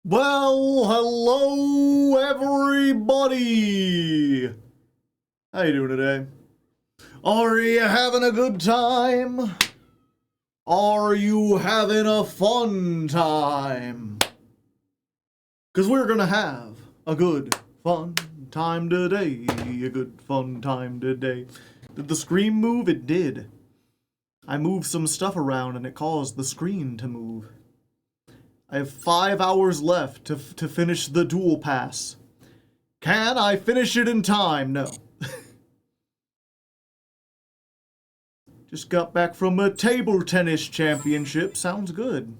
Well, hello everybody! How you doing today? Are you having a good time? Are you having a fun time? Because we're gonna have a good fun time today. A good fun time today. Did the screen move? It did. I moved some stuff around and it caused the screen to move. I have 5 hours left to finish the duel pass. Can I finish it in time? No. Just got back from a table tennis championship. Sounds good.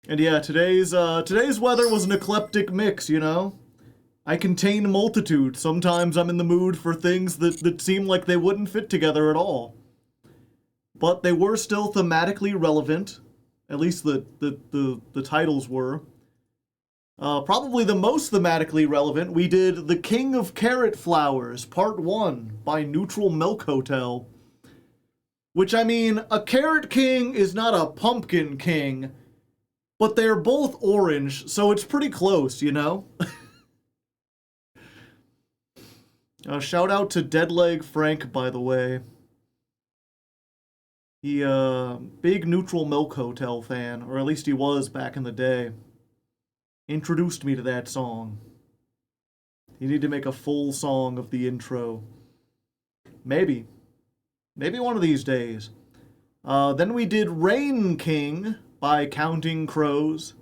And yeah, today's weather was an eclectic mix, you know? I contain multitude. Sometimes I'm in the mood for things that seem like they wouldn't fit together at all. But they were still thematically relevant. At least the titles were. Probably the most thematically relevant, we did The King of Carrot Flowers, Part 1, by Neutral Milk Hotel. Which, I mean, a carrot king is not a pumpkin king, but they're both orange, so it's pretty close, you know? Shout out to Deadleg Frank, by the way. He, big Neutral Milk Hotel fan, or at least he was back in the day. Introduced me to that song. You need to make a full song of the intro. Maybe. Maybe one of these days. Then we did Rain King by Counting Crows.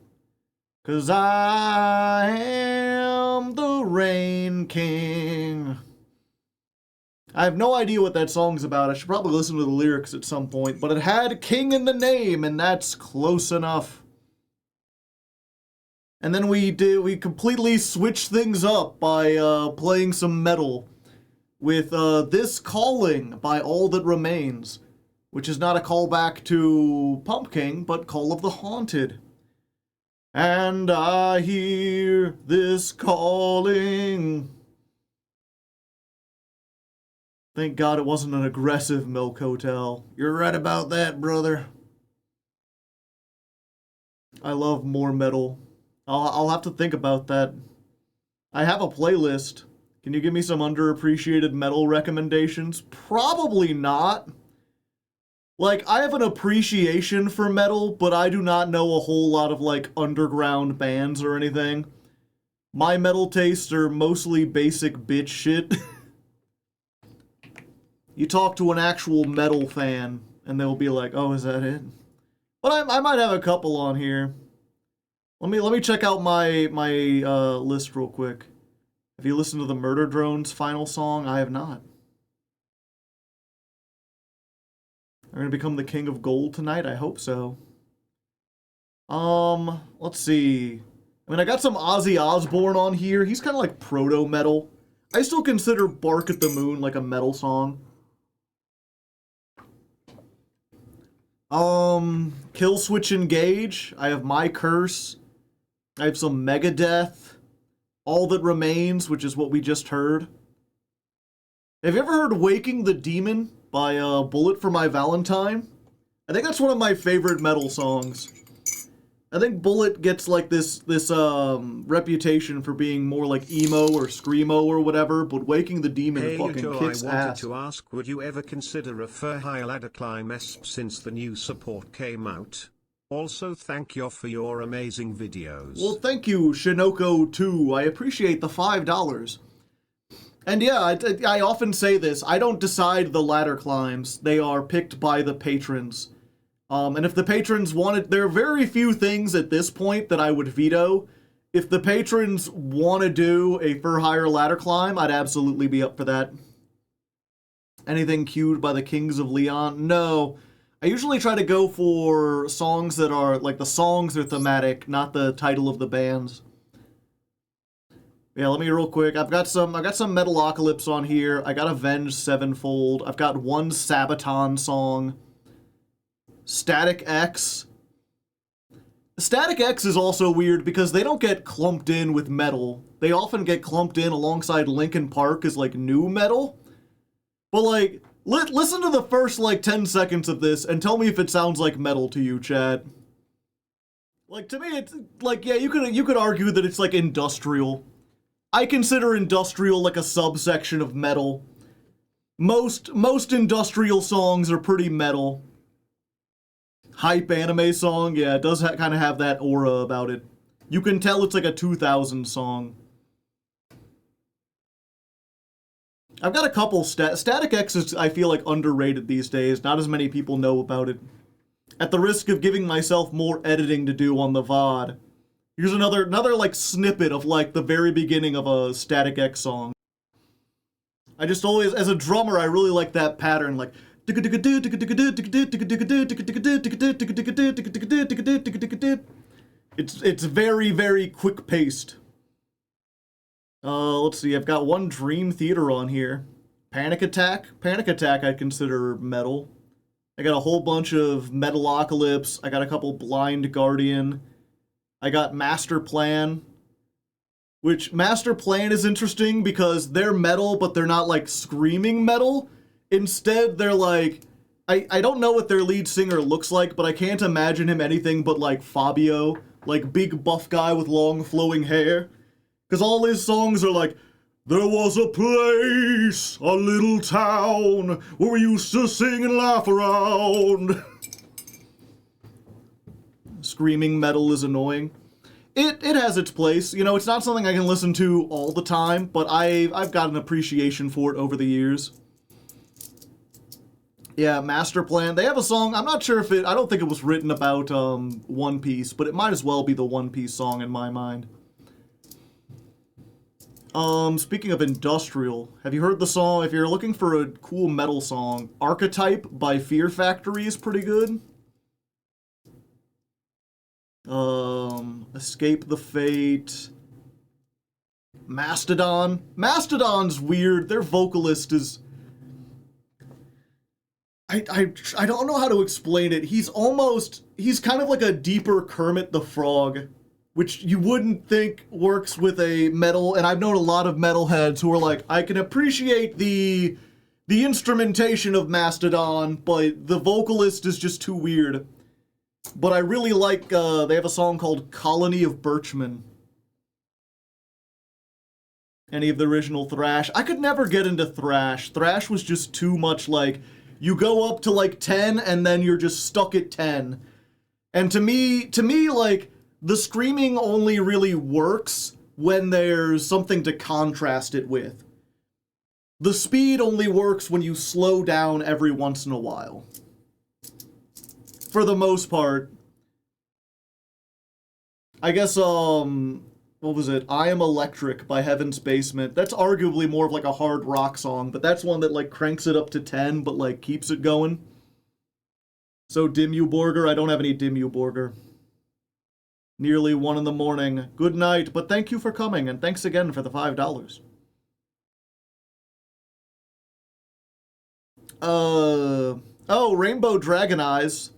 'Cause I am the Rain King. I have no idea what that song's about. I should probably listen to the lyrics at some point. But it had King in the name, and that's close enough. And then we completely switched things up by playing some metal with This Calling by All That Remains, which is not a callback to Pumpking, but Call of the Haunted. And I hear this calling. Thank God it wasn't an aggressive Milk Hotel. You're right about that, brother. I love more metal. I'll have to think about that. I have a playlist. Can you give me some underappreciated metal recommendations? Probably not. Like, I have an appreciation for metal, but I do not know a whole lot of, like, underground bands or anything. My metal tastes are mostly basic bitch shit. You talk to an actual metal fan, and they'll be like, oh, is that it? But I might have a couple on here. Let me check out my list real quick. Have you listened to the Murder Drones' final song? I have not. I'm gonna become the king of gold tonight? I hope so. Let's see. I mean, I got some Ozzy Osbourne on here. He's kind of like proto-metal. I still consider Bark at the Moon like a metal song. Kill Switch Engage. I have My Curse. I have some Megadeth. All That Remains, which is what we just heard. Have you ever heard Waking the Demon by Bullet for My Valentine? I think that's one of my favorite metal songs. I think Bullet gets like this reputation for being more like emo or screamo or whatever, but Waking the Demon fucking kicks I wanted ass. to ask, would you ever consider a for higher ladder climb since the new support came out? Also, thank you for your amazing videos. Well, thank you, Shinoko2. I appreciate the $5. And yeah, I often say this. I don't decide the ladder climbs. They are picked by the patrons. And if the patrons wanted... There are very few things at this point that I would veto. If the patrons want to do a for hire ladder climb, I'd absolutely be up for that. Anything cued by the Kings of Leon? No. I usually try to go for songs that are... Like, the songs are thematic, not the title of the bands. Yeah, let me real quick. I've got some Metalocalypse on here. I got Avenged Sevenfold. I've got one Sabaton song. Static X. Static X is also weird because they don't get clumped in with metal. They often get clumped in alongside Linkin Park as, like, new metal. But, like, listen to the first, like, 10 seconds of this and tell me if it sounds like metal to you, Chad. Like, to me, it's like, yeah, you could argue that it's like industrial. I consider industrial like a subsection of metal. Most industrial songs are pretty metal. Hype anime song, yeah, it does kind of have that aura about it. You can tell it's like a 2000 song. I've got a couple Static X is, I feel like, underrated these days. Not as many people know about it. At the risk of giving myself more editing to do on the VOD, here's another like snippet of like the very beginning of a Static X song. I just always, as a drummer, I really like that pattern, like it's very, very quick paced. Let's see, I've got one Dream Theater on here. Panic Attack. Panic Attack I consider metal. I got a whole bunch of Metalocalypse. I got a couple Blind Guardian. I got Master Plan. Which, Master Plan is interesting because they're metal, but they're not like screaming metal. Instead, they're like... I don't know what their lead singer looks like, but I can't imagine him anything but like Fabio. Like, big buff guy with long flowing hair. Because all his songs are like, there was a place, a little town, where we used to sing and laugh around. Screaming metal is annoying. It has its place. You know, it's not something I can listen to all the time, but I've got an appreciation for it over the years. Yeah, Master Plan. They have a song, I'm not sure if I don't think it was written about One Piece, but it might as well be the One Piece song in my mind. Speaking of industrial, have you heard the song? If you're looking for a cool metal song, Archetype by Fear Factory is pretty good. Escape the Fate. Mastodon. Mastodon's weird. Their vocalist is... I don't know how to explain it. He's kind of like a deeper Kermit the Frog, which you wouldn't think works with a metal, and I've known a lot of metalheads who are like, I can appreciate the instrumentation of Mastodon, but the vocalist is just too weird. But I really like, they have a song called Colony of Birchmen. Any of the original thrash. I could never get into thrash. Thrash was just too much like, you go up to like 10 and then you're just stuck at 10. And to me, like, the screaming only really works when there's something to contrast it with. The speed only works when you slow down every once in a while. For the most part. I guess, what was it? I Am Electric by Heaven's Basement. That's arguably more of like a hard rock song, but that's one that like cranks it up to 10, but like keeps it going. So Dimmu Borgir, I don't have any Dimmu Borgir. Nearly 1 in the morning. Good night, but thank you for coming, and thanks again for the $5. Oh, Rainbow Dragon Eyes.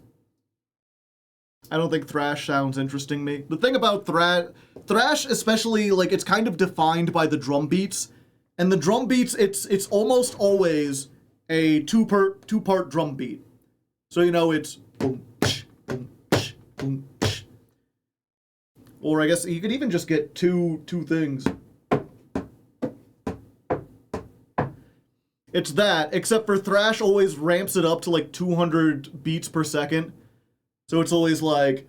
I don't think thrash sounds interesting to me. The thing about thrash, especially, like, it's kind of defined by the drum beats. And the drum beats, it's almost always a two-part drum beat. So, you know, it's boom, boom, boom. Or I guess you could even just get two things. It's that, except for thrash always ramps it up to like 200 beats per second. So it's always like...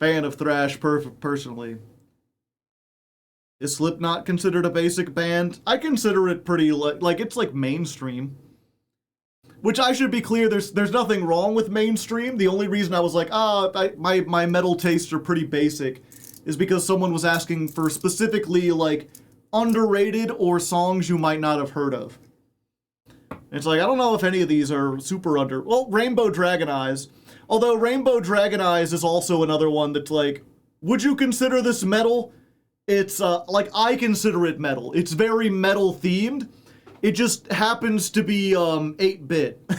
Fan of thrash personally. Is Slipknot considered a basic band? I consider it pretty, like it's like mainstream. Which I should be clear, there's nothing wrong with mainstream. The only reason I was like, my metal tastes are pretty basic is because someone was asking for specifically, like, underrated or songs you might not have heard of. It's like, I don't know if any of these are super well, Rainbow Dragon Eyes. Although Rainbow Dragon Eyes is also another one that's like, would you consider this metal? It's, like, I consider it metal. It's very metal themed. It just happens to be 8-bit.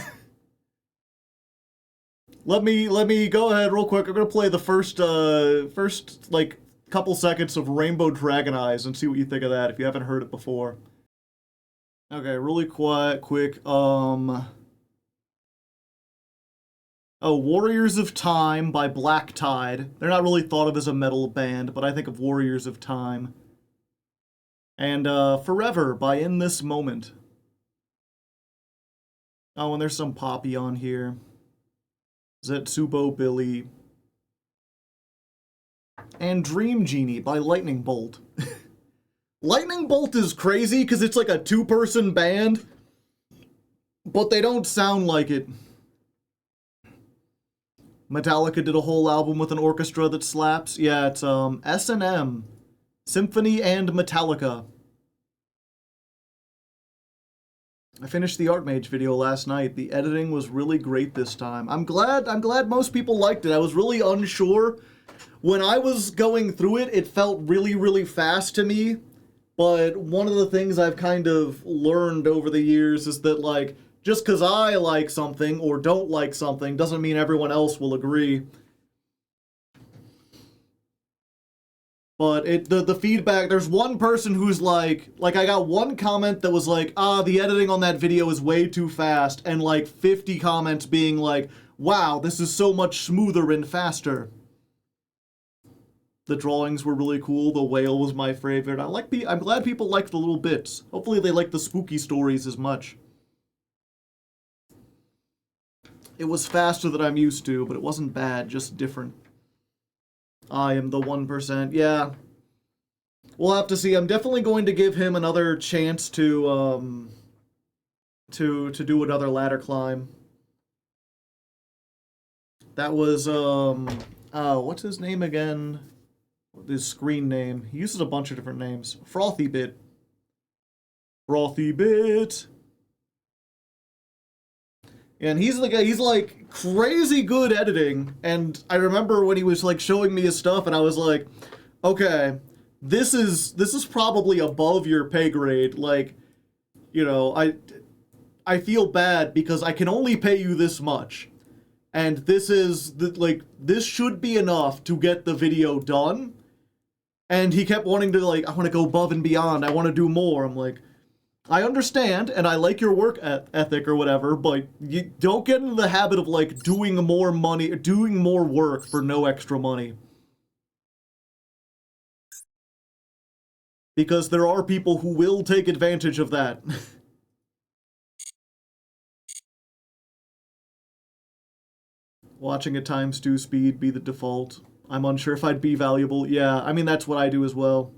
Let me go ahead real quick. I'm gonna play the first like couple seconds of Rainbow Dragon Eyes and see what you think of that if you haven't heard it before. Okay, really quick. Oh, Warriors of Time by Black Tide. They're not really thought of as a metal band, but I think of Warriors of Time. And Forever by In This Moment. Oh, and there's some Poppy on here. Zetsubo Billy. And Dream Genie by Lightning Bolt. Lightning Bolt is crazy because it's like a two-person band, but they don't sound like it. Metallica did a whole album with an orchestra that slaps. Yeah, it's S&M. Symphony and Metallica. I finished the Artmage video last night. The editing was really great this time. I'm glad most people liked it. I was really unsure. When I was going through it, it felt really, really fast to me. But one of the things I've kind of learned over the years is that, like, just because I like something or don't like something doesn't mean everyone else will agree. But the feedback, there's one person who's like I got one comment that was like, the editing on that video is way too fast, and like 50 comments being like, wow, this is so much smoother and faster. The drawings were really cool. The whale was my favorite. I'm glad people liked the little bits. Hopefully they like the spooky stories as much. It was faster than I'm used to, but it wasn't bad, just different. I am the 1%. Yeah. We'll have to see. I'm definitely going to give him another chance to do another ladder climb. That was what's his name again? His screen name. He uses a bunch of different names. Frothy Bit. Frothy Bit. And he's the guy, he's like crazy good editing. And I remember when he was like showing me his stuff and I was like, okay, this is probably above your pay grade. Like, you know, I feel bad because I can only pay you this much. And this should be enough to get the video done. And he kept wanting to, like, I want to go above and beyond. I want to do more. I'm like, I understand, and I like your work ethic or whatever, but you don't get into the habit of, like, doing more work for no extra money. Because there are people who will take advantage of that. Watching at ×2 speed be the default. I'm unsure if I'd be valuable. Yeah, I mean, that's what I do as well.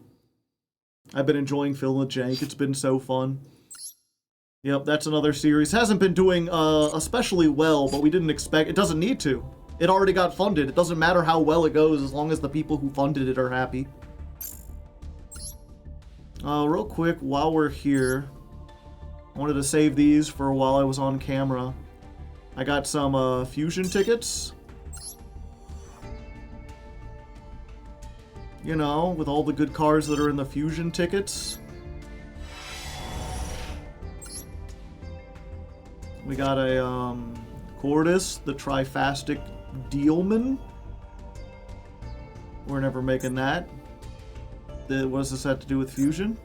I've been enjoying Phil and Jank. It's been so fun. Yep, that's another series. Hasn't been doing especially well, but we didn't expect... It doesn't need to. It already got funded. It doesn't matter how well it goes as long as the people who funded it are happy. Real quick, while we're here, I wanted to save these for while I was on camera. I got some fusion tickets. You know, with all the good cards that are in the fusion tickets. We got a Cordis, the Trifastic Dealman. We're never making that. What does this have to do with fusion?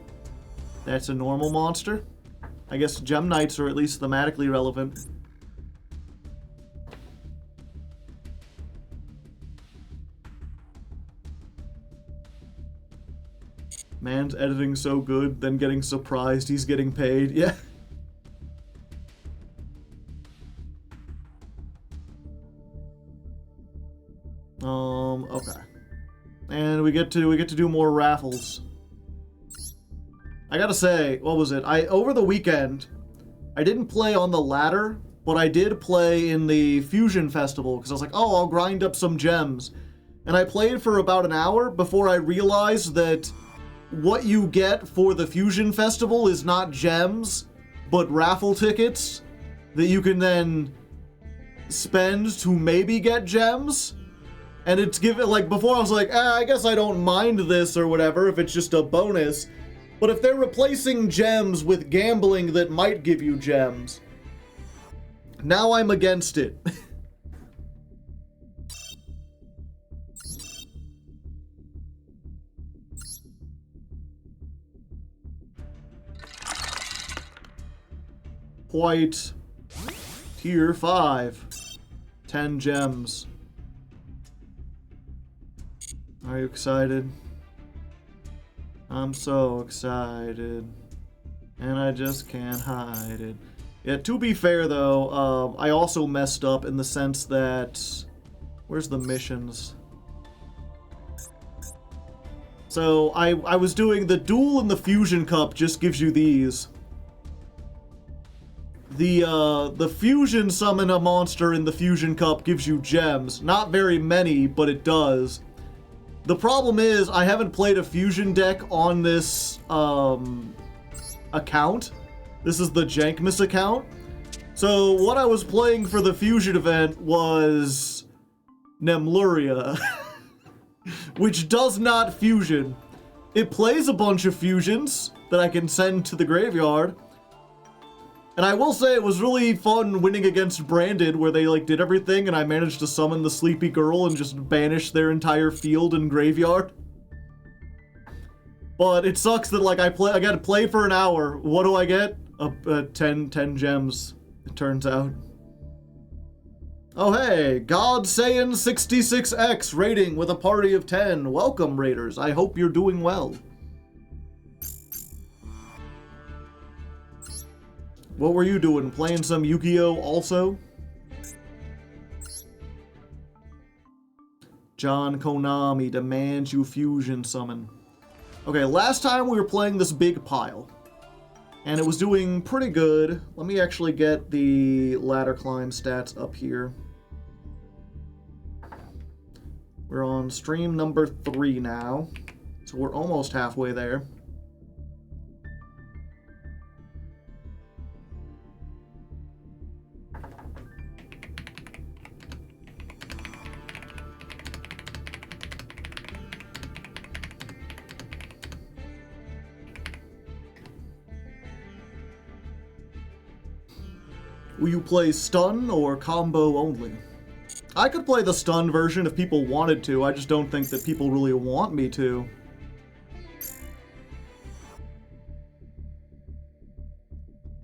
That's a normal monster. I guess Gem Knights are at least thematically relevant. Man's editing so good, then getting surprised he's getting paid. Yeah. Okay. And we get to do more raffles. I gotta say, what was it? Over the weekend, I didn't play on the ladder, but I did play in the Fusion Festival, because I was like, oh, I'll grind up some gems. And I played for about an hour before I realized that what you get for the Fusion Festival is not gems, but raffle tickets that you can then spend to maybe get gems. And it's given, like, before I was like, I guess I don't mind this or whatever if it's just a bonus. But if they're replacing gems with gambling that might give you gems, now I'm against it. White. Tier 5. 10 gems. Are you excited? I'm so excited. And I just can't hide it. Yeah, to be fair though, I also messed up in the sense that... Where's the missions? So, I was doing the Duel and the Fusion Cup just gives you these. The Fusion summon a monster in the Fusion Cup gives you gems. Not very many, but it does. The problem is, I haven't played a Fusion deck on this, account. This is the Jankmas account. So, what I was playing for the Fusion event was... Nemluria. Which does not fusion. It plays a bunch of fusions that I can send to the graveyard. And I will say it was really fun winning against Branded, where they like did everything and I managed to summon the Sleepy Girl and just banish their entire field and graveyard. But it sucks that like I gotta play for an hour. What do I get? 10 gems, it turns out. Oh hey, God Saiyan 66X rating with a party of 10. Welcome, Raiders. I hope you're doing well. What were you doing? Playing some Yu-Gi-Oh also? John Konami demands you fusion summon. Okay, last time we were playing this big pile. And it was doing pretty good. Let me actually get the ladder climb stats up here. We're on stream number 3 now. So we're almost halfway there. Will you play stun or combo only? I could play the stun version if people wanted to, I just don't think that people really want me to.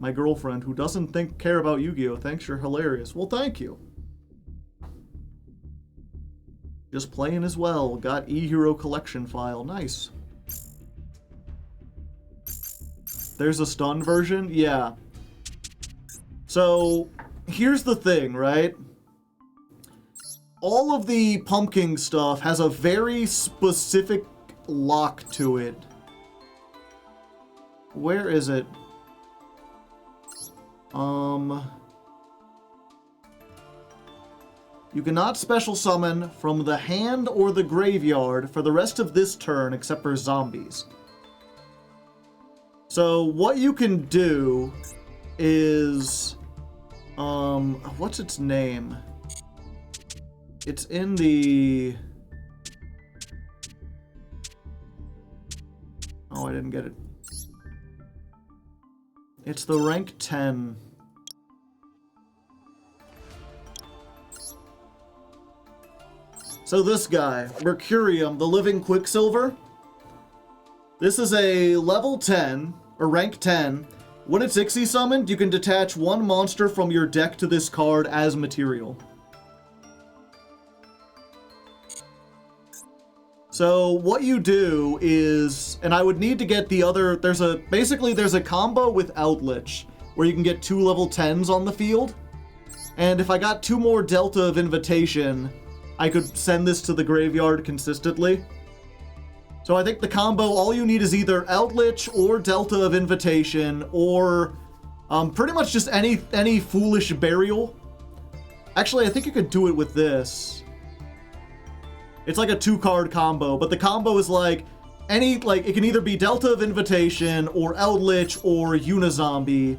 My girlfriend, who doesn't care about Yu-Gi-Oh! Thinks you're hilarious. Well, thank you. Just playing as well. Got E-Hero collection file. Nice. There's a stun version? Yeah. So, here's the thing, right? All of the Pumpking stuff has a very specific lock to it. Where is it? You cannot special summon from the hand or the graveyard for the rest of this turn except for zombies. So what you can do is, what's its name? It's in the... Oh, I didn't get it. It's the rank 10. So this guy, Mercurium, the Living Quicksilver. This is a level 10, or rank 10. When it's Ixie summoned, you can detach one monster from your deck to this card as material. So what you do is, and I would need to get the other, there's a combo with Outlich, where you can get 2 level 10s on the field. And if I got 2 more Delta of Invitation, I could send this to the graveyard consistently. So I think the combo, all you need is either Outlich or Delta of Invitation, or pretty much just any Foolish Burial. Actually, I think you could do it with this. It's like a 2-card combo, but the combo is like, it can either be Delta of Invitation, or Outlich, or Unizombie,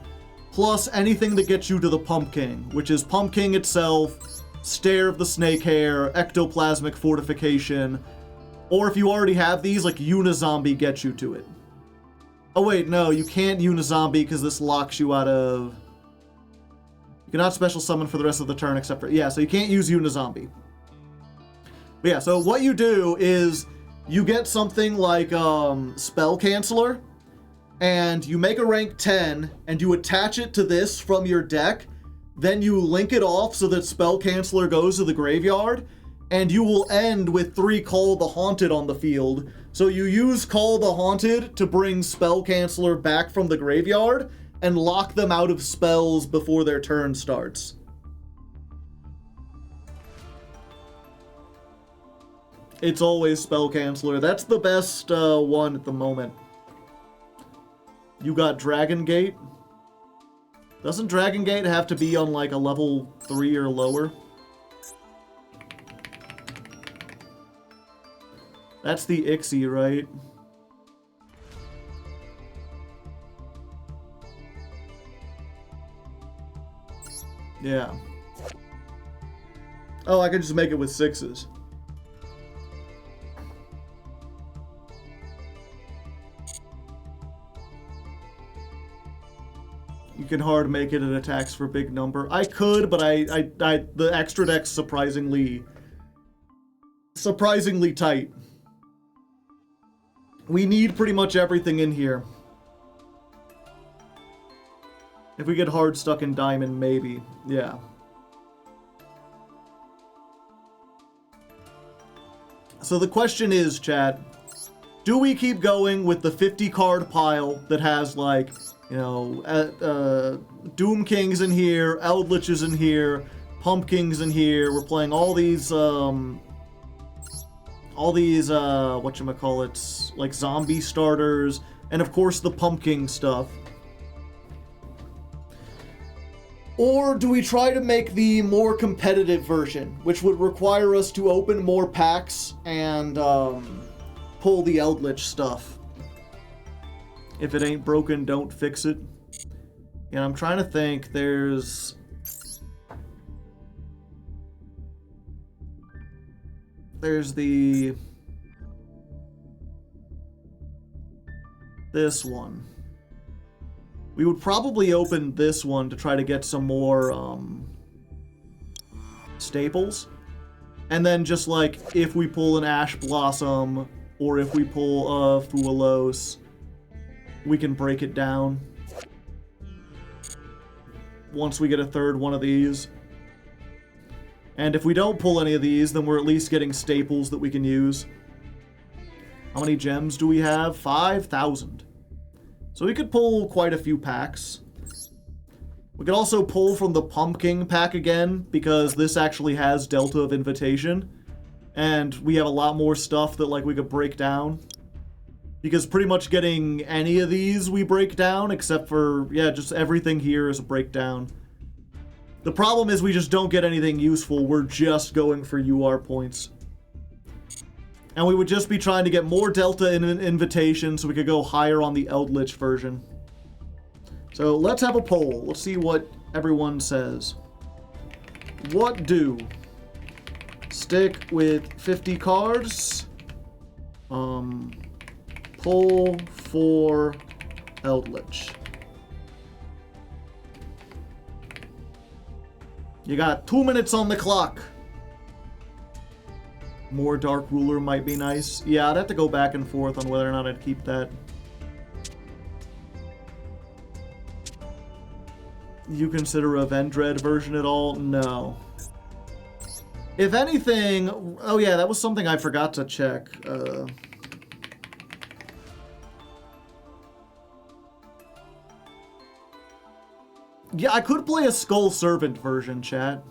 plus anything that gets you to the Pumpking, which is Pumpking itself, Stare of the Snakehair, Ectoplasmic Fortification, or if you already have these, like Unizombie gets you to it. Oh wait, no, you can't Unizombie because this locks you out of... You cannot special summon for the rest of the turn except for... Yeah, so you can't use Unizombie. But yeah, so what you do is you get something like Spell Canceller, and you make a rank 10, and you attach it to this from your deck, then you link it off so that Spell Canceller goes to the graveyard, and you will end with 3 Call the Haunted on the field. So you use Call the Haunted to bring Spell Canceller back from the graveyard, and lock them out of spells before their turn starts. It's always Spell Canceller. That's the best one at the moment. You got Dragon Gate. Doesn't Dragon Gate have to be on like a level 3 or lower? That's the Ixie, right? Yeah. Oh, I could just make it with 6s. You can hard make it at attacks for big number. I could, but the extra deck's surprisingly tight. We need pretty much everything in here. If we get hard stuck in diamond, maybe. Yeah. So the question is, chat, do we keep going with the 50 card pile that has like, you know, Doom King's in here, Eldritch's in here, Pumpking's in here. We're playing all these whatchamacallits, like zombie starters, and of course the Pumpking stuff. Or do we try to make the more competitive version, which would require us to open more packs and pull the Eldritch stuff? If it ain't broken, don't fix it. And I'm trying to think, there's this one. We would probably open this one to try to get some more staples. And then just like, if we pull an Ash Blossom, or if we pull a Fuelos, we can break it down once we get a third one of these. And if we don't pull any of these, then we're at least getting staples that we can use. How many gems do we have? 5,000. So we could pull quite a few packs. We could also pull from the Pumpking pack again, because this actually has Delta of Invitation. And we have a lot more stuff that like we could break down. Because pretty much getting any of these we break down, except for, yeah, just everything here is a breakdown. The problem is we just don't get anything useful. We're just going for UR points. And we would just be trying to get more Delta in an invitation so we could go higher on the Eldritch version. So let's have a poll. Let's see what everyone says. What do? Stick with 50 cards. Pull for Eldritch. You got 2 minutes on the clock. More Dark Ruler might be nice. Yeah, I'd have to go back and forth on whether or not I'd keep that. You consider a Vendread version at all? No. If anything... Oh yeah, that was something I forgot to check. Yeah, I could play a Skull Servant version, chat.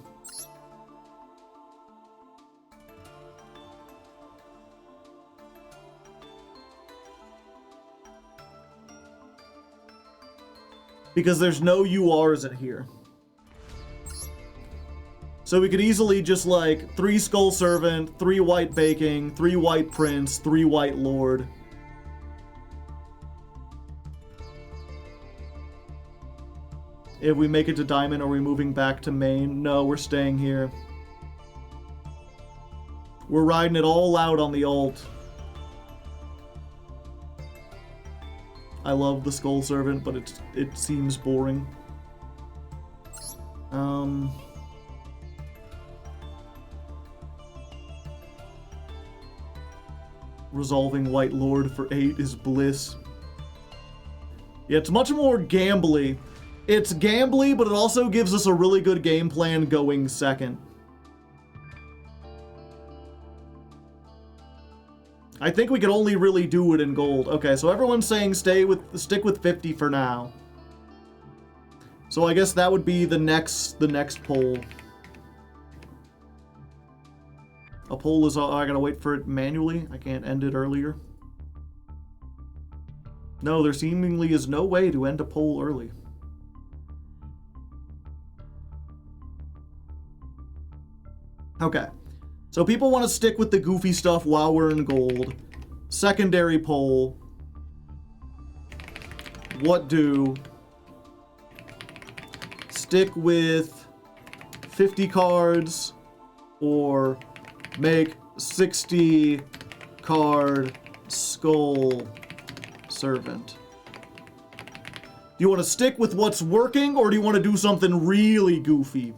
Because there's no URs in here. So we could easily just like 3 Skull Servant, 3 White Baking, 3 White Prince, 3 White Lord. If we make it to Diamond, are we moving back to main? No, we're staying here. We're riding it all out on the ult. I love the Skull Servant, but it seems boring. Resolving White Lord for 8 is bliss. Yeah, it's much more gambly. It's gambly, but it also gives us a really good game plan going second. I think we could only really do it in gold. Okay, so everyone's saying stick with 50 for now. So I guess that would be the next poll. A poll is I gotta wait for it manually. I can't end it earlier. No, there seemingly is no way to end a poll early. Okay. So people want to stick with the goofy stuff while we're in gold. Secondary poll. What do? Stick with 50 cards or make 60 card skull servant. Do you want to stick with what's working or do you want to do something really goofy?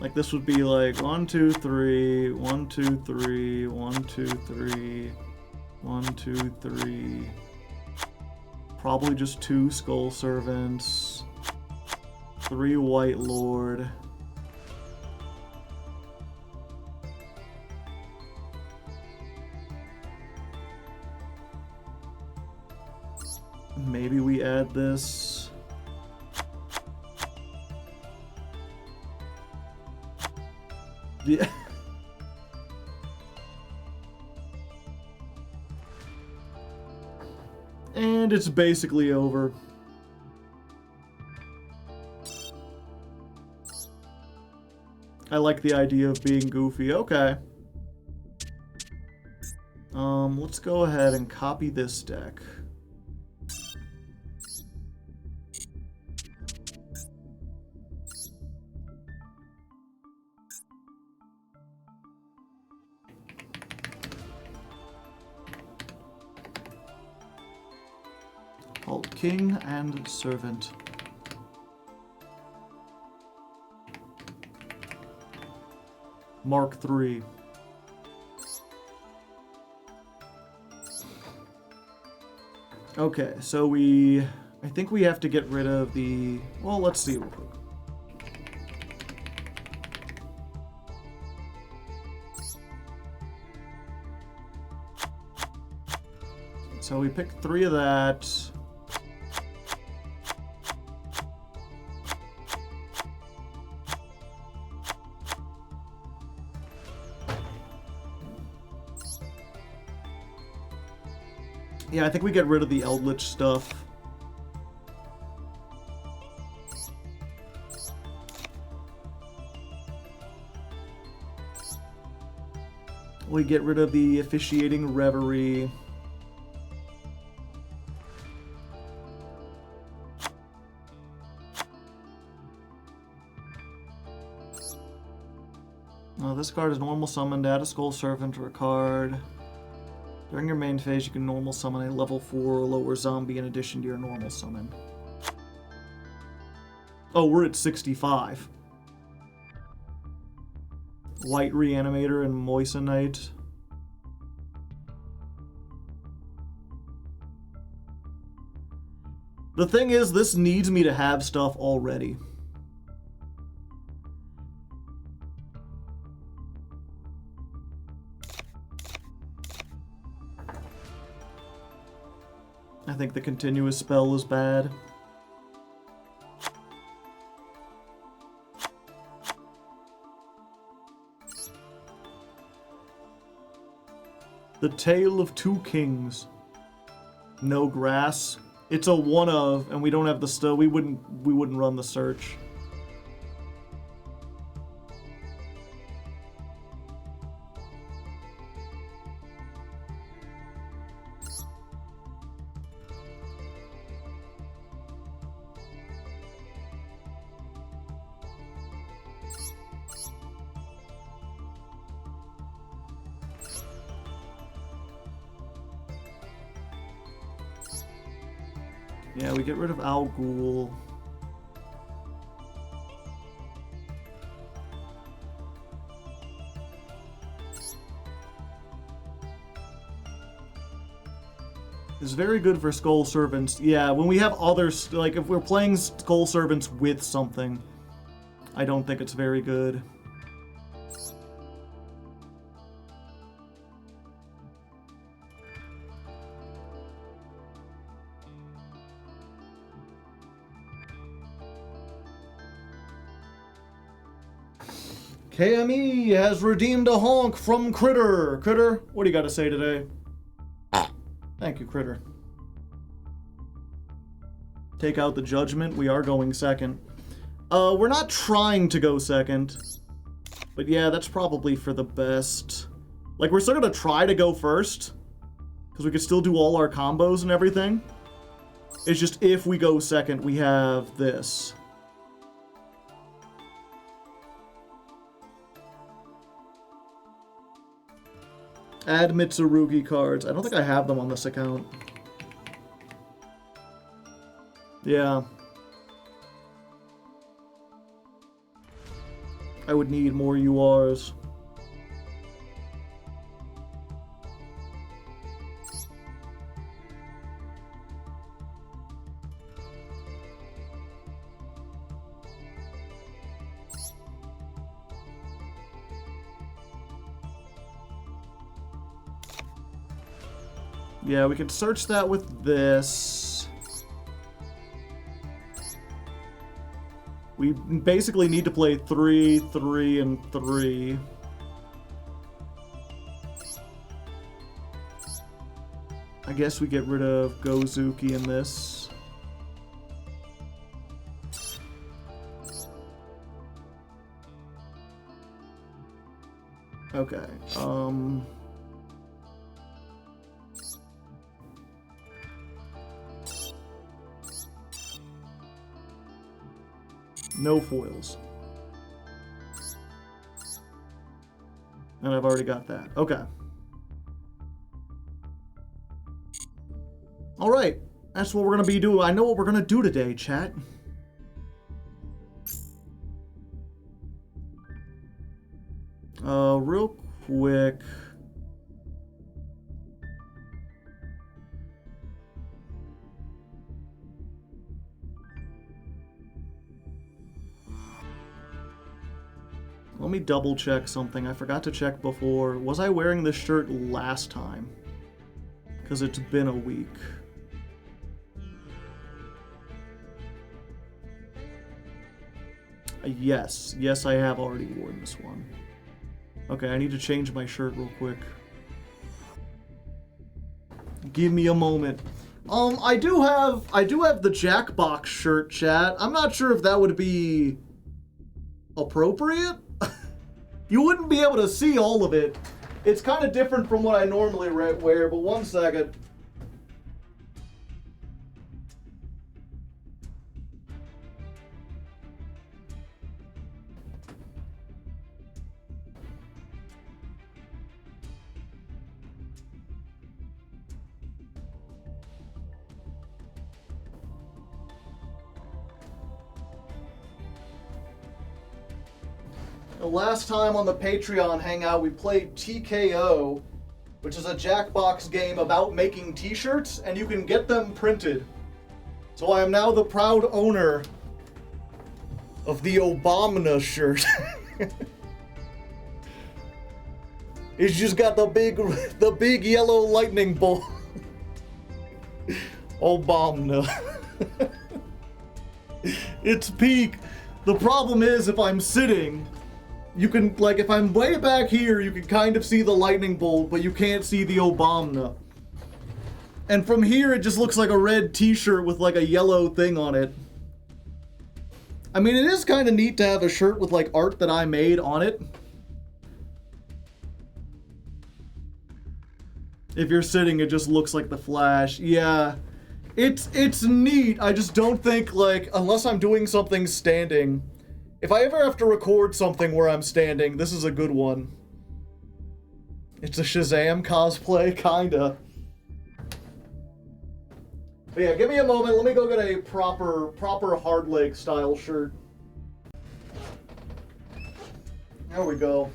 Like this would be like 1, 2, 3, 1, 2, 3, 1, 2, 3, 1, 2, 3. Probably just 2 skull servants, 3 white lord. Maybe we add this. Yeah. And it's basically over. I like the idea of being goofy. Okay. Let's go ahead and copy this deck. Alt King and Servant. Mark III. Okay, so I think we have to get rid of the, well, let's see real quick. So we picked 3 of that. Yeah, I think we get rid of the Eldritch stuff. We get rid of the Officiating Reverie. This card is normal summoned. Add a Skull Servant or a card. During your main phase, you can normal summon a level 4 or lower zombie in addition to your normal summon. Oh, we're at 65. White Reanimator and Moissanite. The thing is, this needs me to have stuff already. I think the continuous spell is bad. The Tale of Two Kings. No grass. It's a one of, and we don't have the stuff. We wouldn't run the search. Yeah, we get rid of Al Ghul. It's very good for Skull Servants. Yeah, when we have others, like if we're playing Skull Servants with something, I don't think it's very good. KME has redeemed a honk from Critter. Critter, what do you got to say today? Thank you, Critter. Take out the judgment. We are going second. We're not trying to go second. But yeah, that's probably for the best. Like, we're still going to try to go first. Because we could still do all our combos and everything. It's just if we go second, we have this. Add Mitsurugi cards. I don't think I have them on this account. Yeah. I would need more URs. Yeah, we can search that with this. We basically need to play 3, 3, and 3. I guess we get rid of Gozuki in this. Okay, no foils. And I've already got that. Okay. Alright. That's what we're going to be doing. I know what we're going to do today, chat. Real quick. Let me double check something. I forgot to check before. Was I wearing this shirt last time? Because it's been a week. Yes. Yes, I have already worn this one. Okay, I need to change my shirt real quick. Give me a moment. I do have the Jackbox shirt, chat. I'm not sure if that would be appropriate. You wouldn't be able to see all of it. It's kind of different from what I normally wear, but one second. The last time on the Patreon Hangout, we played TKO, which is a Jackbox game about making t-shirts, and you can get them printed. So I am now the proud owner of the Obama shirt. It's just got the big yellow lightning bolt. Obama. It's peak. The problem is if I'm sitting, you can, like, if I'm way back here, you can kind of see the lightning bolt, but you can't see the Obama. And from here, it just looks like a red t-shirt with, like, a yellow thing on it. I mean, it is kind of neat to have a shirt with, like, art that I made on it. If you're sitting, it just looks like the Flash. Yeah, it's neat. I just don't think, like, unless I'm doing something standing. If I ever have to record something where I'm standing, this is a good one. It's a Shazam cosplay, kinda. But yeah, give me a moment. Let me go get a proper Hardleg style shirt. There we go.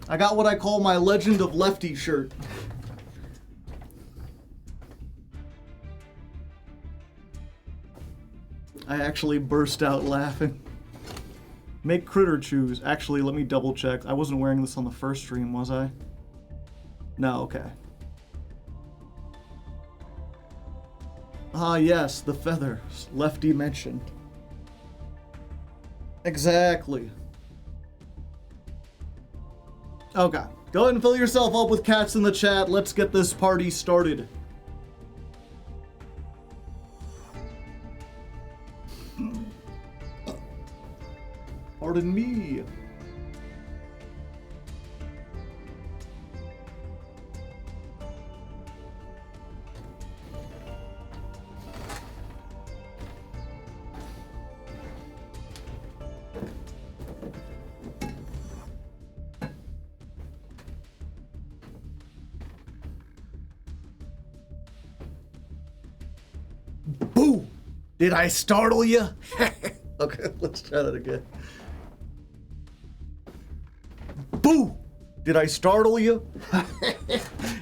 I got what I call my Legend of Lefty shirt. I actually burst out laughing. Make critter choose. Actually, let me double check. I wasn't wearing this on the first stream, was I? No, okay. Ah, yes, the feathers. Lefty mentioned. Exactly. Okay. Go ahead and fill yourself up with cats in the chat. Let's get this party started. Pardon me. Boo! Did I startle you? Okay, let's try that again. Boo! Did I startle you?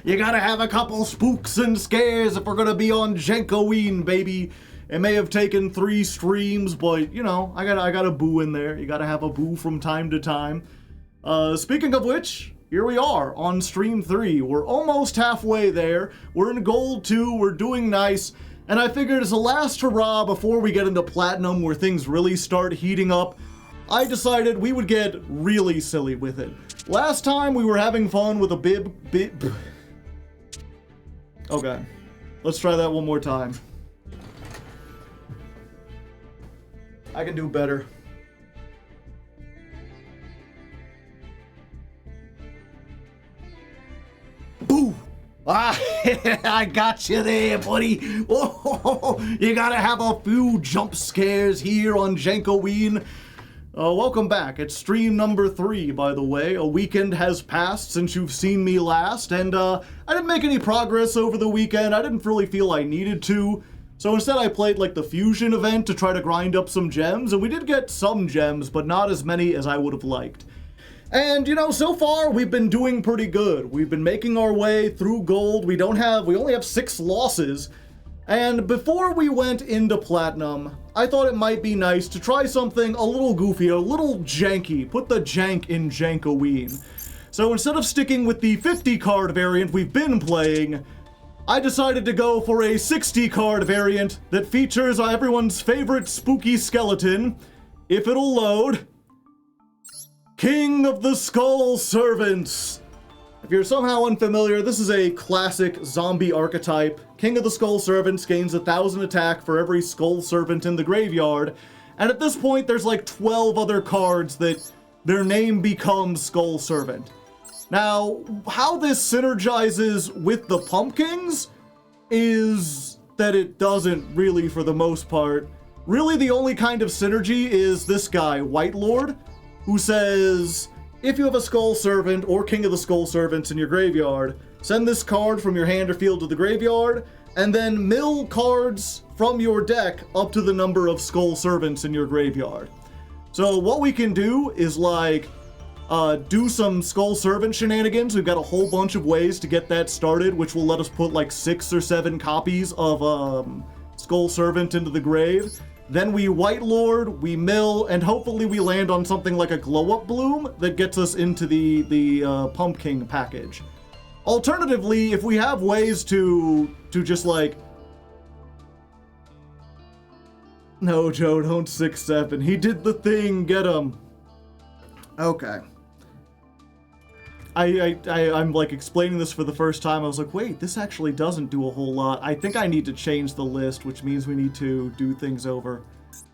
You gotta have a couple spooks and scares if we're gonna be on Jankoween, baby. It may have taken 3 streams, but you know, I got a boo in there. You gotta have a boo from time to time. Speaking of which, here we are on stream 3. We're almost halfway there. We're in gold 2. We're doing nice. And I figured as a last hurrah before we get into platinum where things really start heating up, I decided we would get really silly with it. Last time we were having fun with a bib. Okay, let's try that one more time. I can do better. Boo! Ah, I got you there, buddy. Oh, you gotta have a few jump scares here on Jankoween. Welcome back. It's stream number 3, by the way. A weekend has passed since you've seen me last, and I didn't make any progress over the weekend. I didn't really feel I needed to. So instead I played like the fusion event to try to grind up some gems, and we did get some gems, but not as many as I would have liked. And, you know, so far we've been doing pretty good. We've been making our way through gold. We only have 6 losses. And before we went into platinum, I thought it might be nice to try something a little goofy, a little janky. Put the jank in Jankoween. So instead of sticking with the 50 card variant we've been playing, I decided to go for a 60 card variant that features everyone's favorite spooky skeleton, if it'll load, King of the Skull Servants. If you're somehow unfamiliar, this is a classic zombie archetype. King of the Skull Servants gains 1,000 attack for every Skull Servant in the graveyard. And at this point, there's like 12 other cards that their name becomes Skull Servant. Now, how this synergizes with the Pumpkins is that it doesn't really for the most part. Really, the only kind of synergy is this guy, White Lord, who says, if you have a Skull Servant or King of the Skull Servants in your graveyard, send this card from your hand or field to the graveyard, and then mill cards from your deck up to the number of Skull Servants in your graveyard. So what we can do is like, do some Skull Servant shenanigans. We've got a whole bunch of ways to get that started, which will let us put like 6 or 7 copies of Skull Servant into the grave. Then we White Lord, we mill, and hopefully we land on something like a Glow-Up Bloom that gets us into the Pumpking package. Alternatively, if we have ways to just like... No, Joe, don't 6-7. He did the thing, get him. Okay. I'm like explaining this for the first time. I was like, wait, this actually doesn't do a whole lot. I think I need to change the list, which means we need to do things over.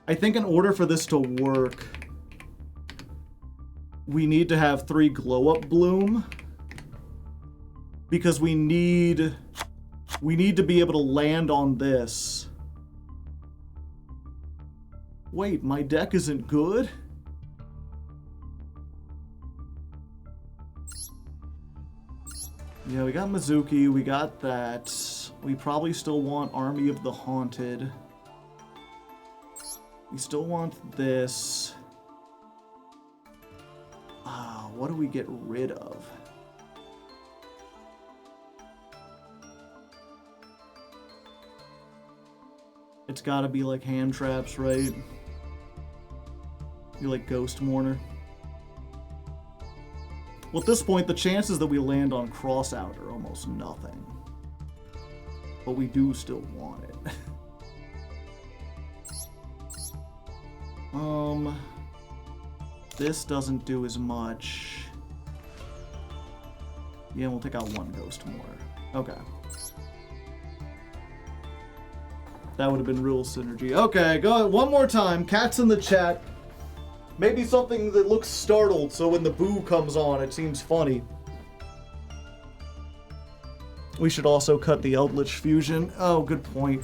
I think in order for this to work, we need to have 3 Glow-Up Bloom. Because we need to be able to land on this. Wait, my deck isn't good? Yeah, we got Mizuki, we got that. We probably still want Army of the Haunted. We still want this. What do we get rid of? It's gotta be like hand traps, right? You're like Ghost Mourner. Well, at this point, the chances that we land on Crossout are almost nothing. But we do still want it. This doesn't do as much. Yeah, we'll take out one Ghost Mourner. Okay. That would have been real synergy. Okay, go one more time. Cats in the chat. Maybe something that looks startled, so when the boo comes on, it seems funny. We should also cut the Eldritch Fusion. Oh, good point.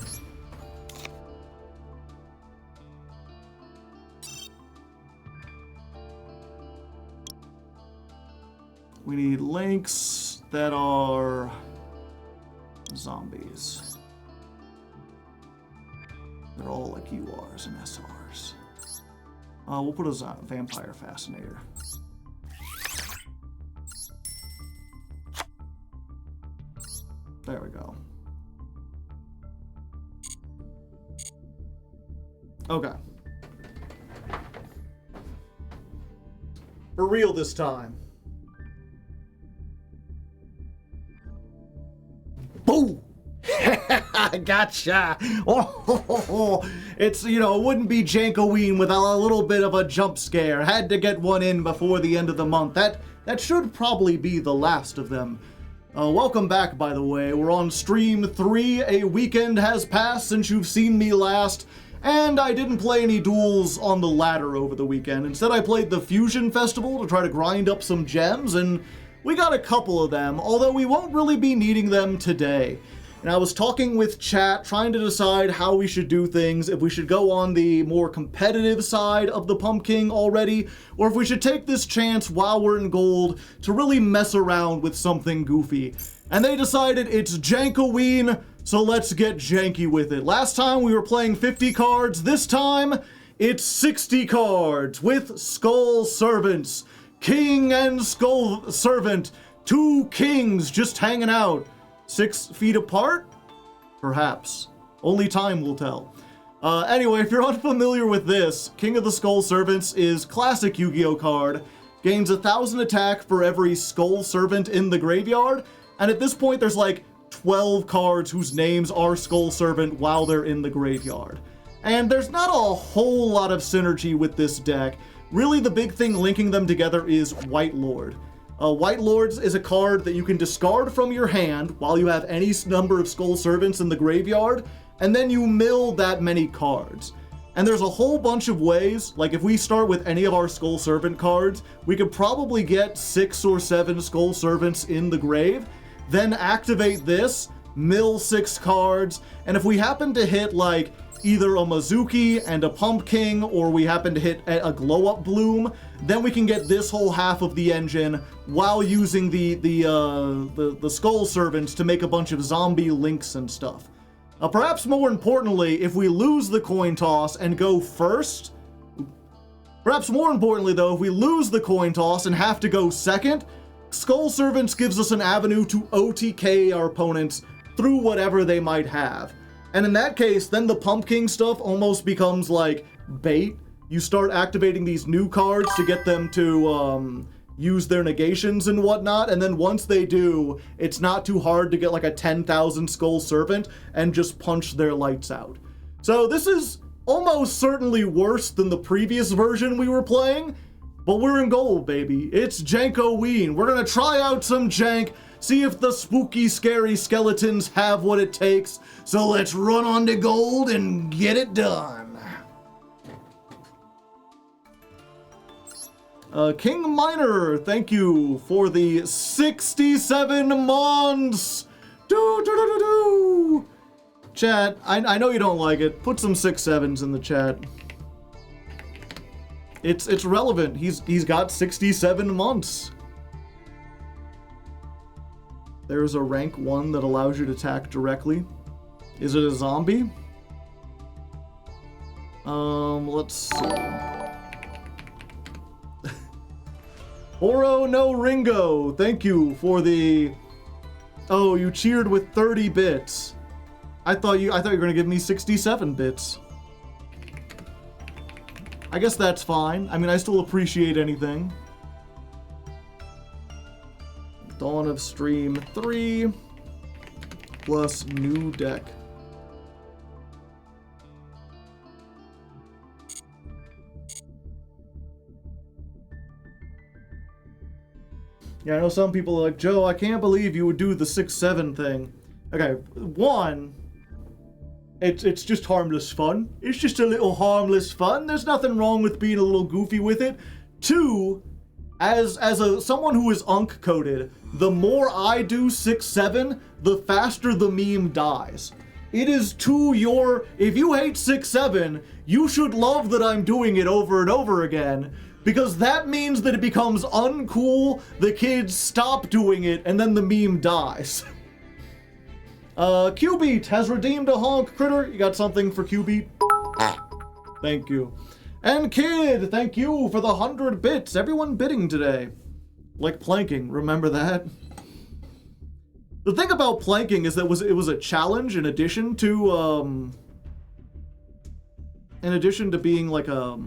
We need links that are zombies. They're all like URs and SRs. We'll put a Vampire Fascinator. There we go. Okay. For real this time. Boo! Gotcha! Oh, it's, you know, it wouldn't be Jankoween without a little bit of a jump scare. Had to get one in before the end of the month. That should probably be the last of them. Welcome back, by the way. We're on stream 3. A weekend has passed since you've seen me last, and I didn't play any duels on the ladder over the weekend. Instead, I played the Fusion Festival to try to grind up some gems, and we got a couple of them, although we won't really be needing them today. And I was talking with chat, trying to decide how we should do things, if we should go on the more competitive side of the Pumpking already, or if we should take this chance while we're in gold to really mess around with something goofy. And they decided it's Jankoween, so let's get janky with it. Last time we were playing 50 cards, this time it's 60 cards with Skull Servants. King and Skull Servant, 2 kings just hanging out. 6 feet apart? Perhaps. Only time will tell. Anyway, if you're unfamiliar with this, King of the Skull Servants is classic Yu-Gi-Oh card. Gains 1,000 attack for every Skull Servant in the graveyard. And at this point, there's like 12 cards whose names are Skull Servant while they're in the graveyard. And there's not a whole lot of synergy with this deck. Really, the big thing linking them together is White Lord. White Lords is a card that you can discard from your hand while you have any number of Skull Servants in the graveyard, and then you mill that many cards. And there's a whole bunch of ways, like if we start with any of our Skull Servant cards, we could probably get 6 or 7 Skull Servants in the grave, then activate this, mill 6 cards, and if we happen to hit like either a Mizuki and a Pumpking, or we happen to hit a Glow Up Bloom, then we can get this whole half of the engine while using the Skull Servants to make a bunch of zombie links and stuff. Perhaps more importantly, if we lose the coin toss and go first, perhaps more importantly though, if we lose the coin toss and have to go second, Skull Servants gives us an avenue to OTK our opponents through whatever they might have. And in that case, then the Pumpking stuff almost becomes like bait. You start activating these new cards to get them to use their negations and whatnot, and then once they do, it's not too hard to get like a 10,000 Skull Servant and just punch their lights out. So this is almost certainly worse than the previous version we were playing, but we're in gold, baby. It's Jankoween. We're gonna try out some jank, see if the spooky, scary skeletons have what it takes. So let's run on to gold and get it done. King Miner, thank you for the 67 months. Chat, I know you don't like it. Put some 6-7s in the chat. It's relevant. He's got 67 months. There's a rank 1 that allows you to attack directly. Is it a zombie? Let's see. Oro no Ringo, thank you for the... Oh, you cheered with 30 bits. I thought you were gonna give me 67 bits. I guess that's fine. I mean, I still appreciate anything. Dawn of Stream 3 plus new deck. Yeah, I know some people are like, Joe, I can't believe you would do the 6-7 thing. Okay, one, it's just harmless fun. It's just a little harmless fun. There's nothing wrong with being a little goofy with it. Two, as someone who is UNC coded, the more I do 6-7, the faster the meme dies. It is to your, if you hate 6-7, you should love that I'm doing it over and over again, because that means that it becomes uncool, the kids stop doing it, and then the meme dies. Qbeat has redeemed a honk critter. You got something for Qbeat? Thank you. And Kid, thank you for the 100 bits. Everyone bidding today. Like planking, remember that? The thing about planking is that it was a challenge in addition to being like a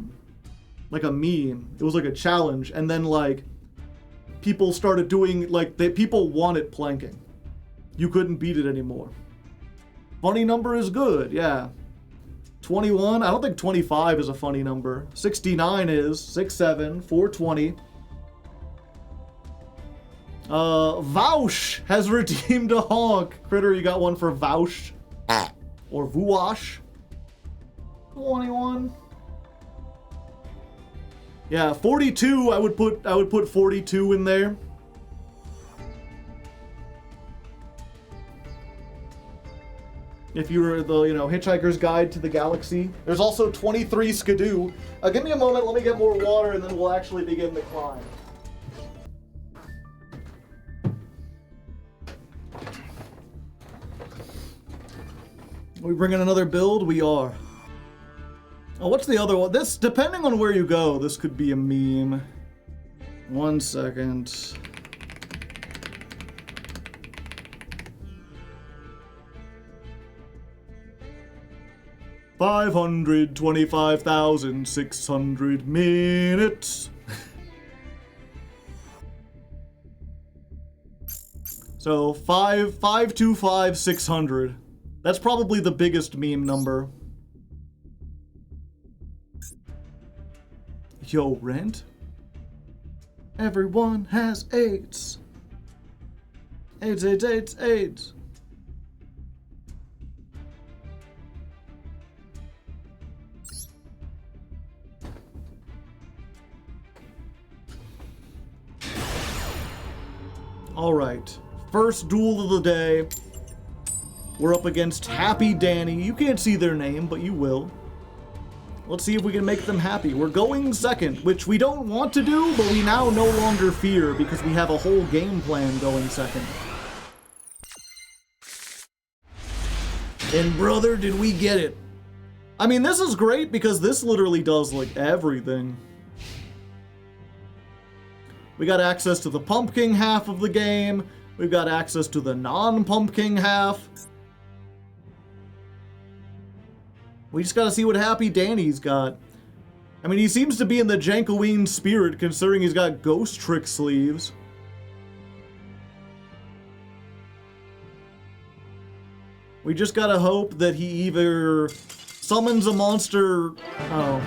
meme. It was like a challenge, and then like people started doing people wanted planking. You couldn't beat it anymore. Funny number is good, yeah. 21, I don't think 25 is a funny number. 69 is, 67, 420. Vaush has redeemed a honk. Critter, you got one for Vaush? Or Vuash? 21. Yeah, 42, I would put 42 in there. If you were the, Hitchhiker's Guide to the Galaxy. There's also 23 Skidoo. Give me a moment, let me get more water, and then we'll actually begin the climb. Are we bringing another build? We are. Oh, what's the other one? This, depending on where you go, this could be a meme. 1 second. $525,600 minutes. So 525,600. That's probably the biggest meme number. Yo, Rent. Everyone has AIDS. AIDS, AIDS, AIDS, AIDS. Alright, first duel of the day. We're up against Happy Danny. You can't see their name, but you will. Let's see if we can make them happy. We're going second, which we don't want to do, but we now no longer fear because we have a whole game plan going second. And brother, did we get it. I mean, this is great because this literally does like everything. We got access to the Pumpking half of the game. We've got access to the non-Pumpking half. We just gotta see what Happy Danny's got. I mean, he seems to be in the Jankoween spirit, considering he's got Ghost Trick sleeves. We just gotta hope that he either summons a monster... Oh.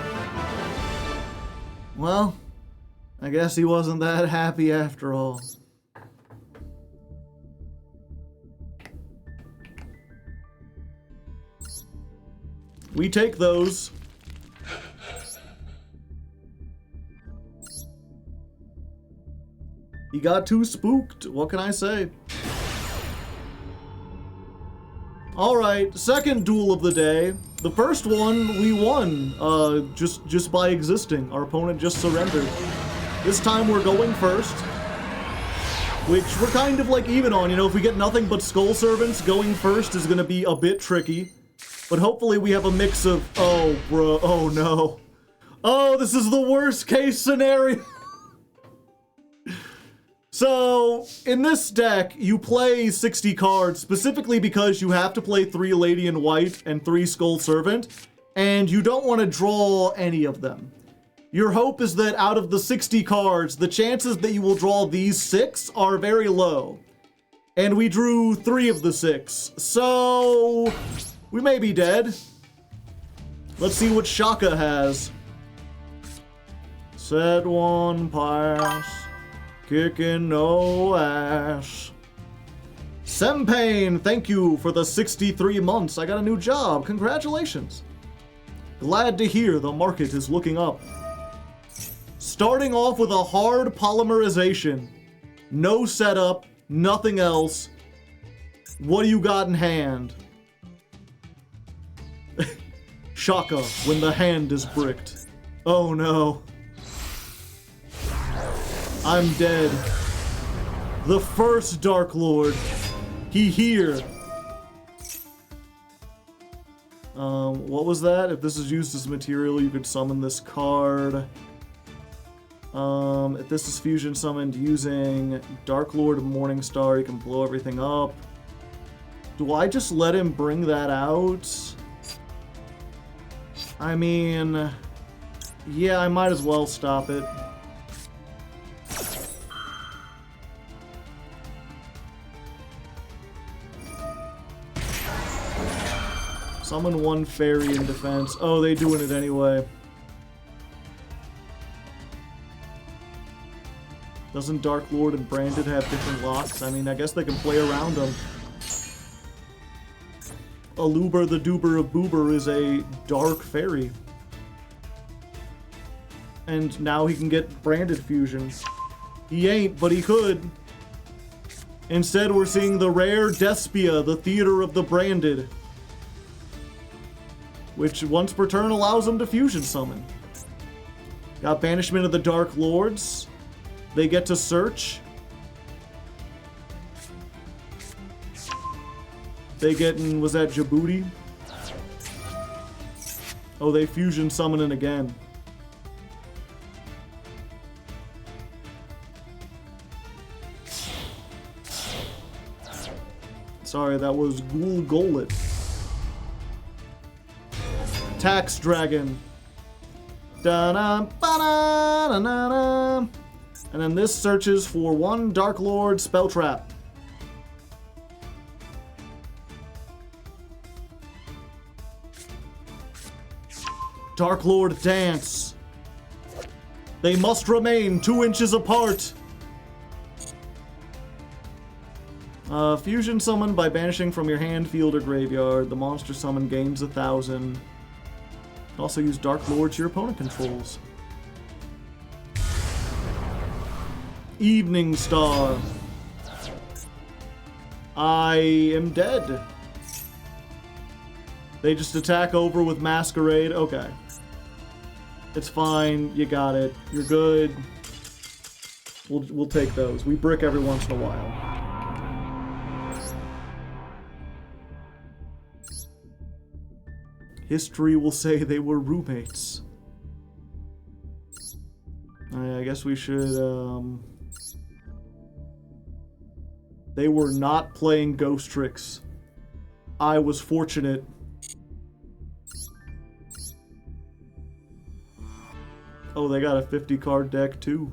Well... I guess he wasn't that happy after all. We take those. He got too spooked. What can I say? Alright, second duel of the day. The first one, we won. Just by existing. Our opponent just surrendered. This time we're going first, which we're kind of like even on, if we get nothing but Skull Servants, going first is gonna be a bit tricky. But hopefully we have a mix of, oh bro, oh no. Oh, this is the worst case scenario. So, in this deck, you play 60 cards specifically because you have to play 3 Lady in White and 3 Skull Servant, and you don't want to draw any of them. Your hope is that out of the 60 cards, the chances that you will draw these 6 are very low. And we drew 3 of the 6, so we may be dead. Let's see what Shaka has. Set 1 pass. Kicking no ass. Sempane, thank you for the 63 months. I got a new job. Congratulations. Glad to hear the market is looking up. Starting off with a hard polymerization. No setup, nothing else. What do you got in hand? Shaka, when the hand is bricked. Oh no. I'm dead. The first Dark Lord. He here. What was that? If this is used as material, you could summon this card. If this is fusion summoned using Dark Lord of Morningstar, you can blow everything up. Do I just let him bring that out? I mean, yeah, I might as well stop it. Summon 1 fairy in defense. Oh, they doing it anyway. Doesn't Dark Lord and Branded have different locks? I mean, I guess they can play around them. Aluber the Duber of Boober is a dark fairy. And now he can get Branded fusion. He ain't, but he could. Instead, we're seeing the rare Despia, the Theater of the Branded, which once per turn allows them to fusion summon. Got Banishment of the Dark Lords. They get to search. They getting, was that Djibouti? Oh, they fusion summoning again. Sorry, that was Ghoul Golet. Tax Dragon. Da-da, ba-da-da-da-da. And then this searches for 1 Dark Lord Spell Trap. Dark Lord Dance. They must remain 2 inches apart. Fusion summon by banishing from your hand, field, or graveyard. The monster summon gains 1,000. Also use Dark Lords your opponent controls. Evening Star. I am dead. They just attack over with Masquerade. Okay. It's fine. You got it. You're good. We'll take those. We brick every once in a while. History will say they were roommates. I guess we should, They were not playing Ghost Tricks. I was fortunate. Oh, they got a 50-card deck, too.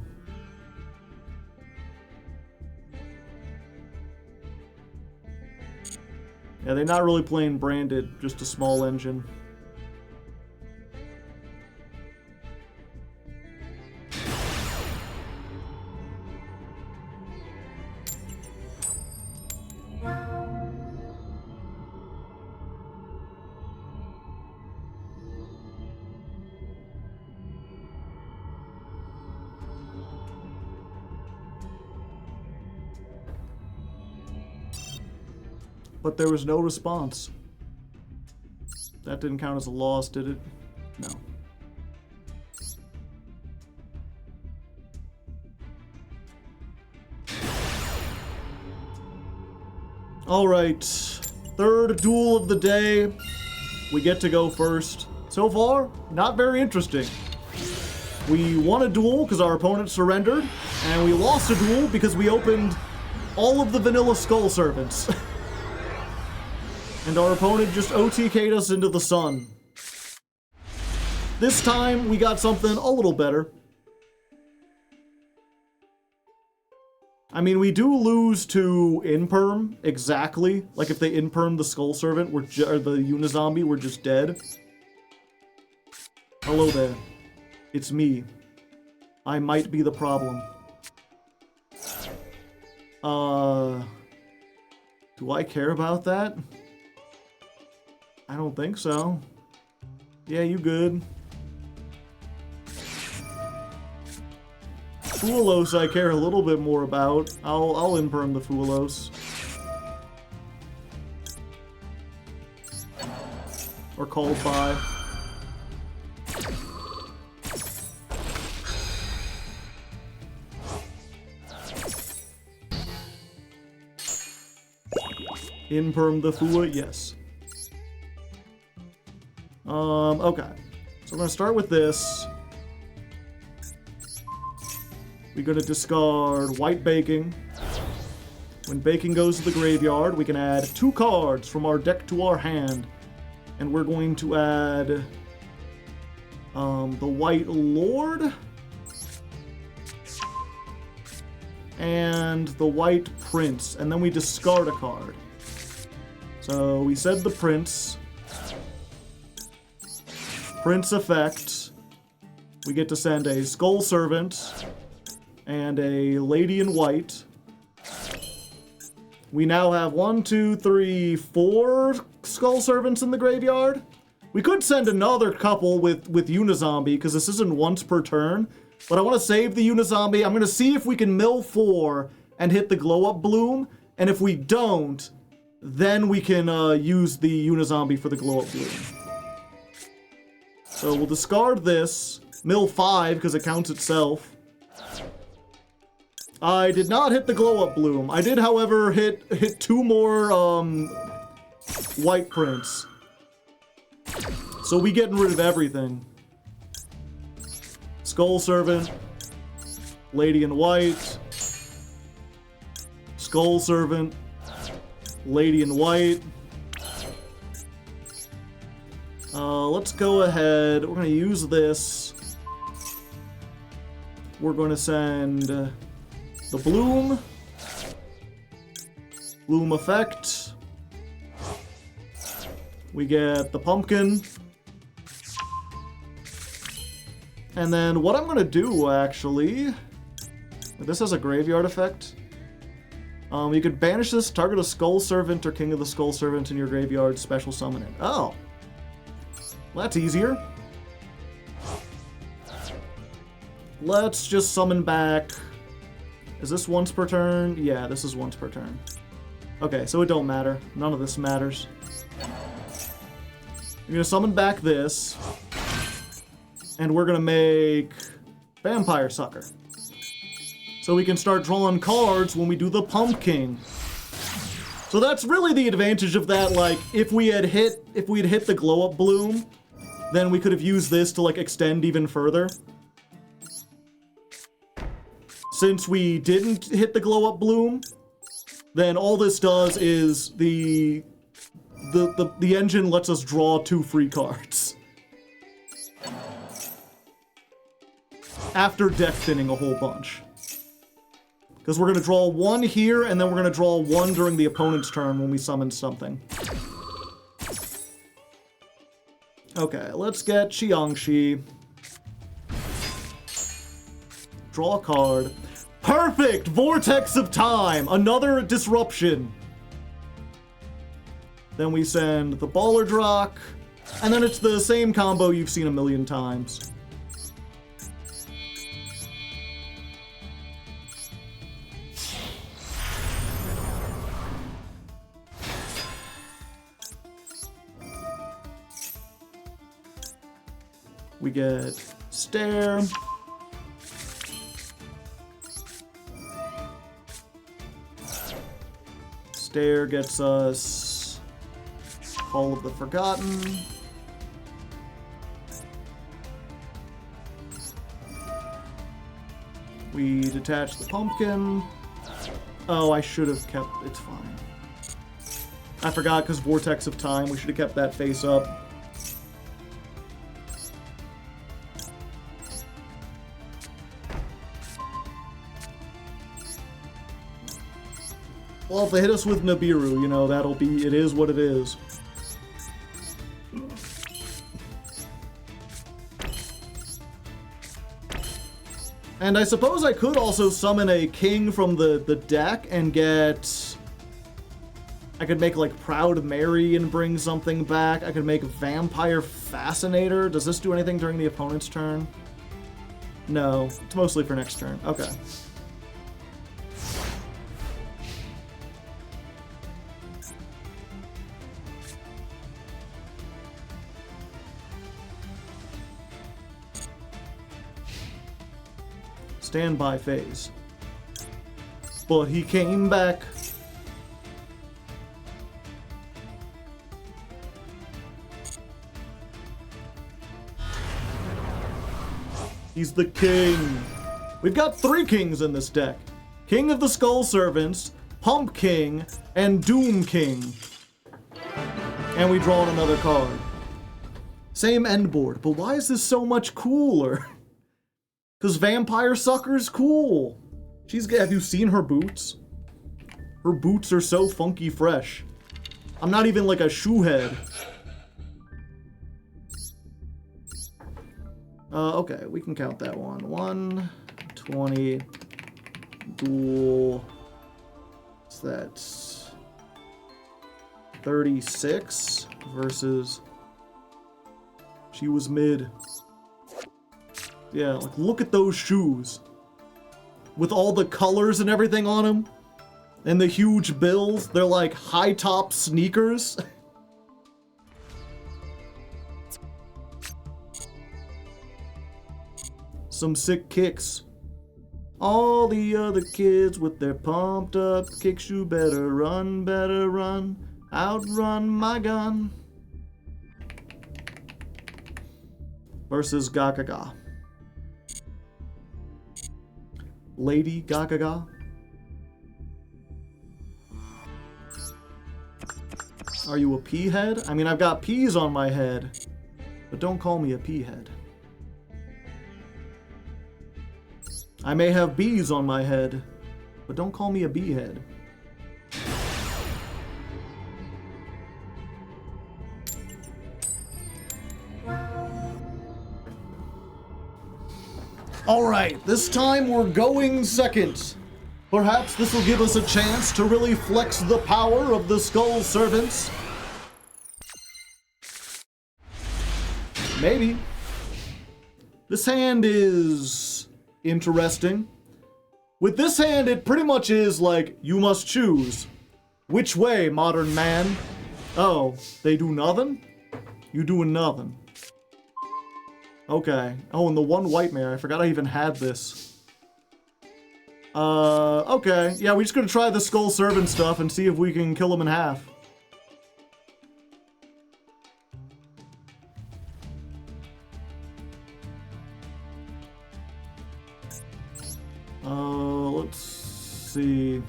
Yeah, they're not really playing Branded, just a small engine. But there was no response. That didn't count as a loss, did it? No. Alright. Third duel of the day. We get to go first. So far, not very interesting. We won a duel because our opponent surrendered. And we lost a duel because we opened all of the vanilla Skull Servants. And our opponent just OTK'd us into the sun. This time, we got something a little better. I mean, we do lose to Imperm, exactly. Like, if they Imperm the Skull Servant, or the Unizombie, we're just dead. Hello there. It's me. I might be the problem. Do I care about that? I don't think so. Yeah, you good. Fuelos I care a little bit more about. I'll imperm the Fuelos. Or called by. Imperm the Fua, yes. Okay. So I'm gonna start with this. We're gonna discard White Baking. When Baking goes to the graveyard, we can add 2 cards from our deck to our hand. And we're going to add the White Lord and the White Prince, and then we discard a card. So we said the Prince. Prince effect. We get to send a Skull Servant and a Lady in White. We now have 1, 2, 3, 4 Skull Servants in the graveyard. We could send another couple with Unizombie, because this isn't once per turn. But I want to save the Unizombie. I'm going to see if we can mill 4 and hit the Glow Up Bloom. And if we don't, then we can use the Unizombie for the Glow Up Bloom. So we'll discard this. Mill 5, because it counts itself. I did not hit the Glow Up Bloom. I did, however, hit 2 more White Prints. So we getting rid of everything. Skull Servant, Lady in White, Skull Servant, Lady in White. Let's go ahead. We're going to use this. We're going to send the Bloom. Bloom effect. We get the Pumpkin. And then what I'm going to do, actually... This has a graveyard effect. You could banish this, target a Skull Servant or King of the Skull Servant in your graveyard, special summon it. Oh. Well, that's easier. Let's just summon back... Is this once per turn? Yeah, this is once per turn. Okay, so it don't matter. None of this matters. I'm gonna summon back this. And we're gonna make Vampire Sucker. So we can start drawing cards when we do the Pumpking. So that's really the advantage of that, like, if we'd hit the Glow Up Bloom, then we could have used this to, like, extend even further. Since we didn't hit the Glow Up Bloom, then all this does is the engine lets us draw 2 free cards. After deck thinning a whole bunch. Because we're going to draw 1 here, and then we're going to draw 1 during the opponent's turn when we summon something. Okay, let's get Xiangxi. Draw a card. Perfect! Vortex of Time! Another disruption. Then we send the Ballardrock. And then it's the same combo you've seen a million times. We get Stare. Stare gets us Call of the Forgotten. We detach the pumpkin. Oh, I should have kept... It's fine. I forgot because Vortex of Time. We should have kept that face up. Well, if they hit us with Nibiru, you know, that'll be... It is what it is. And I suppose I could also summon a king from the deck and get... I could make, like, Proud Mary and bring something back. I could make Vampire Fascinator. Does this do anything during the opponent's turn? No. It's mostly for next turn. Okay. Standby phase. But he came back. He's the king. We've got 3 kings in this deck. King of the Skull Servants, Pumpking, and Doom King. And we draw another card. Same end board, but why is this so much cooler? Because Vampire Sucker's cool. Have you seen her boots? Her boots are so funky fresh. I'm not even like a shoehead. Okay, we can count that one. 1, 20, dual. What's that? 36 versus... She was mid. Yeah, like, look at those shoes. With all the colors and everything on them. And the huge bills. They're like high-top sneakers. Some sick kicks. All the other kids with their pumped up kicks. You better run, outrun my gun. Versus Gagaga. Lady Gagaga. Are you a pea head? I mean, I've got peas on my head. But don't call me a pea head. I may have bees on my head, but don't call me a bee head. Alright, this time we're going second. Perhaps this will give us a chance to really flex the power of the Skull Servants. Maybe. This hand is... interesting. With this hand, it pretty much is like, you must choose. Which way, modern man? Oh, they do nothing? You doing nothing. Okay. Oh, and the one white mare. I forgot I even had this. Okay. Yeah, we're just gonna try the Skull Servant stuff and see if we can kill him in half. Let's see.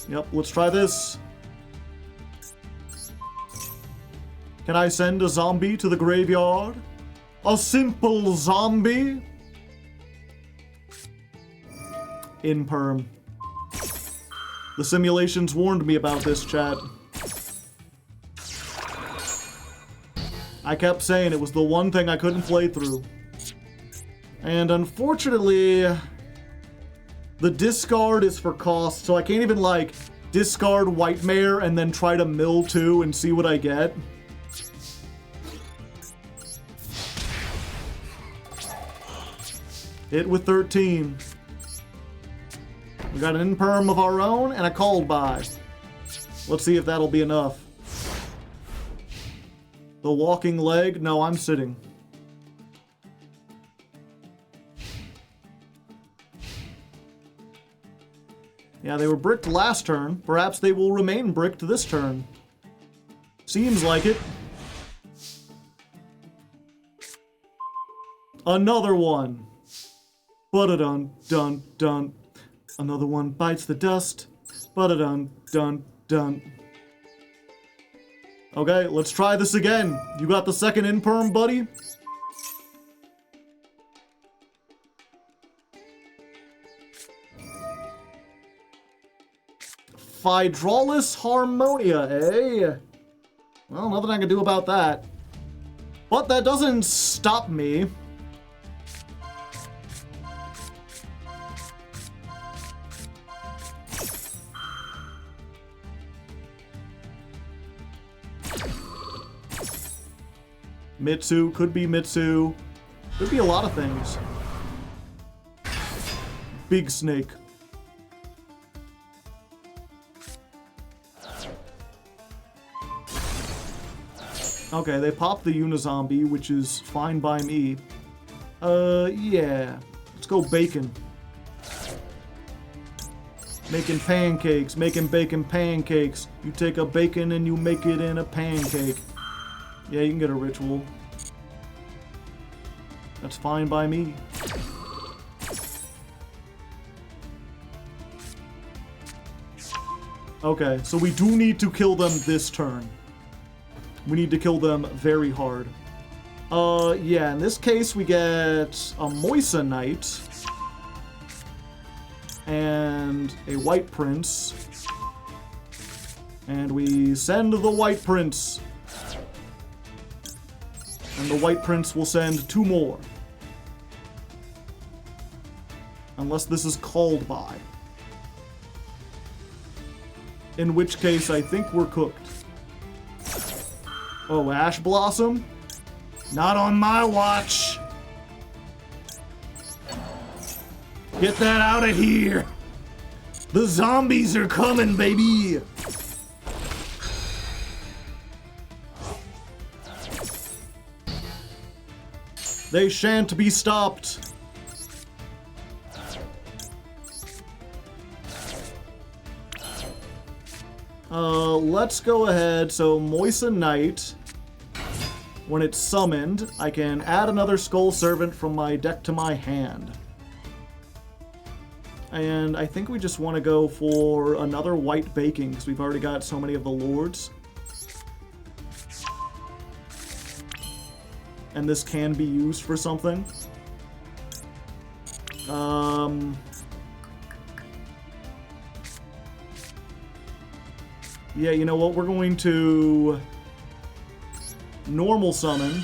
Yep, let's try this. Can I send a zombie to the graveyard? A simple zombie? In perm. The simulations warned me about this, chat. I kept saying it was the one thing I couldn't play through. And unfortunately, the discard is for cost, so I can't even, like, discard White Mare and then try to mill 2 and see what I get. Hit with 13. We got an imperm of our own and a called by. Let's see if that'll be enough. The walking leg? No, I'm sitting. Yeah, they were bricked last turn. Perhaps they will remain bricked this turn. Seems like it. Another one. Ba-da-dun, dun, dun. Another one bites the dust. Ba-da-dun, dun, dun. Okay, let's try this again. You got the second imperm, buddy? Hydraulis Harmonia, eh? Well, nothing I can do about that. But that doesn't stop me. Mitsu, could be Mitsu. Could be a lot of things. Big Snake. Okay, they popped the Unizombie, which is fine by me. Yeah. Let's go bacon. Making pancakes, making bacon pancakes. You take a bacon and you make it in a pancake. Yeah, you can get a ritual. That's fine by me. Okay, so we do need to kill them this turn. We need to kill them very hard. Yeah, in this case we get a Moissanite and a White Prince. And we send the White Prince. And the White Prince will send 2 more. Unless this is called by. In which case, I think we're cooked. Oh, Ash Blossom? Not on my watch! Get that out of here! The zombies are coming, baby! They shan't be stopped. Let's go ahead. So Moissanite, when it's summoned, I can add another Skull Servant from my deck to my hand. And I think we just want to go for another White Baking, because we've already got so many of the Lords. And this can be used for something. Yeah, you know what? We're going to normal summon.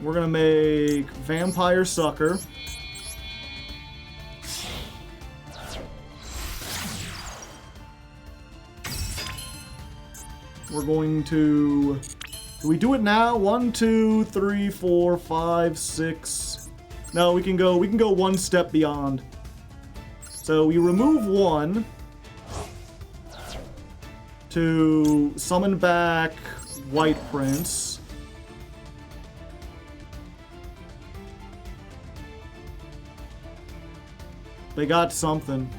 We're gonna make Vampire Sucker. We're going to... Do we do it now? 1, 2, 3, 4, 5, 6. No, we can go one step beyond. So we remove 1 to summon back White Prince. They got something.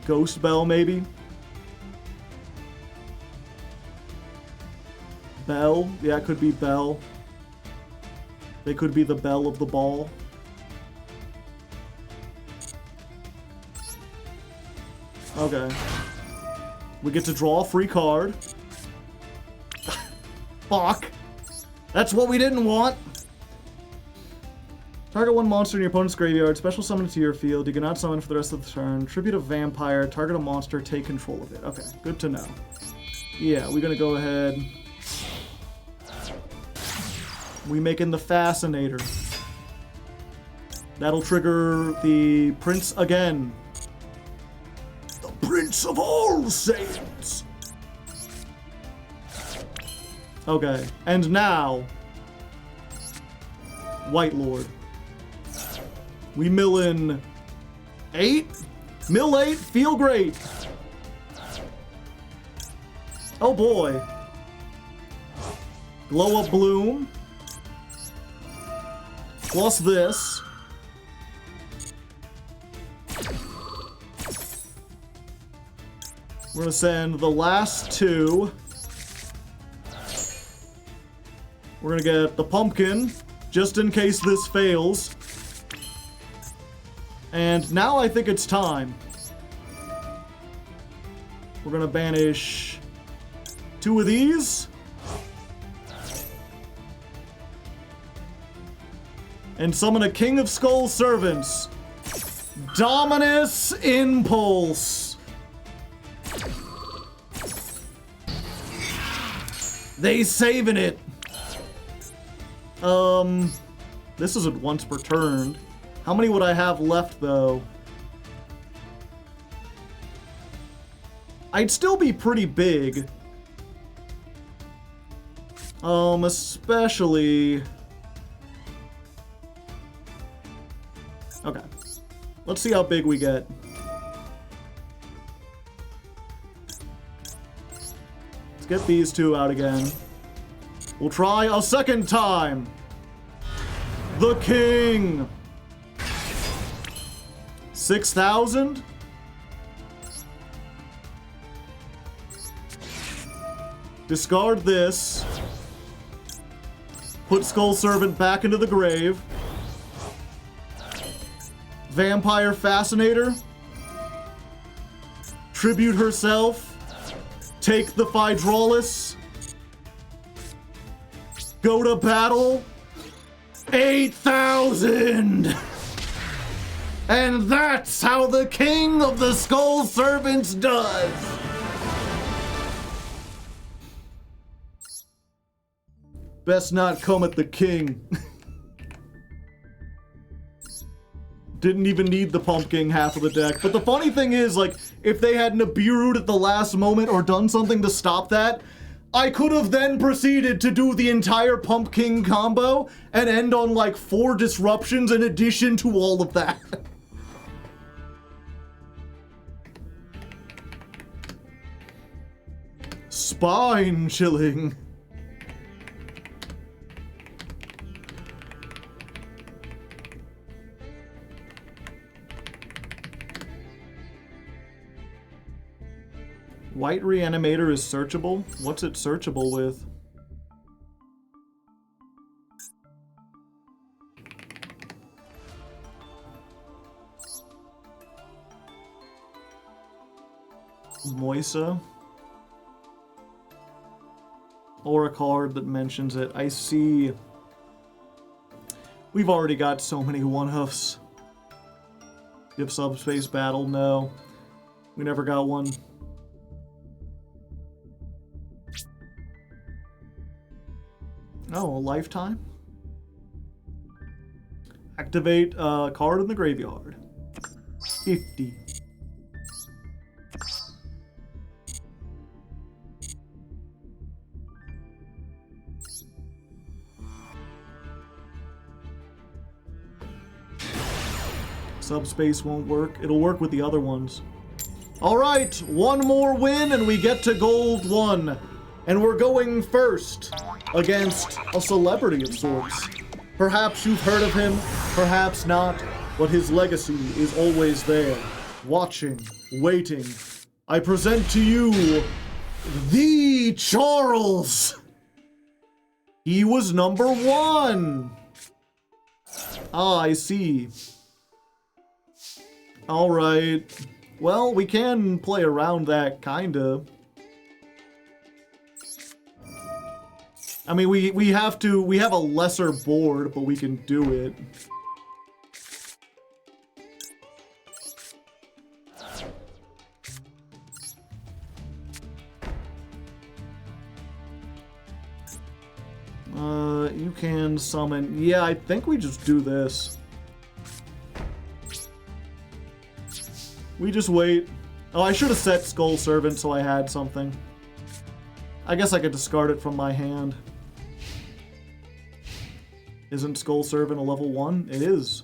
Ghost Bell, maybe? Bell? Yeah, it could be Bell. They could be the bell of the ball. Okay. We get to draw a free card. Fuck. That's what we didn't want. Target 1 monster in your opponent's graveyard. Special summon it to your field. You cannot summon for the rest of the turn. Tribute a vampire. Target a monster. Take control of it. Okay, good to know. Yeah, we're gonna go ahead. We making the Fascinator. That'll trigger the Prince again. The Prince of all Saints! Okay, and now... White Lord. We mill in 8? Mill 8, feel great! Oh boy. Glow Up Bloom. Plus this. We're gonna send the last 2. We're gonna get the Pumpkin. just in case this fails. And now I think it's time. We're gonna banish 2 of these. And summon a King of Skull Servants. Dominus Impulse. They saving it. This isn't once per turn. How many would I have left, though? I'd still be pretty big. Especially... Okay. Let's see how big we get. Let's get these 2 out again. We'll try a second time. The King. 6,000? Discard this. Put Skull Servant back into the grave. Vampire Fascinator. Tribute herself. Take the Phydraulis. Go to battle. 8,000! And that's how the King of the Skull Servants does! Best not come at the king. Didn't even need the Pumpking half of the deck. But the funny thing is, like, if they had Nibiru'd at the last moment or done something to stop that, I could have then proceeded to do the entire Pumpking combo and end on like 4 disruptions in addition to all of that. Spine chilling. White Reanimator is searchable? What's it searchable with? Moisa? Or a card that mentions it. I see. We've already got so many one-huffs. Give Subspace Battle? No. We never got one. Oh, a lifetime? Activate a card in the graveyard. 50. Subspace won't work. It'll work with the other ones. Alright, 1 more win and we get to Gold 1. And we're going first against a celebrity of sorts. Perhaps you've heard of him, perhaps not, but his legacy is always there. Watching, waiting. I present to you, the Charles! He was number 1! Ah, I see. Alright. Well, we can play around that, kinda. I mean, we have a lesser board, but we can do it. You can summon, yeah, I think we just do this. We just wait. Oh, I should have set Skull Servant so I had something. I guess I could discard it from my hand. Isn't Skull Servant a level 1? It is.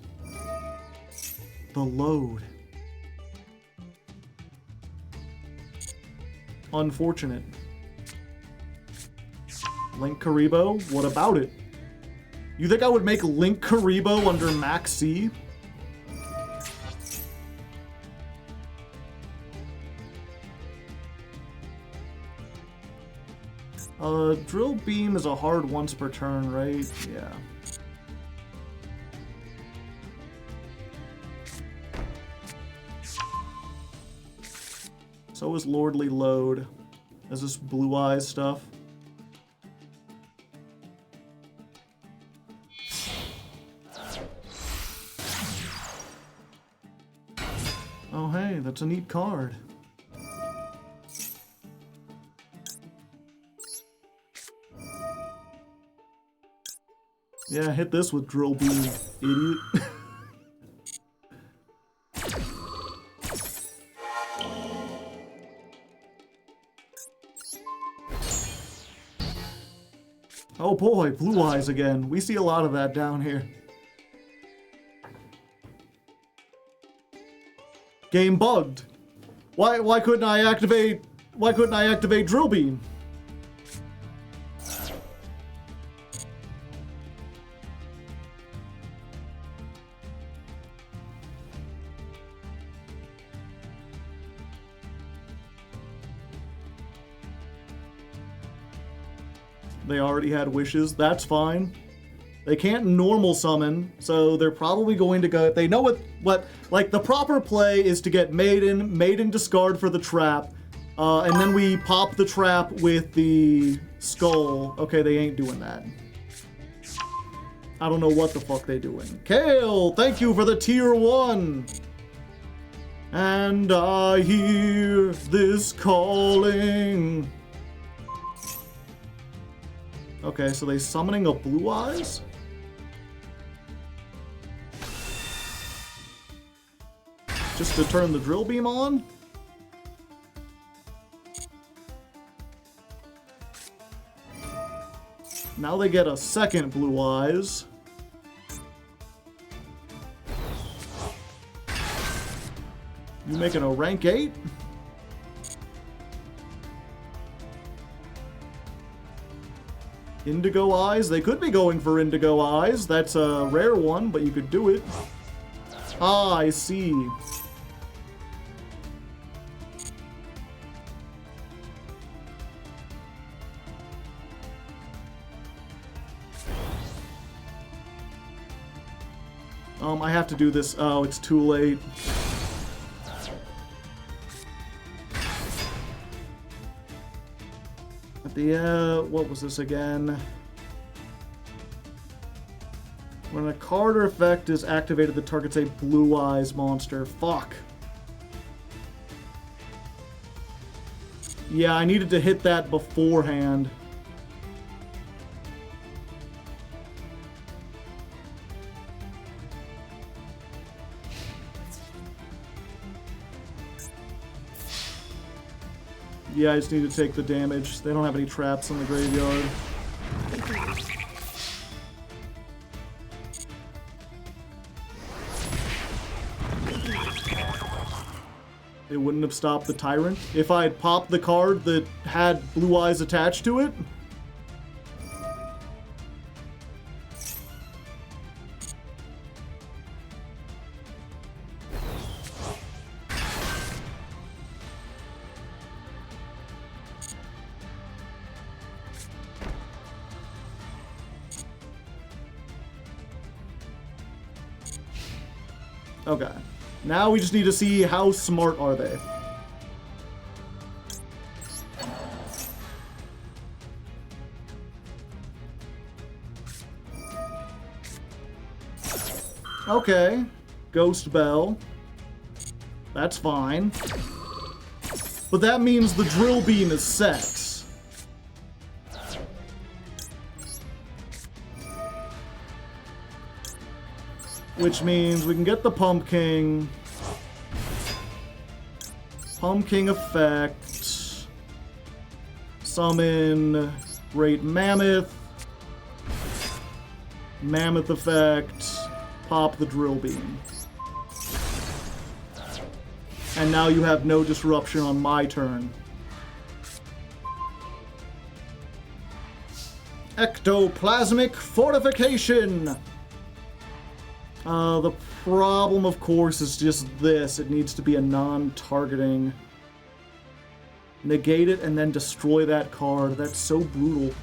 The load. Unfortunate. Link Karibo? What about it? You think I would make Link Karibo under Max C? Drill Beam is a hard once per turn, right? Yeah. So is Lordly Load. Is this Blue Eyes stuff? Oh hey, that's a neat card. Yeah, hit this with Drill Beam, idiot. Oh boy, Blue Eyes again. We see a lot of that down here. Game bugged. Why couldn't I activate Drill Beam? They already had wishes. That's fine. They can't normal summon, so they're probably going to go... They know what like, the proper play is to get Maiden discard for the trap, and then we pop the trap with the skull. Okay, they ain't doing that. I don't know what the fuck they doing. Kale, thank you for the tier 1. And I hear this calling. Okay, so they summoning a Blue Eyes? Just to turn the Drill Beam on? Now they get a second Blue Eyes. You making a rank 8? Indigo Eyes? They could be going for Indigo Eyes. That's a rare one, but you could do it. Ah, I see. I have to do this. Oh, it's too late. At the, what was this again? When a card or effect is activated, the target's a Blue Eyes monster. Fuck. Yeah, I needed to hit that beforehand. Yeah, I just need to take the damage. They don't have any traps in the graveyard. It wouldn't have stopped the Tyrant if I had popped the card that had Blue Eyes attached to it. Okay. Now we just need to see how smart are they. Okay. Ghost Bell. That's fine. But that means the Drill Beam is sex. Which means we can get the Pumpking. Pumpking effect. Summon Great Mammoth. Mammoth effect. Pop the Drill Beam. And now you have no disruption on my turn. Ectoplasmic Fortification! The problem, of course, is just this. It needs to be a non-targeting. Negate it and then destroy that card. That's so brutal.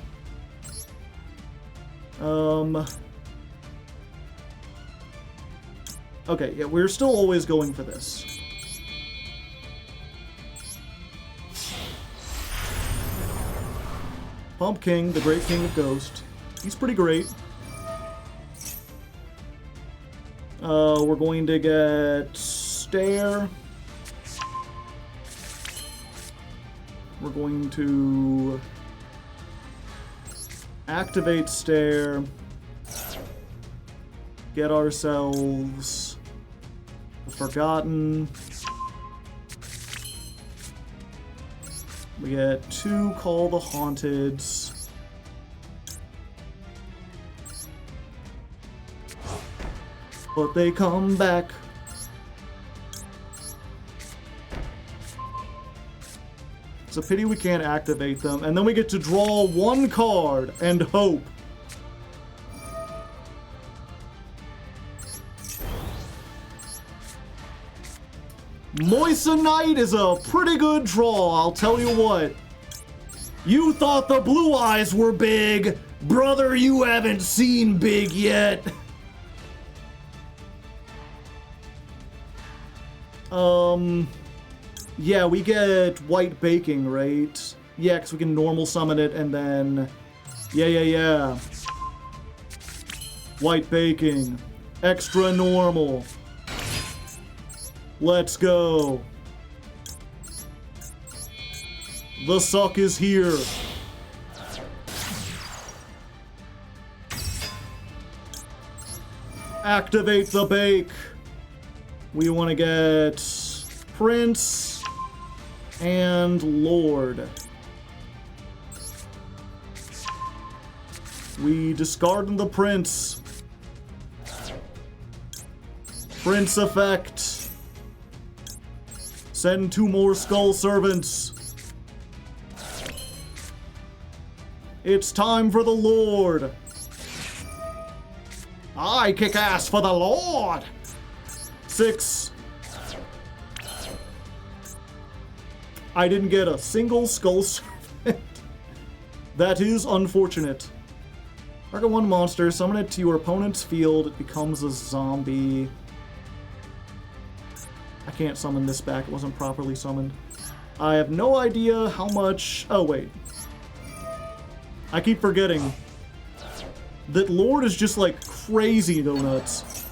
Okay, yeah, we're still always going for this. Pumpking, the Great King of Ghost. He's pretty great. We're going to get Stare. We're going to activate Stare. Get ourselves the Forgotten. We get 2 Call the Haunteds. But they come back. It's a pity we can't activate them. And then we get to draw 1 card and hope. Moissanite is a pretty good draw, I'll tell you what. You thought the blue eyes were big. Brother, you haven't seen big yet. Yeah, we get White Baking, right? Yeah, because we can normal summon it and then... Yeah. White Baking. Extra normal. Let's go. The suck is here. Activate the bake. We want to get Prince and Lord. We discard the Prince. Prince effect. Send 2 more Skull Servants. It's time for the Lord. I kick ass for the Lord. 6. I didn't get a single Skull Servant. That is unfortunate. Target 1 monster, summon it to your opponent's field, it becomes a zombie. I can't summon this back, it wasn't properly summoned. I have no idea how much... Oh, wait. I keep forgetting that Lord is just like crazy donuts.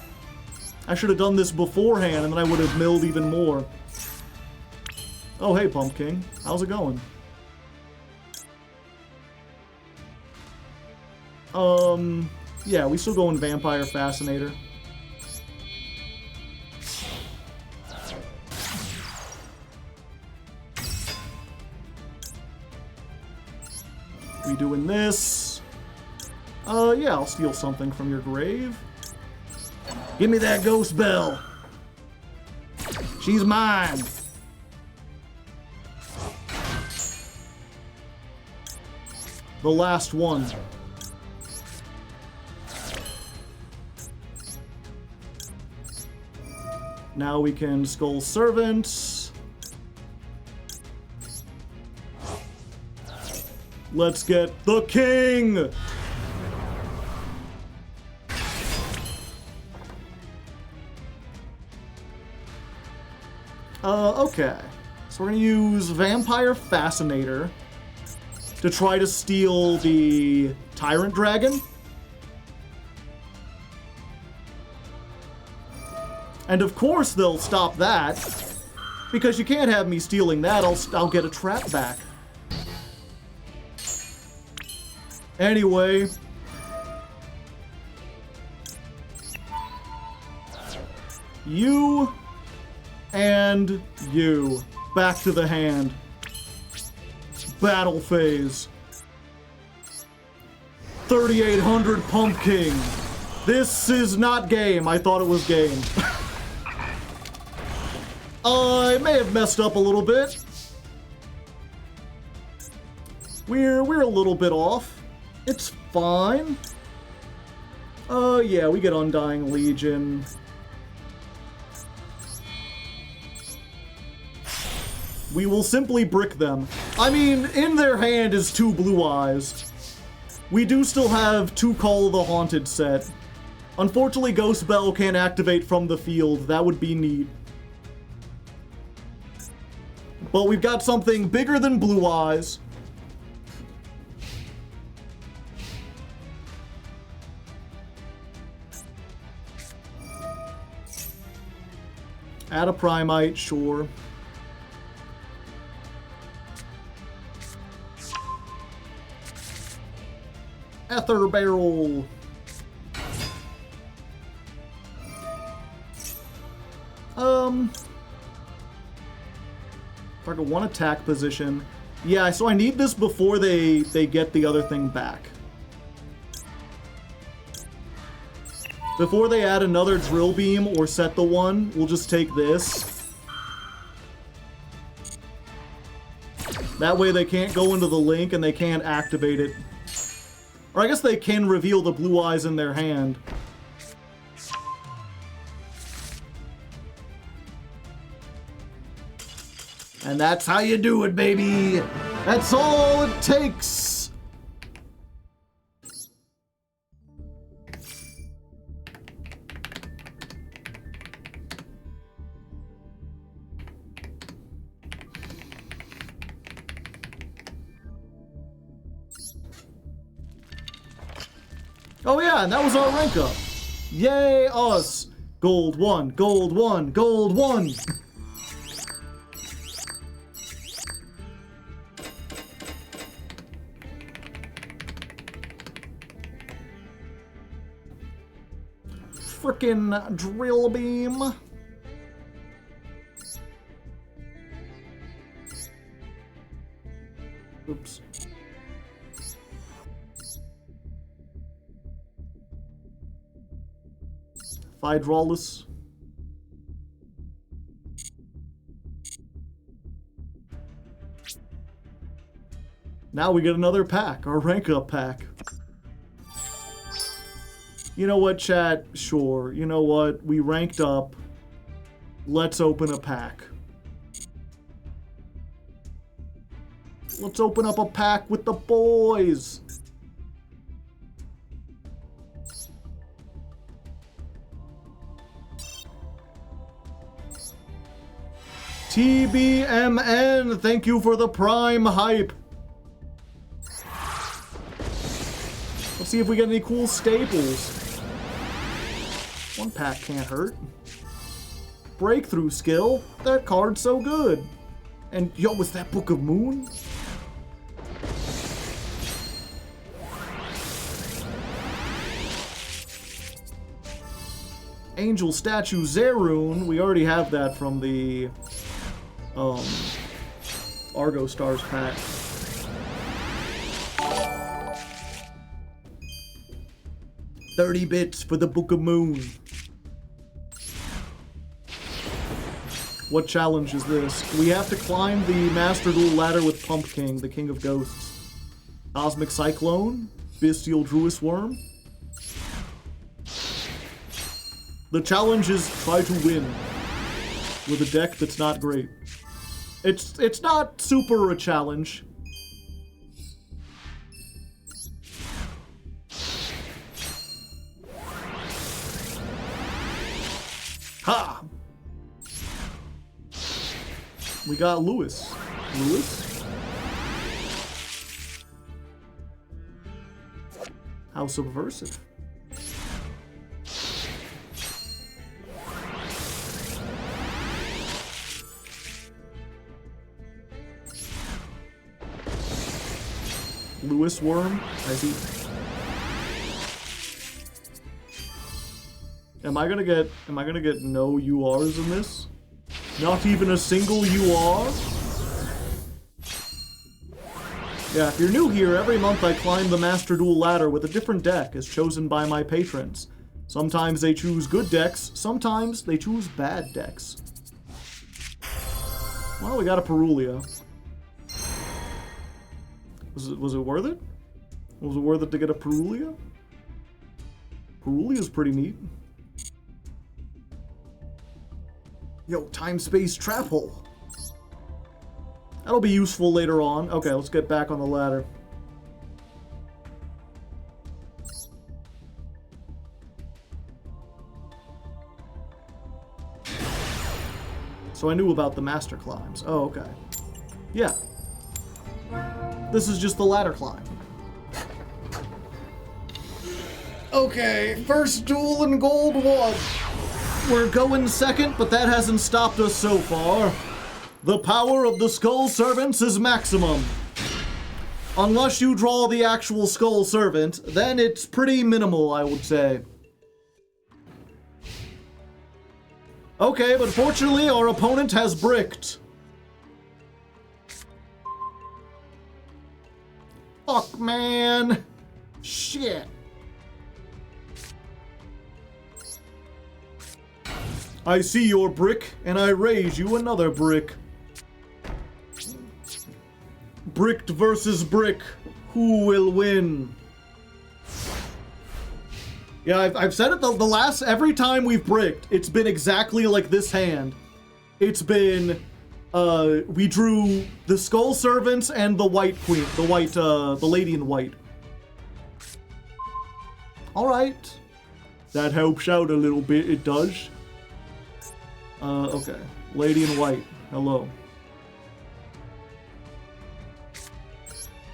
I should have done this beforehand and then I would have milled even more. Oh, hey, Pumpking. How's it going? Yeah, we still going Vampire Fascinator. We doing this. Yeah, I'll steal something from your grave. Give me that ghost bell. She's mine. The last one. Now we can Skull Servant. Let's get the king! Okay. So we're gonna use Vampire Fascinator to try to steal the Tyrant Dragon. And of course they'll stop that, because you can't have me stealing that, I'll get a trap back. Anyway. You and you. Back to the hand. Battle phase. 3800 Pumpking. This is not game. I thought it was game. I may have messed up a little bit. We're a little bit off. It's fine. Yeah, we get Undying Legion. We will simply brick them. I mean, in their hand is 2 blue eyes. We do still have 2 Call the Haunted set. Unfortunately, Ghost Bell can't activate from the field. That would be neat. But we've got something bigger than blue eyes. Add a Primite, sure. Ether Barrel. Target one attack position. Yeah, so I need this before they get the other thing back. Before they add another drill beam or set the one, we'll just take this. That way they can't go into the link and they can't activate it. Or I guess they can reveal the blue eyes in their hand. And that's how you do it, baby. That's all it takes. Oh yeah, and that was our rank up. Yay, us. Gold 1, gold 1, gold 1. Frickin' drill beam. Oops. Hydraulis. Now we get another pack, our rank up pack. You know what, chat? Sure. You know what? We ranked up. Let's open a pack. Let's open up a pack with the boys. TBMN, thank you for the prime hype. Let's see if we get any cool staples. One pack can't hurt. Breakthrough skill. That card's so good. And yo, was that Book of Moon? Angel Statue Zerun. We already have that from the Argo Stars pack. $30 bits for the Book of Moon. What challenge is this? We have to climb the Master Duel ladder with Pumpking, the King of Ghosts. Cosmic Cyclone, Bestial Druis Worm. The challenge is try to win with a deck that's not great. It's not super a challenge. Ha! We got Lewis. Lewis? How subversive. Lewis Worm? I see. Am I gonna get no URs in this? Not even a single UR? Yeah, if you're new here, every month I climb the Master Duel ladder with a different deck as chosen by my patrons. Sometimes they choose good decks, sometimes they choose bad decks. Well, we got a Perulia. Was it worth it? Was it worth it to get a Perulia? Perulia's pretty neat. Yo, time-space trap hole. That'll be useful later on. Okay, let's get back on the ladder. So I knew about the master climbs. Oh, okay. Yeah. This is just the ladder climb. Okay, first duel in Gold 1. We're going second, but that hasn't stopped us so far. The power of the Skull Servants is maximum. Unless you draw the actual Skull Servant, then it's pretty minimal, I would say. Okay, but fortunately, our opponent has bricked. Fuck, man. Shit. I see your brick, and I raise you another brick. Bricked versus brick. Who will win? Yeah, I've said it the last... Every time we've bricked, it's been exactly like this hand. It's been... we drew the Skull Servants and the White Queen. The Lady in White. Alright. That helps out a little bit, it does. Okay. Lady in White. Hello.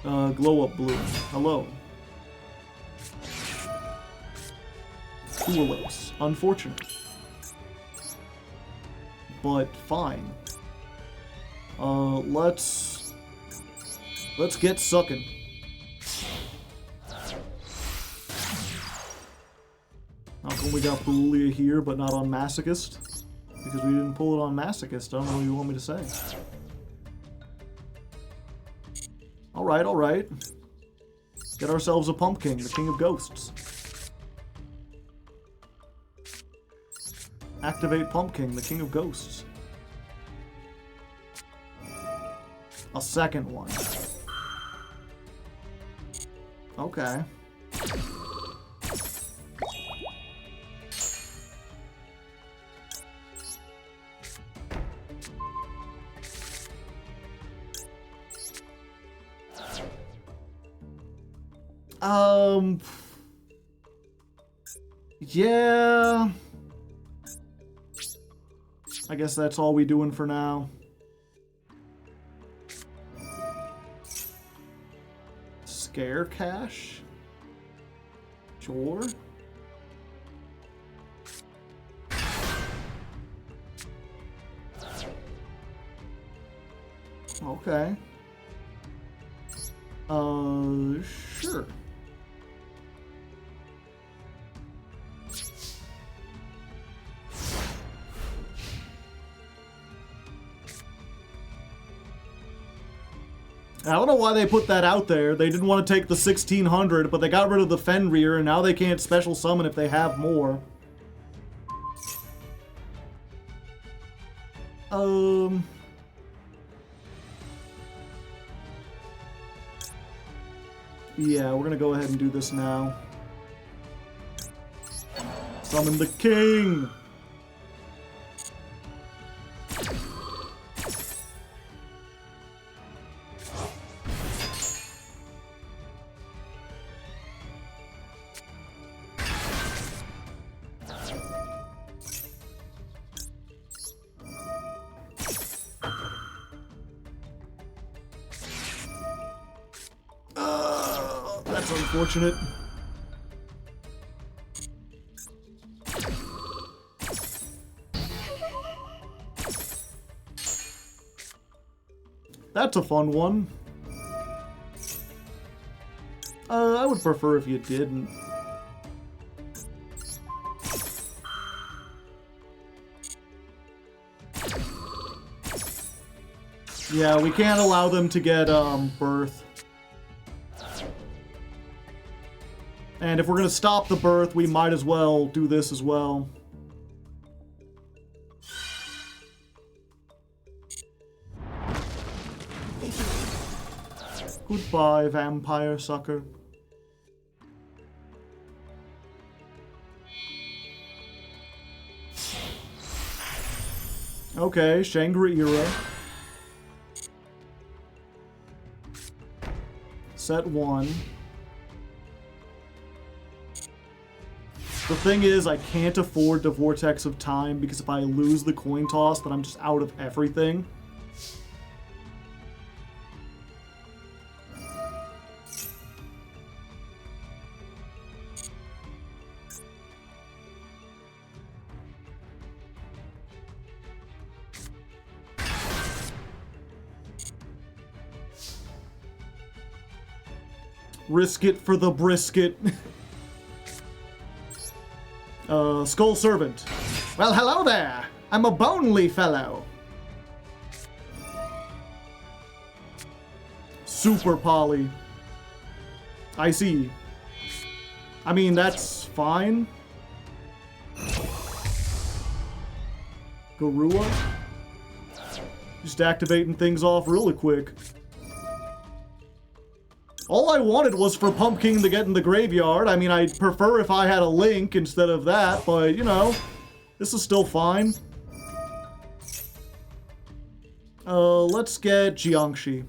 Glow Up Blue. Hello. Coolers. Unfortunate. But fine. Let's get sucking. How come we got Berulia here, but not on Masochist? Because we didn't pull it on Masochist. I don't know what you want me to say. Alright, alright. Get ourselves a Pumpking, the King of Ghosts. Activate Pumpking, the King of Ghosts. A second one. Okay. Yeah. I guess that's all we doing for now. Scare cash? Sure. Okay. Sure. I don't know why they put that out there. They didn't want to take the 1600, but they got rid of the Fenrir, and now they can't special summon if they have more. Yeah, we're gonna go ahead and do this now. Summon the king! That's unfortunate. That's a fun one. I would prefer if you didn't. Yeah, we can't allow them to get, birth. And if we're gonna stop the birth, we might as well do this as well. Goodbye, vampire sucker. Okay, Shangri-Era. Set 1. The thing is, I can't afford the Vortex of Time, because if I lose the coin toss, then I'm just out of everything. Risk it for the brisket. Skull Servant. Well, hello there. I'm a bonely fellow. Super Poly. I see. I mean, that's fine. Garua. Just activating things off really quick. All I wanted was for Pumpking to get in the graveyard. I mean, I'd prefer if I had a Link instead of that, but, you know, this is still fine. Let's get Jiangxi.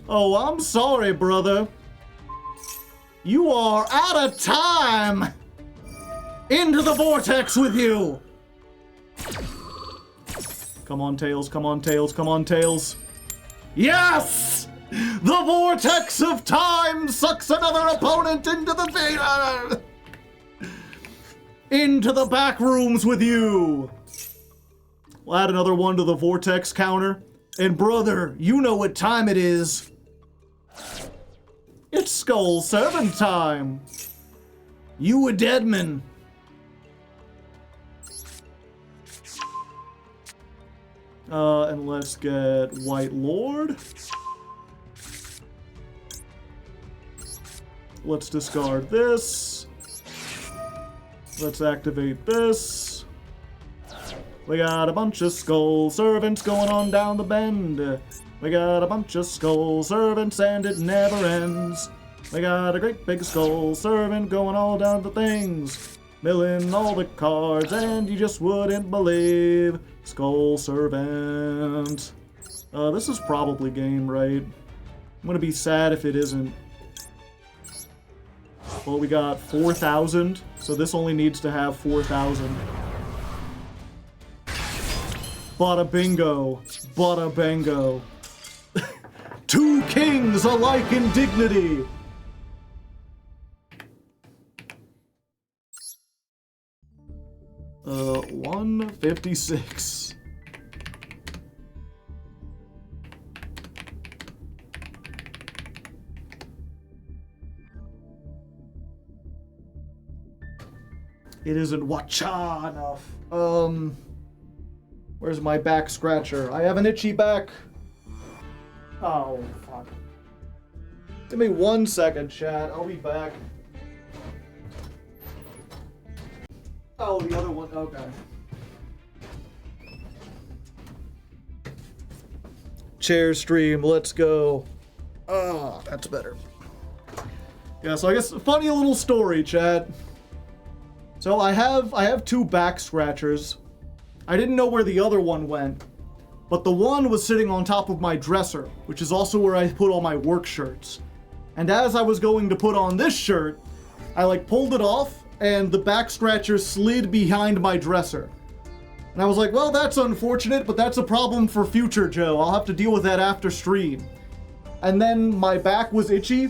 Oh, I'm sorry, brother. You are out of time! Into the vortex with you! Come on, Tails, come on, Tails, come on, Tails. Yes! The vortex of time sucks another opponent into the into the back rooms with you! We'll add another one to the vortex counter. And brother, you know what time it is. It's Skull Servant time. You a deadman. And let's get White Lord. Let's discard this. Let's activate this. We got a bunch of Skull Servants going on down the bend. We got a bunch of Skull Servants and it never ends. We got a great big Skull Servant going all down the things. Milling all the cards and you just wouldn't believe. Skull Servant. This is probably game, right? I'm gonna be sad if it isn't. Well, we got 4,000, so this only needs to have 4,000. Bada bingo. Bada bango. Two kings alike in dignity. Uh, 156. It isn't Wacha enough. Where's my back scratcher? I have an itchy back. Oh, fuck. Give me 1 second, chat. I'll be back. Oh, the other one. Okay. Chair stream. Let's go. Oh, that's better. Yeah, so I guess funny little story, chat. So I have 2 back scratchers. I didn't know where the other one went, but the one was sitting on top of my dresser, which is also where I put all my work shirts. And as I was going to put on this shirt, I pulled it off and the back scratcher slid behind my dresser. And I was like, well, that's unfortunate, but that's a problem for future Joe. I'll have to deal with that after stream. And then my back was itchy,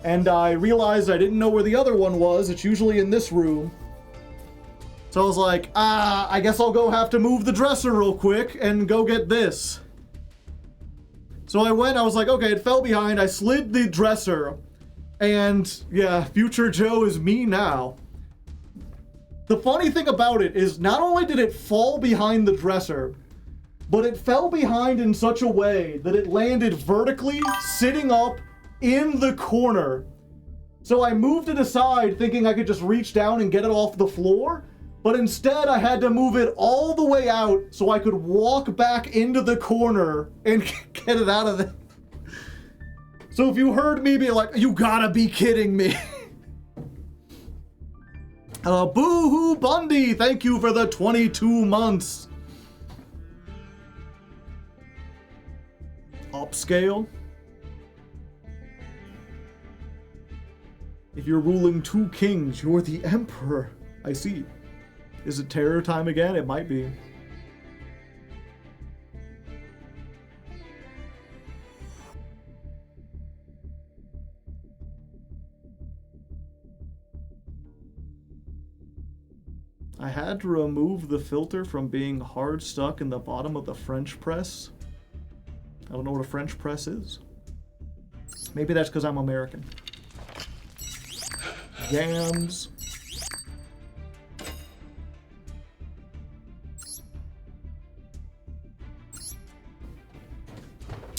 and I realized I didn't know where the other one was. It's usually in this room. So I was like, I guess I'll go have to move the dresser real quick and go get this. So I went, I was like, okay, it fell behind. I slid the dresser, and yeah, future Joe is me now. The funny thing about it is not only did it fall behind the dresser, but it fell behind in such a way that it landed vertically, sitting up in the corner. So I moved it aside thinking I could just reach down and get it off the floor, but instead I had to move it all the way out so I could walk back into the corner and get it out of there. So if you heard me be like, you gotta be kidding me. Boo-hoo Bundy, thank you for the 22 months. Upscale. If you're ruling 2 kings, you're the emperor. I see. Is it terror time again? It might be. I had to remove the filter from being hard stuck in the bottom of the French press. I don't know what a French press is. Maybe that's because I'm American. Yams.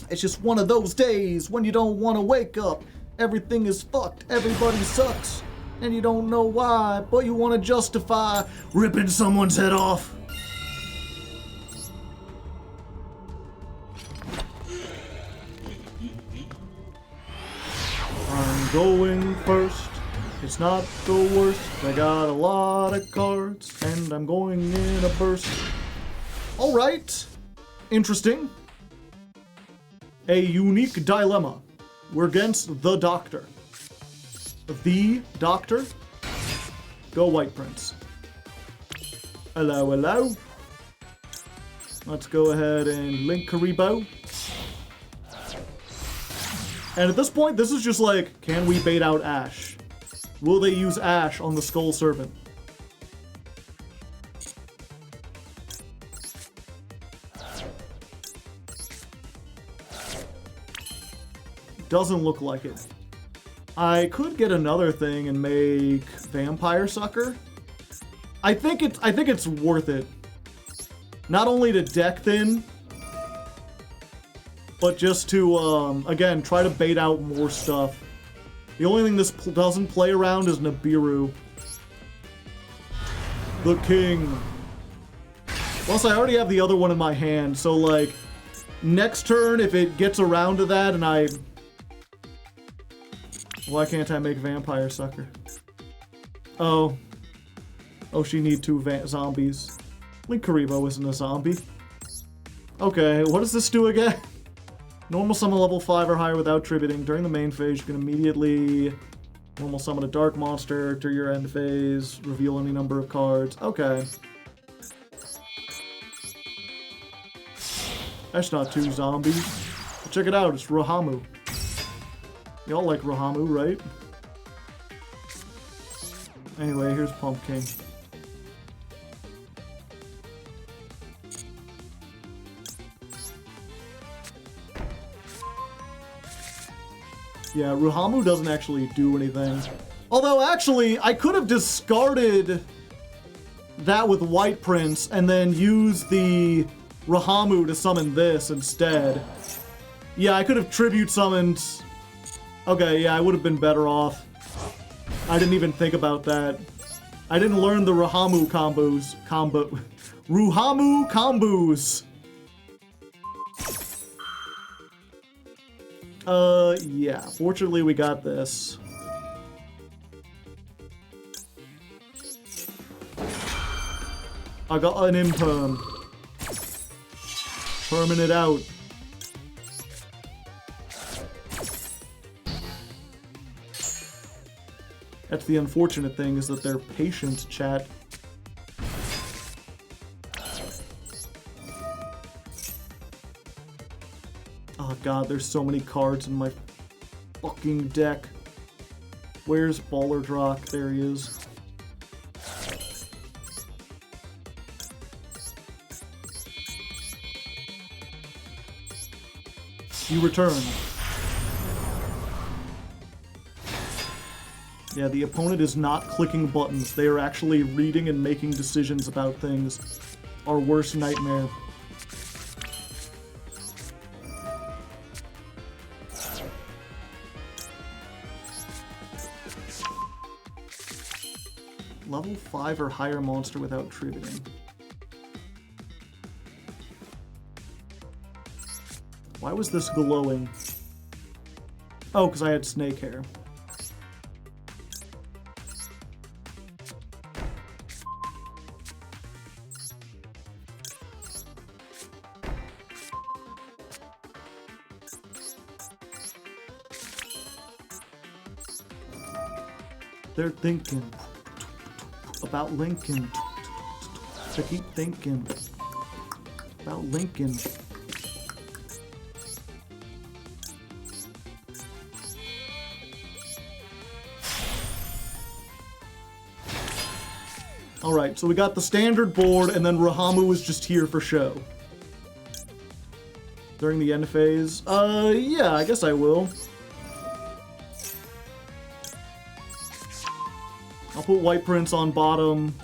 It's just one of those days when you don't want to wake up. Everything is fucked. Everybody sucks. And you don't know why, but you want to justify ripping someone's head off. I'm going first. It's not the worst. I got a lot of cards, and I'm going in a burst. All right. Interesting. A unique dilemma. We're against the Doctor. The Doctor? Go White Prince. Hello, hello. Let's go ahead and link Karibo. And at this point, this is just like, can we bait out Ash? Will they use Ash on the Skull Serpent? Doesn't look like it. I could get another thing and make Vampire Sucker. I think it's worth it. Not only to deck thin, but just to again try to bait out more stuff. The only thing this doesn't play around is Nibiru. The King. Plus, I already have the other one in my hand, so like next turn if it gets around to that and I. Why can't I make Vampire Sucker? Oh. Oh, she need two zombies. Link Karibo isn't a zombie. Okay, what does this do again? Normal summon level 5 or higher without tributing. During the main phase, you can immediately normal summon a dark monster to your end phase. Reveal any number of cards. Okay. That's not two zombies. Check it out, it's Rahamu. Y'all like Rahamu, right? Anyway, here's Pumpking. Yeah, Rahamu doesn't actually do anything. Although, actually, I could have discarded that with White Prince and then used the Rahamu to summon this instead. Yeah, I could have tribute summoned... Okay, yeah, I would have been better off. I didn't even think about that. I didn't learn the Rahamu combos. Ruhamu combos! Yeah. Fortunately, we got this. I got an imperm. Perming it out. That's the unfortunate thing, is that they're patient, chat. Oh god, there's so many cards in my fucking deck. Where's Baller Drock? There he is. You return. Yeah, the opponent is not clicking buttons. They are actually reading and making decisions about things. Our worst nightmare. Level 5 or higher monster without tributing. Why was this glowing? Oh, because I had snake hair. They're thinking about Lincoln. They keep thinking about Lincoln. Alright, so we got the standard board, and then Rahamu was just here for show. During the end phase? Yeah, I guess I will. I'll put White Prince on bottom.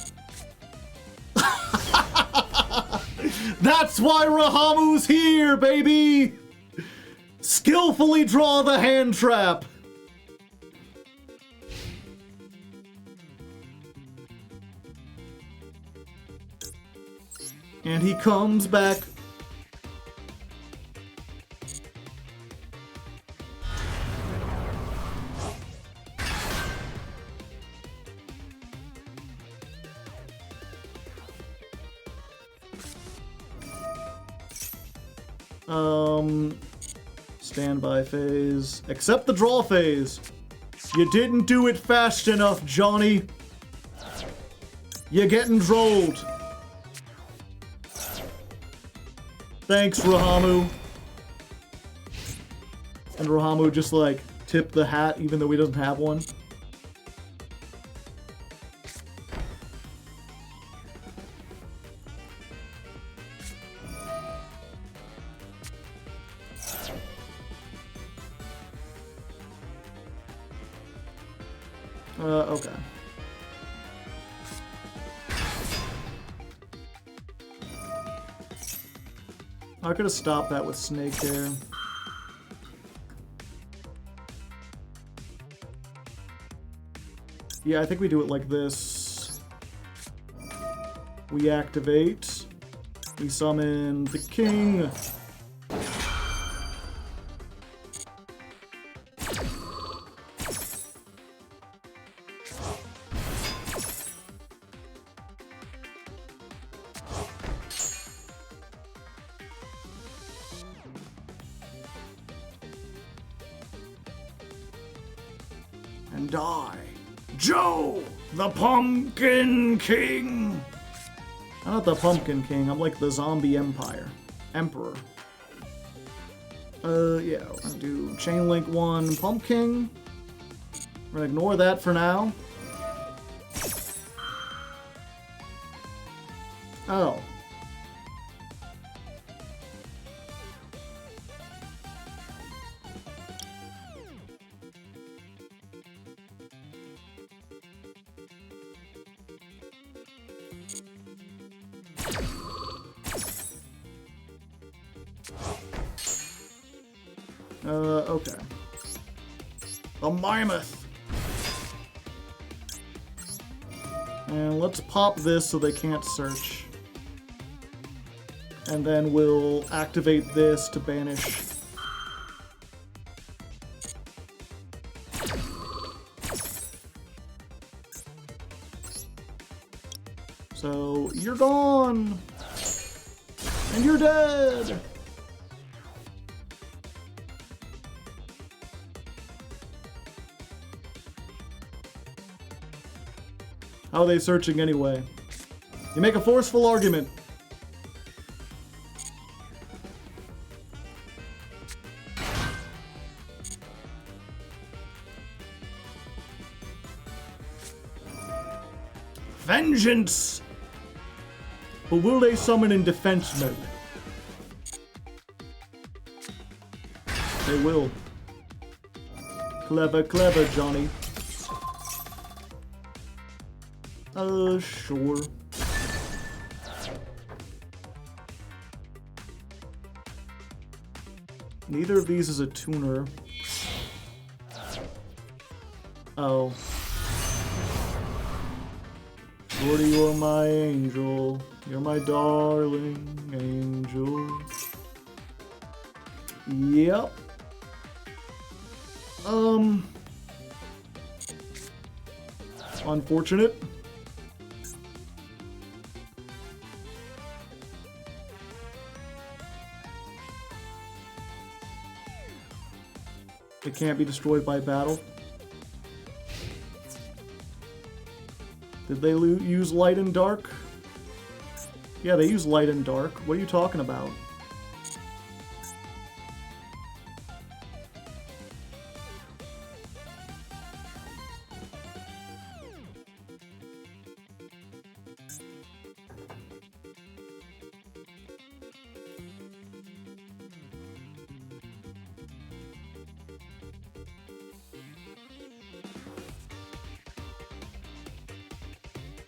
That's why Rahamu's here, baby! Skillfully draw the hand trap. And he comes back. Standby phase. Accept the draw phase. You didn't do it fast enough, Johnny. You're getting drolled. Thanks, Rahamu. And Rahamu just like tipped the hat even though he doesn't have one. Okay. I could have stopped that with Snake there. Yeah, I think we do it like this. We activate. We summon the king. And I, Joe, the Pumpkin King. I'm not the Pumpkin King, I'm like the Zombie Emperor. Yeah, we're gonna do Chain Link 1 Pumpkin. We're gonna ignore that for now. Oh. Okay. The Mammoth. And let's pop this so they can't search. And then we'll activate this to banish. So, you're gone! And you're dead! How are they searching anyway? You make a forceful argument. Vengeance! But will they summon in defense mode? They will. Clever, clever, Johnny. Sure. Neither of these is a tuner. Oh. Lordy, you're my angel. You're my darling angel. Yep. Unfortunate. It can't be destroyed by battle. Did they use light and dark? Yeah, they use light and dark. What are you talking about?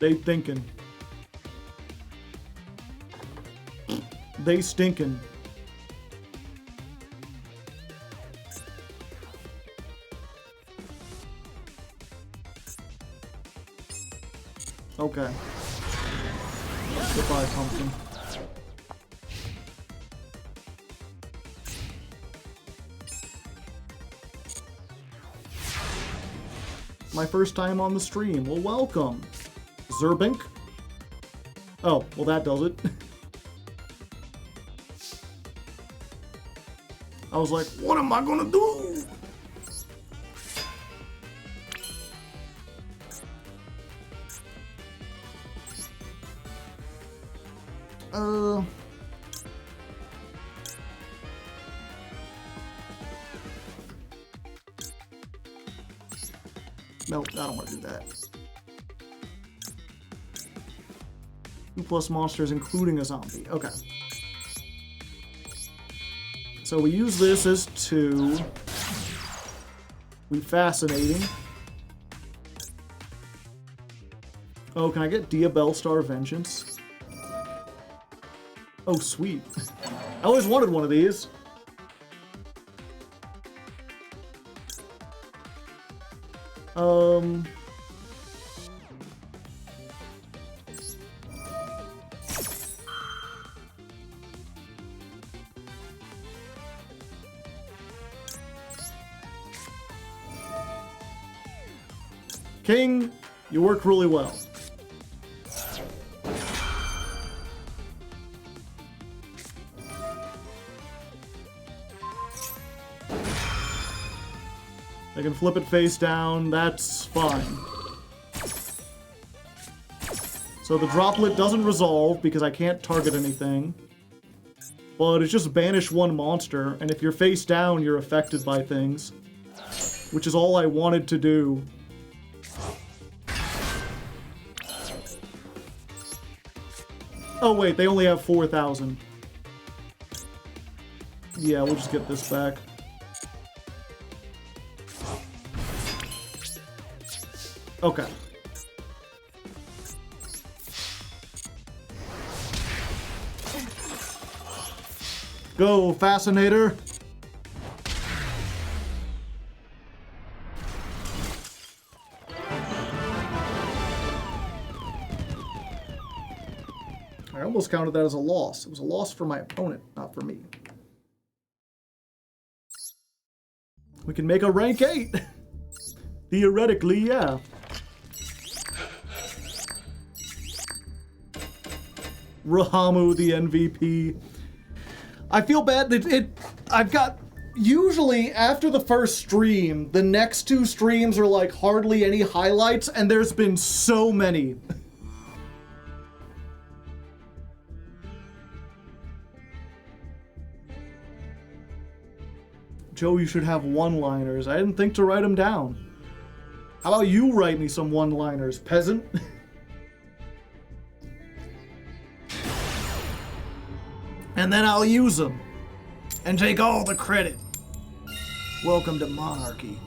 They thinking. They stinking. Okay. Goodbye, Pumpkin. My first time on the stream. Well, welcome. Zerbink? Oh, well that does it. I was like, what am I gonna do? Nope, I don't want to do that. 2+ monsters, including a zombie. Okay. So we use this as 2. We fascinating. Oh, can I get Diabellstar Vengeance? Oh, sweet. I always wanted one of these. King, you work really well. I can flip it face down, that's fine. So the droplet doesn't resolve because I can't target anything. But it's just banish one monster, and if you're face down, you're affected by things. Which is all I wanted to do. Oh wait, they only have 4,000. Yeah, we'll just get this back. Okay. Go, Fascinator! I almost counted that as a loss. It was a loss for my opponent, not for me. We can make a rank 8! Theoretically, yeah. Rahamu, the MVP. I feel bad that I've got... Usually, after the first stream, the next 2 streams are like hardly any highlights, and there's been so many. Joe, you should have one-liners. I didn't think to write them down. How about you write me some one-liners, peasant? And then I'll use them. And take all the credit. Welcome to monarchy.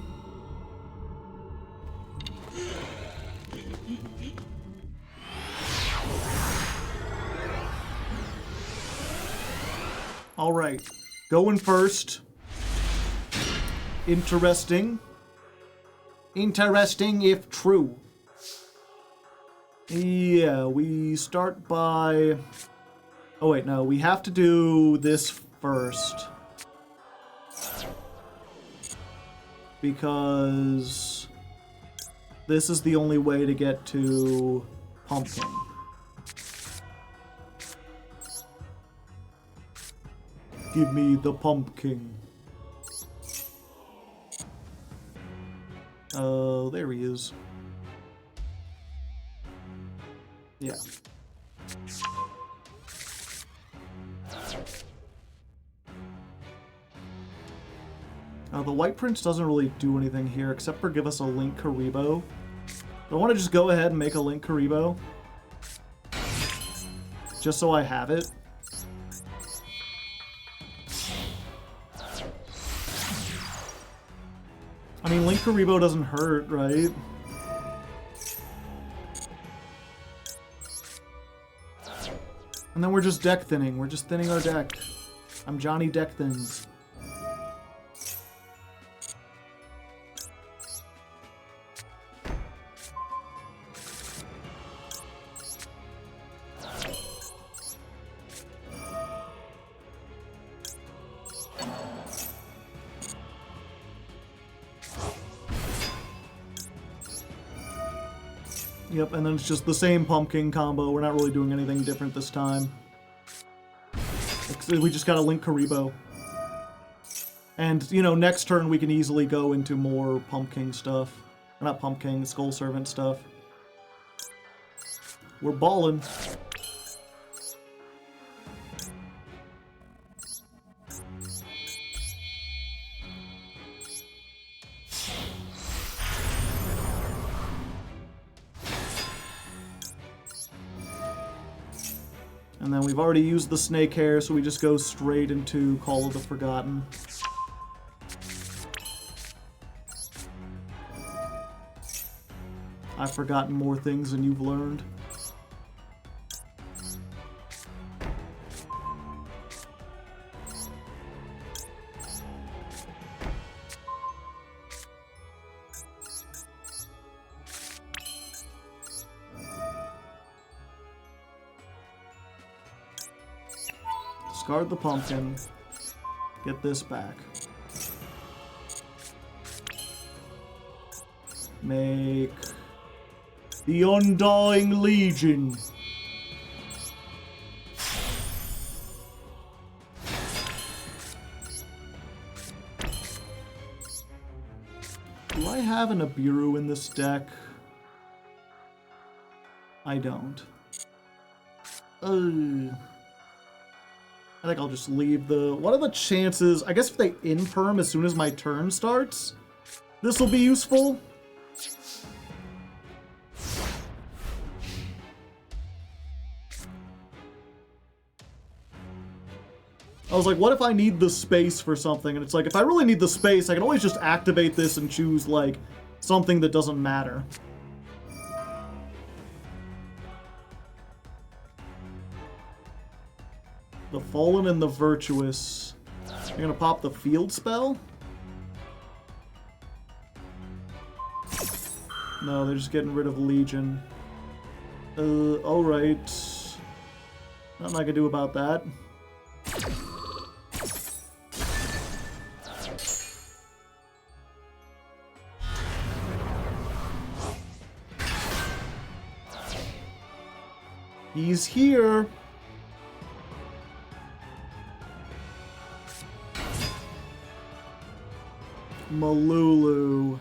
Alright. Going first. Interesting. Interesting if true. Yeah, we start by... Oh wait, no, we have to do this first. Because this is the only way to get to Pumpkin. Give me the pumpkin. Oh, there he is. Yeah. The White Prince doesn't really do anything here except for give us a Link Karibo. I want to just go ahead and make a Link Karibo. Just so I have it. I mean, Link Karibo doesn't hurt, right? And then we're just deck thinning. We're just thinning our deck. I'm Johnny Deck Thins. Yep, and then it's just the same Pumpking combo. We're not really doing anything different this time. We just gotta link Karibo. And, you know, next turn we can easily go into more Pumpking stuff. Or not Pumpking, Skull Servant stuff. We're ballin'. And then we've already used the snake hair, so we just go straight into Call of the Forgotten. I've forgotten more things than you've learned. Discard the Pumpkin. Get this back. Make the Undying Legion. Do I have an Abiru in this deck? I don't. I think I'll just leave the... What are the chances? I guess if they in-perm as soon as my turn starts, this will be useful. I was like, what if I need the space for something? And it's like, if I really need the space, I can always just activate this and choose, like, something that doesn't matter. The Fallen and the Virtuous. You're gonna pop the field spell? No, they're just getting rid of Legion. Alright. Nothing I can do about that. He's here. Malulu.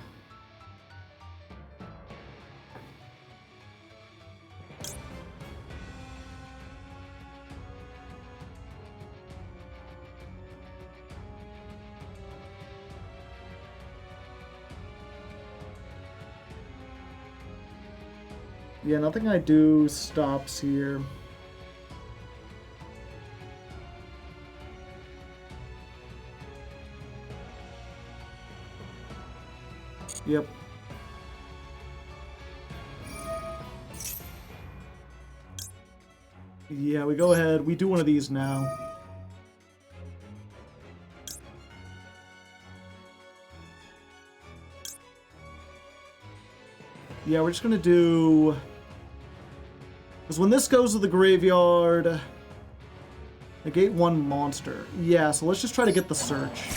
Yeah, nothing I do stops here. Yep. Yeah, we go ahead. We do one of these now. Yeah, we're just gonna do... Because when this goes to the graveyard... Negate one monster. Yeah, so let's just try to get the search.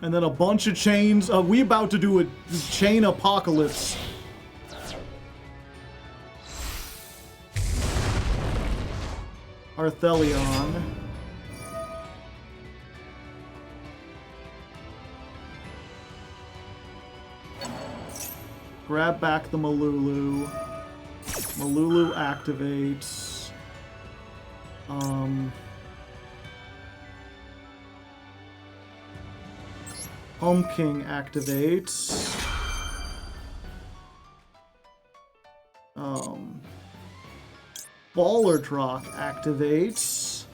And then a bunch of chains. We about to do a chain apocalypse. Arthelion. Grab back the Malulu. Malulu activates. Pumpking activates. Ballardrock activates.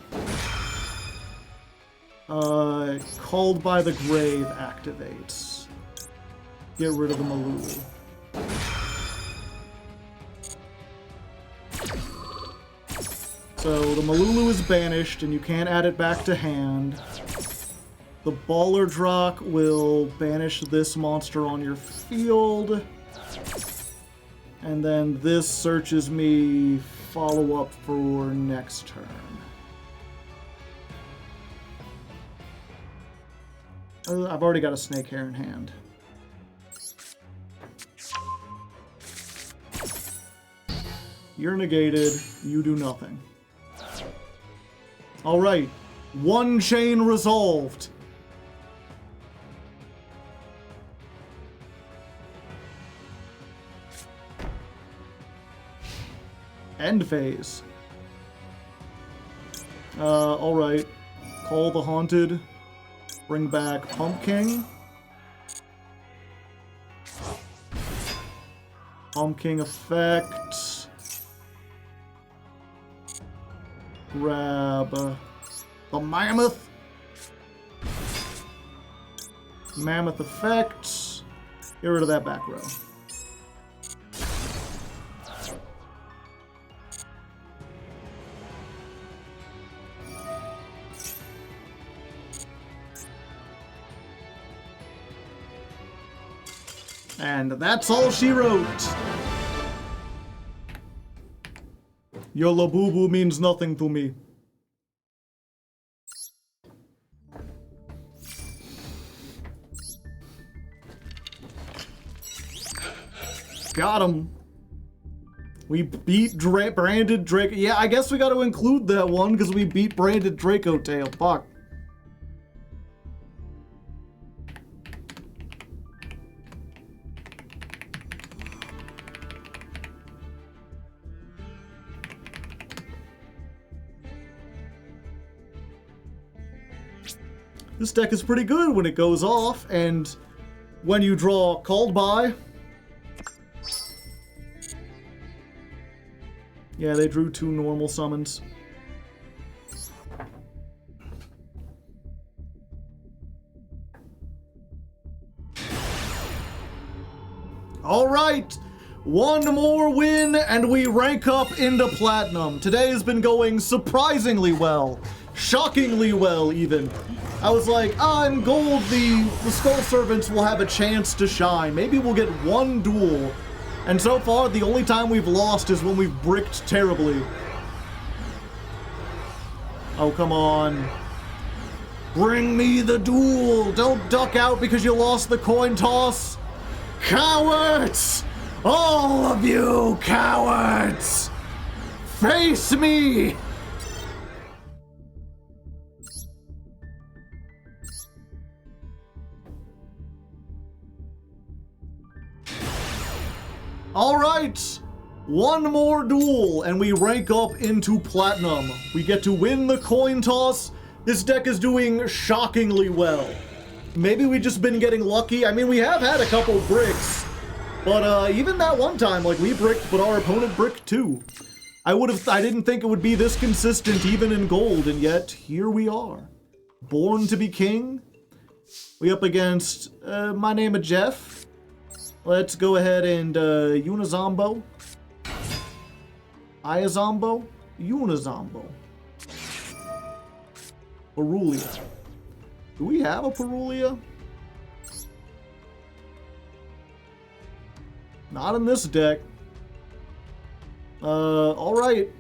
Called by the Grave activates. Get rid of the Malulu. So the Malulu is banished and you can't add it back to hand. The Ballardrock will banish this monster on your field. And then this searches me follow-up for next turn. I've already got a snake hair in hand. You're negated. You do nothing. Alright. One chain resolved. End phase. Alright. Call the Haunted. Bring back Pumpking. Pumpking effect. Grab the Mammoth. Mammoth effect. Get rid of that back row. And that's all she wrote. Your Labubu means nothing to me. Got him. We beat Branded Draco. Yeah, I guess we got to include that one because we beat Branded Draco Tail. Fuck. This deck is pretty good when it goes off, and when you draw Called By. Yeah, they drew 2 normal summons. Alright! One more win, and we rank up into Platinum. Today has been going surprisingly well. Shockingly well, even. I was like, in gold, the Skull Servants will have a chance to shine. Maybe we'll get one duel. And so far, the only time we've lost is when we've bricked terribly. Oh, come on. Bring me the duel. Don't duck out because you lost the coin toss. Cowards! All of you cowards! Face me! Alright, one more duel and we rank up into Platinum. We get to win the coin toss. This deck is doing shockingly well. Maybe we've just been getting lucky. I mean, we have had a couple bricks, but even that one time, like, we bricked, but our opponent bricked too. I didn't think it would be this consistent even in gold, and yet here we are. Born to be king. We up against my name is Jeff. Let's go ahead and Unizombo. Iazombo? Unizombo. Perulia. Do we have a Perulia? Not in this deck. Alright.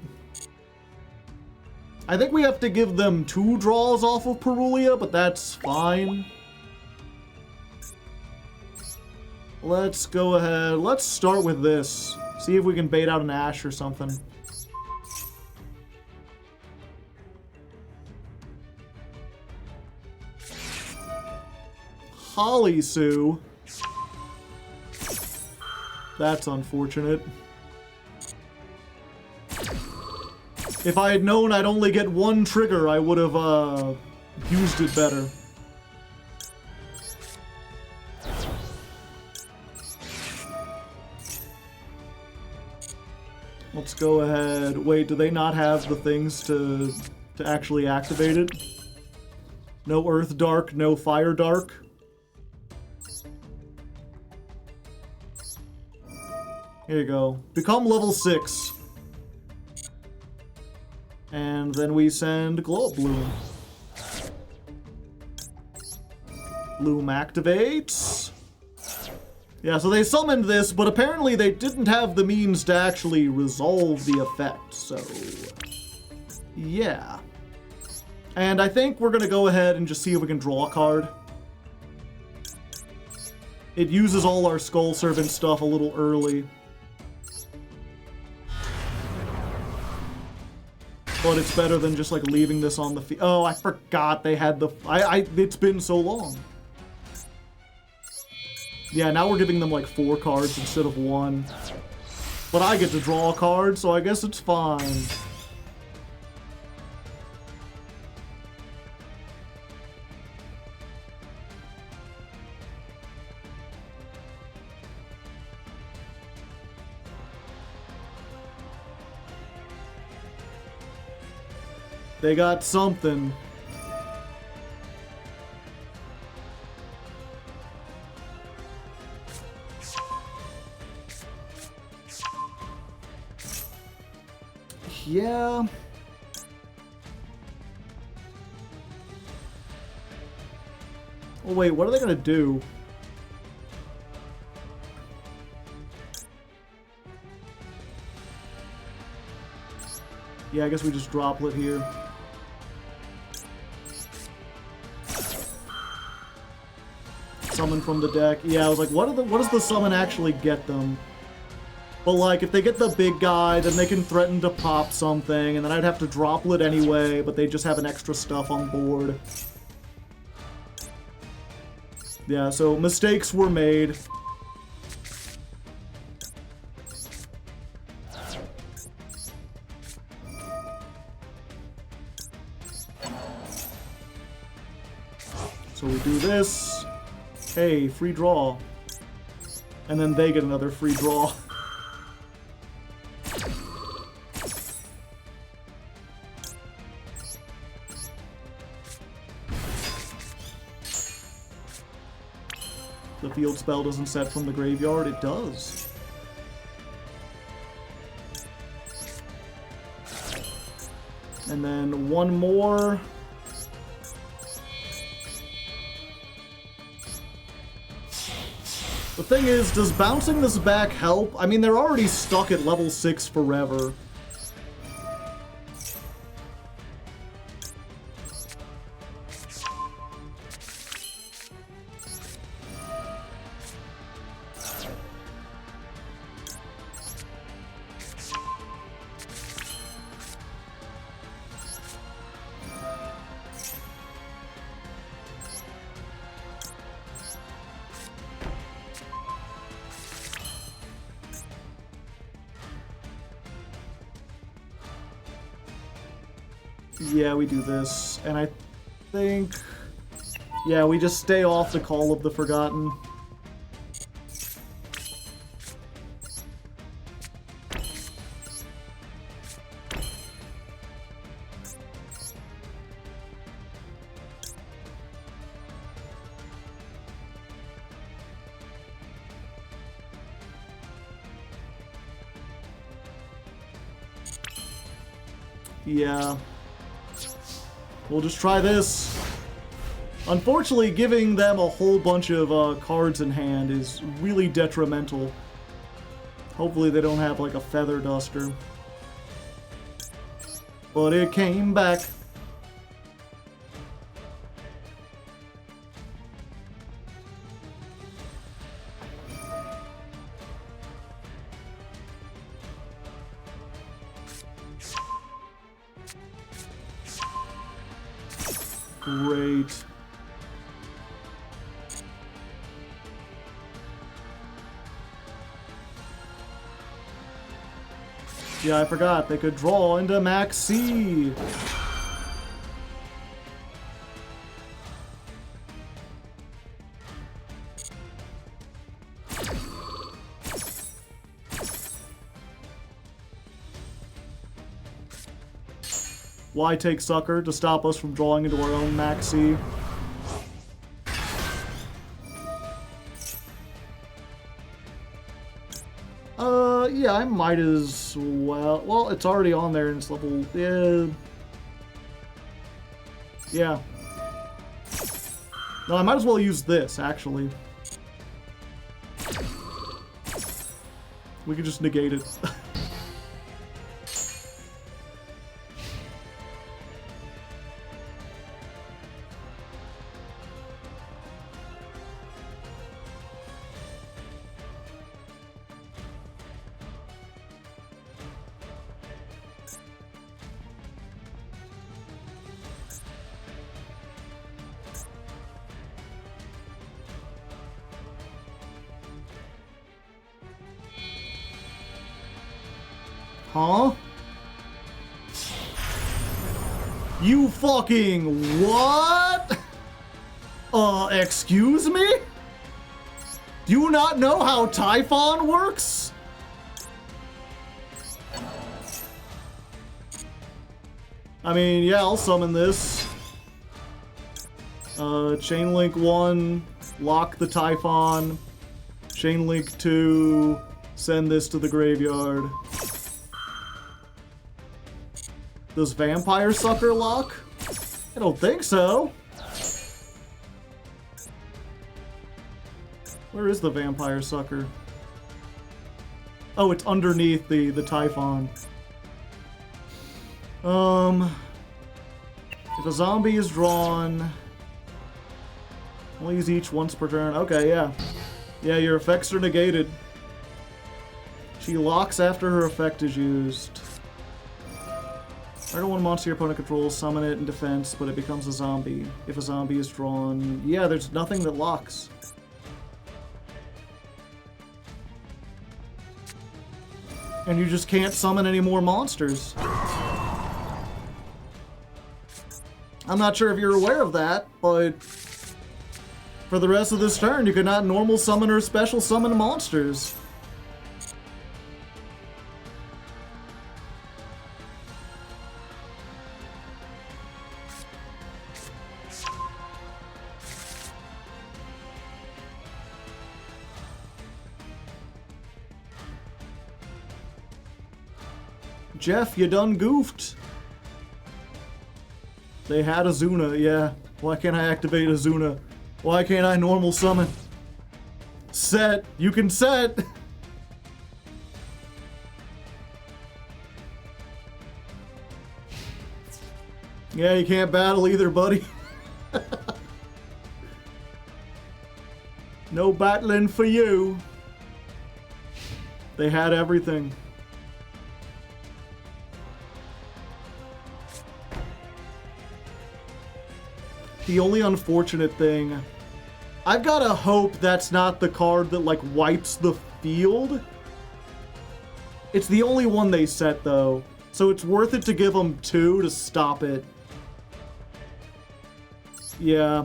I think we have to give them 2 draws off of Perulia, but that's fine. Let's go ahead. Let's start with this. See if we can bait out an Ash or something. Holly Sue. That's unfortunate. If I had known I'd only get one trigger, I would have used it better. Let's go ahead. Wait, do they not have the things to actually activate it? No Earth Dark, no Fire Dark. Here you go. Become level 6. And then we send Glow Up Bloom. Bloom activates. Yeah, so they summoned this, but apparently they didn't have the means to actually resolve the effect, so... yeah. And I think we're gonna go ahead and just see if we can draw a card. It uses all our Skull Servant stuff a little early. But it's better than just, like, leaving this on the field. Oh, I forgot they had the... it's been so long. Yeah, now we're giving them, like, 4 cards instead of 1. But I get to draw a card, so I guess it's fine. They got something. Yeah. Oh wait, what are they gonna do? Yeah, I guess we just droplet here. Summon from the deck. Yeah, I was like, what does the summon actually get them? But like, if they get the big guy, then they can threaten to pop something, and then I'd have to droplet anyway, but they just have an extra stuff on board. Yeah, so mistakes were made. So we do this. Hey, free draw. And then they get another free draw. The field spell doesn't set from the graveyard. It does. And then one more. The thing is, does bouncing this back help? I mean, they're already stuck at level 6 forever. Yeah, we do this, and I think... yeah, we just stay off the Call of the Forgotten. Yeah. We'll just try this. Unfortunately, giving them a whole bunch of cards in hand is really detrimental. Hopefully they don't have like a Feather Duster. But it came back. Great. Yeah, I forgot. They could draw into Max C. Why take Sucker to stop us from drawing into our own Max C? Yeah, I might as well. Well, it's already on there and it's level. Yeah. No, I might as well use this, actually. We could just negate it. Huh? You fucking what? Excuse me? Do you not know how Typhon works? I mean, yeah, I'll summon this. Chain Link 1, lock the Typhon. Chain Link 2, send this to the graveyard. Does Vampire Sucker lock? I don't think so. Where is the Vampire Sucker? Oh, it's underneath the Typhon. If a zombie is drawn, only use each once per turn. Okay, yeah. Yeah, your effects are negated. She locks after her effect is used. Target one monster your opponent controls, summon it in defense, but it becomes a zombie. If a zombie is drawn... Yeah, there's nothing that locks. And you just can't summon any more monsters. I'm not sure if you're aware of that, but... For the rest of this turn, you cannot normal summon or special summon monsters. Jeff, you done goofed. They had Azuna, yeah. Why can't I activate Azuna? Why can't I normal summon? Set. You can set. Yeah, you can't battle either, buddy. No battling for you. They had everything. The only unfortunate thing, I've gotta hope that's not the card that like wipes the field. It's the only one they set though, so it's worth it to give them 2 to stop it. Yeah.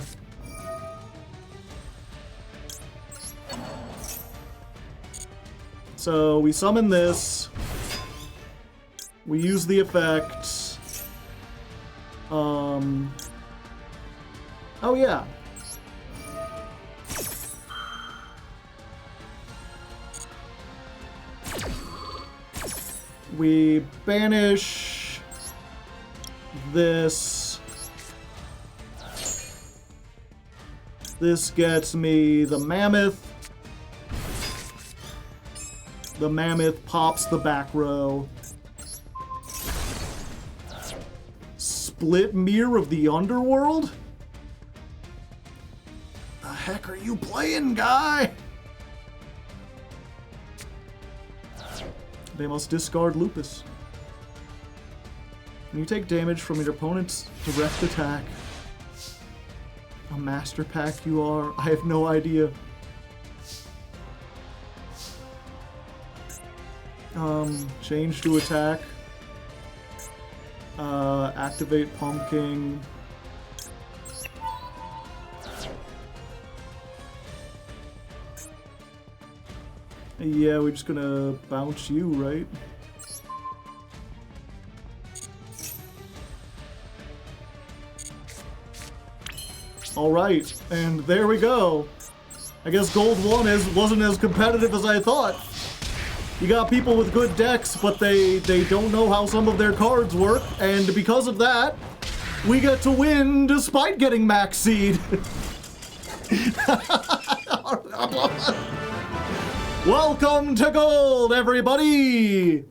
So we summon this. We use the effect. Oh yeah. We banish this. This gets me the mammoth. The mammoth pops the back row. Split Mirror of the Underworld? The heck are you playing, guy? They must discard Lupus. When you take damage from your opponent's direct attack. A master pack you are? I have no idea. Change to attack. Activate Pumpking. Yeah, we're just gonna bounce you, right? Alright, and there we go. I guess Gold 1 wasn't as competitive as I thought. You got people with good decks, but they don't know how some of their cards work, and because of that, we get to win despite getting max seed. Welcome to Gold, everybody!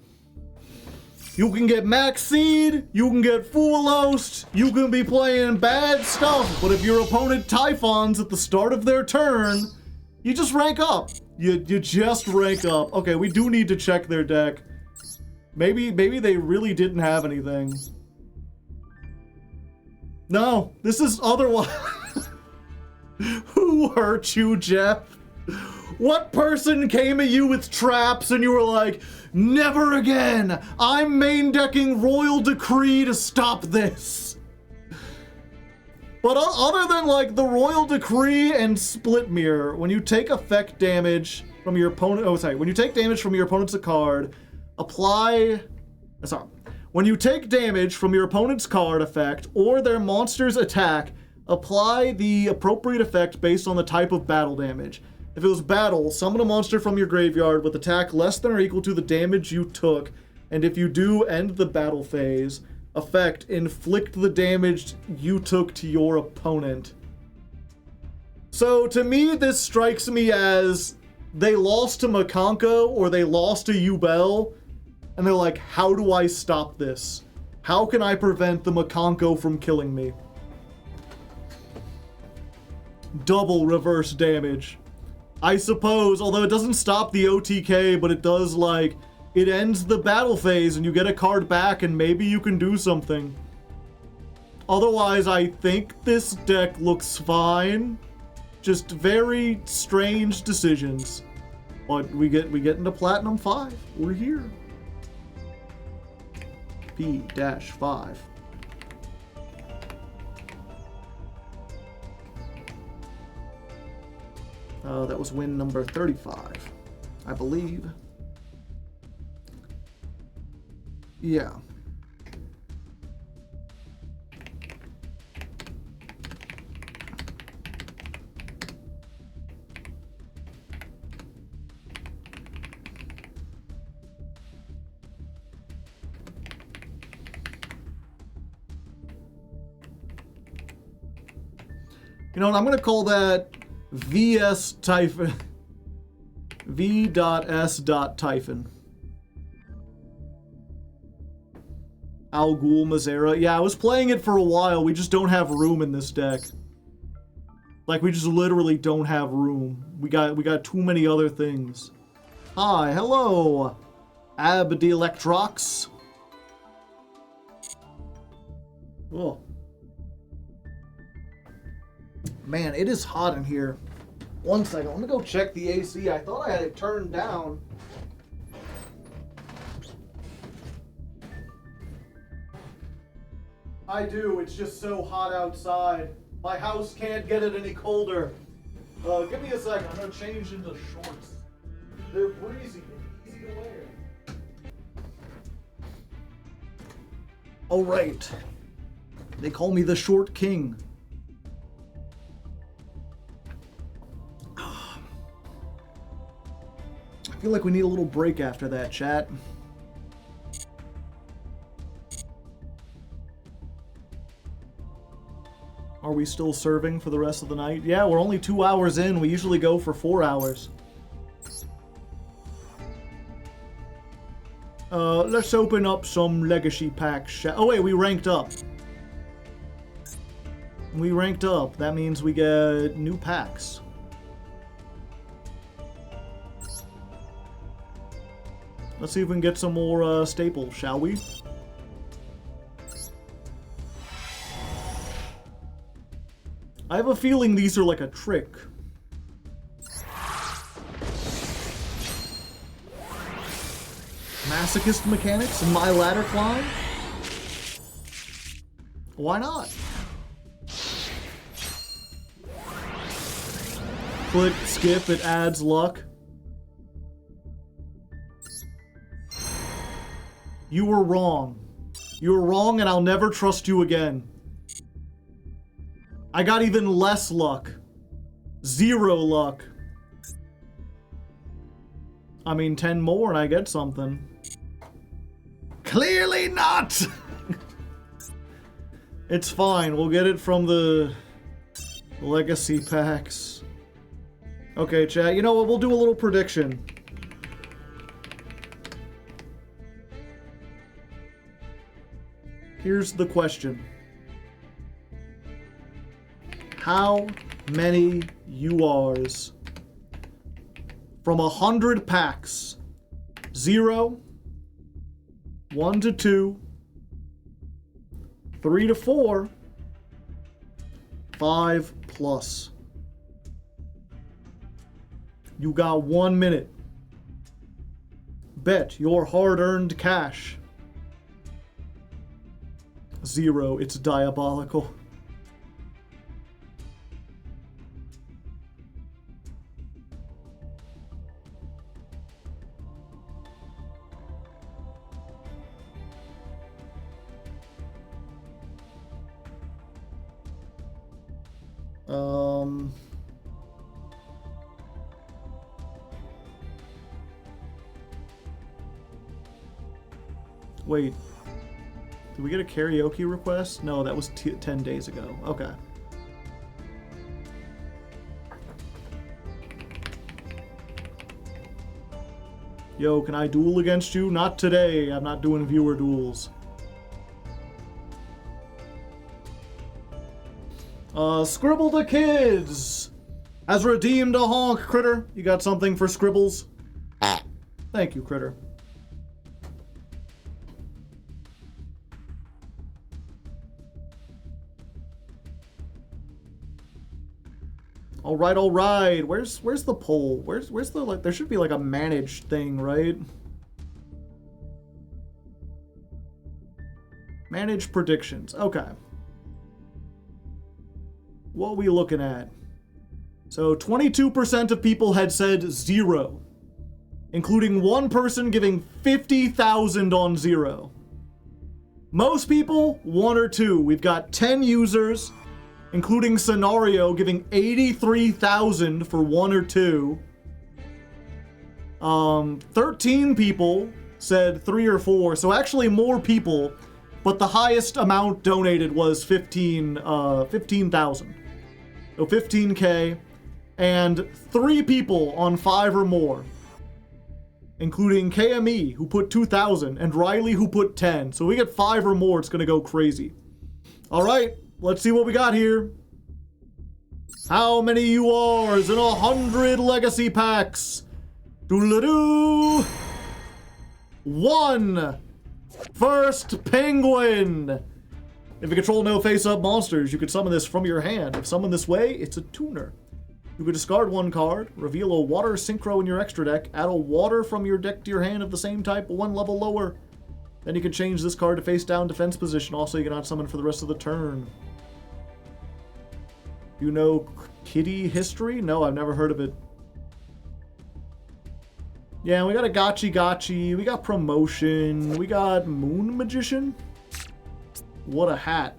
You can get max seed, you can get full host, you can be playing bad stuff, but if your opponent Typhons at the start of their turn, you just rank up. You just rank up. Okay, we do need to check their deck. Maybe they really didn't have anything. No, this is otherwise. Who hurt you, Jeff? What person came at you with traps and you were like, never again! I'm main decking Royal Decree to stop this! But other than like the Royal Decree and Split Mirror, when you take effect damage from your opponent, when you take damage from your opponent's card, when you take damage from your opponent's card effect or their monster's attack, apply the appropriate effect based on the type of battle damage. If it was battle, summon a monster from your graveyard with attack less than or equal to the damage you took, and if you do end the battle phase, effect, inflict the damage you took to your opponent. So to me, this strikes me as they lost to Makanko or they lost to Yubel, and they're like, how do I stop this? How can I prevent the Makanko from killing me? Double reverse damage. I suppose, although it doesn't stop the OTK, but it does, like, it ends the battle phase and you get a card back and maybe you can do something. Otherwise, I think this deck looks fine. Just very strange decisions. But we get into Platinum 5. We're here. P-5. That was win number 35, I believe. Yeah. You know what, I'm going to call that VS Typhon. V.S. Typhon. Al Ghul Mazera. Yeah, I was playing it for a while. We just don't have room in this deck. Like, we just literally don't have room. We got too many other things. Hi, hello, Abdelectrox. Oh. Man, it is hot in here. One second, let me go check the AC. I thought I had it turned down. I do, it's just so hot outside. My house can't get it any colder. Give me a second, I'm gonna change into shorts. They're breezy and easy to wear. Alright. They call me the Short King. I feel like we need a little break after that, chat. Are we still serving for the rest of the night? Yeah, we're only 2 hours in. We usually go for 4 hours. Let's open up some legacy packs. Oh wait, we ranked up. We ranked up. That means we get new packs. Let's see if we can get some more staples, shall we? I have a feeling these are like a trick. masochist mechanics in my ladder climb? Why not? Click, skip, it adds luck. You were wrong. You were wrong and I'll never trust you again. I got even less luck. 0 luck. I mean, 10 more and I get something. Clearly not! It's fine, we'll get it from the legacy packs. Okay, chat, you know what, we'll do a little prediction. Here's the question. How many URs from 100 packs? 0, 1 to 2, 3 to 4, 5 plus. You got 1 minute. Bet your hard-earned cash. 0, it's diabolical. Wait. Did we get a karaoke request? No, that was 10 days ago. Okay. Yo, can I duel against you? Not today. I'm not doing viewer duels. Scribble the Kids has redeemed a honk, Critter. You got something for Scribbles? Thank you, Critter. All right. Where's the poll? Where's the, like, there should be like a managed thing, right? Manage predictions. Okay. What are we looking at? So 22% of people had said 0, including one person giving 50,000 on 0. Most people, 1 or 2. We've got 10 users, including Scenario, giving 83,000 for 1 or 2. 13 people said 3 or 4, so actually more people, but the highest amount donated was 15,000. So 15K, and 3 people on 5 or more, including KME, who put 2,000, and Riley, who put 10. So we get 5 or more, it's gonna go crazy. All right, let's see what we got here. How many URs in 100 legacy packs? Doodle-doo! 1. First Penguin. If you control no face-up monsters, you can summon this from your hand. If summoned this way, it's a tuner. You can discard 1 card, reveal a water synchro in your extra deck, add a water from your deck to your hand of the same type, but 1 level lower. Then you can change this card to face-down defense position. Also, you cannot summon for the rest of the turn. You know Kitty History? No, I've never heard of it. Yeah, we got a Gotchi. We got Promotion. We got Moon Magician. What a hat.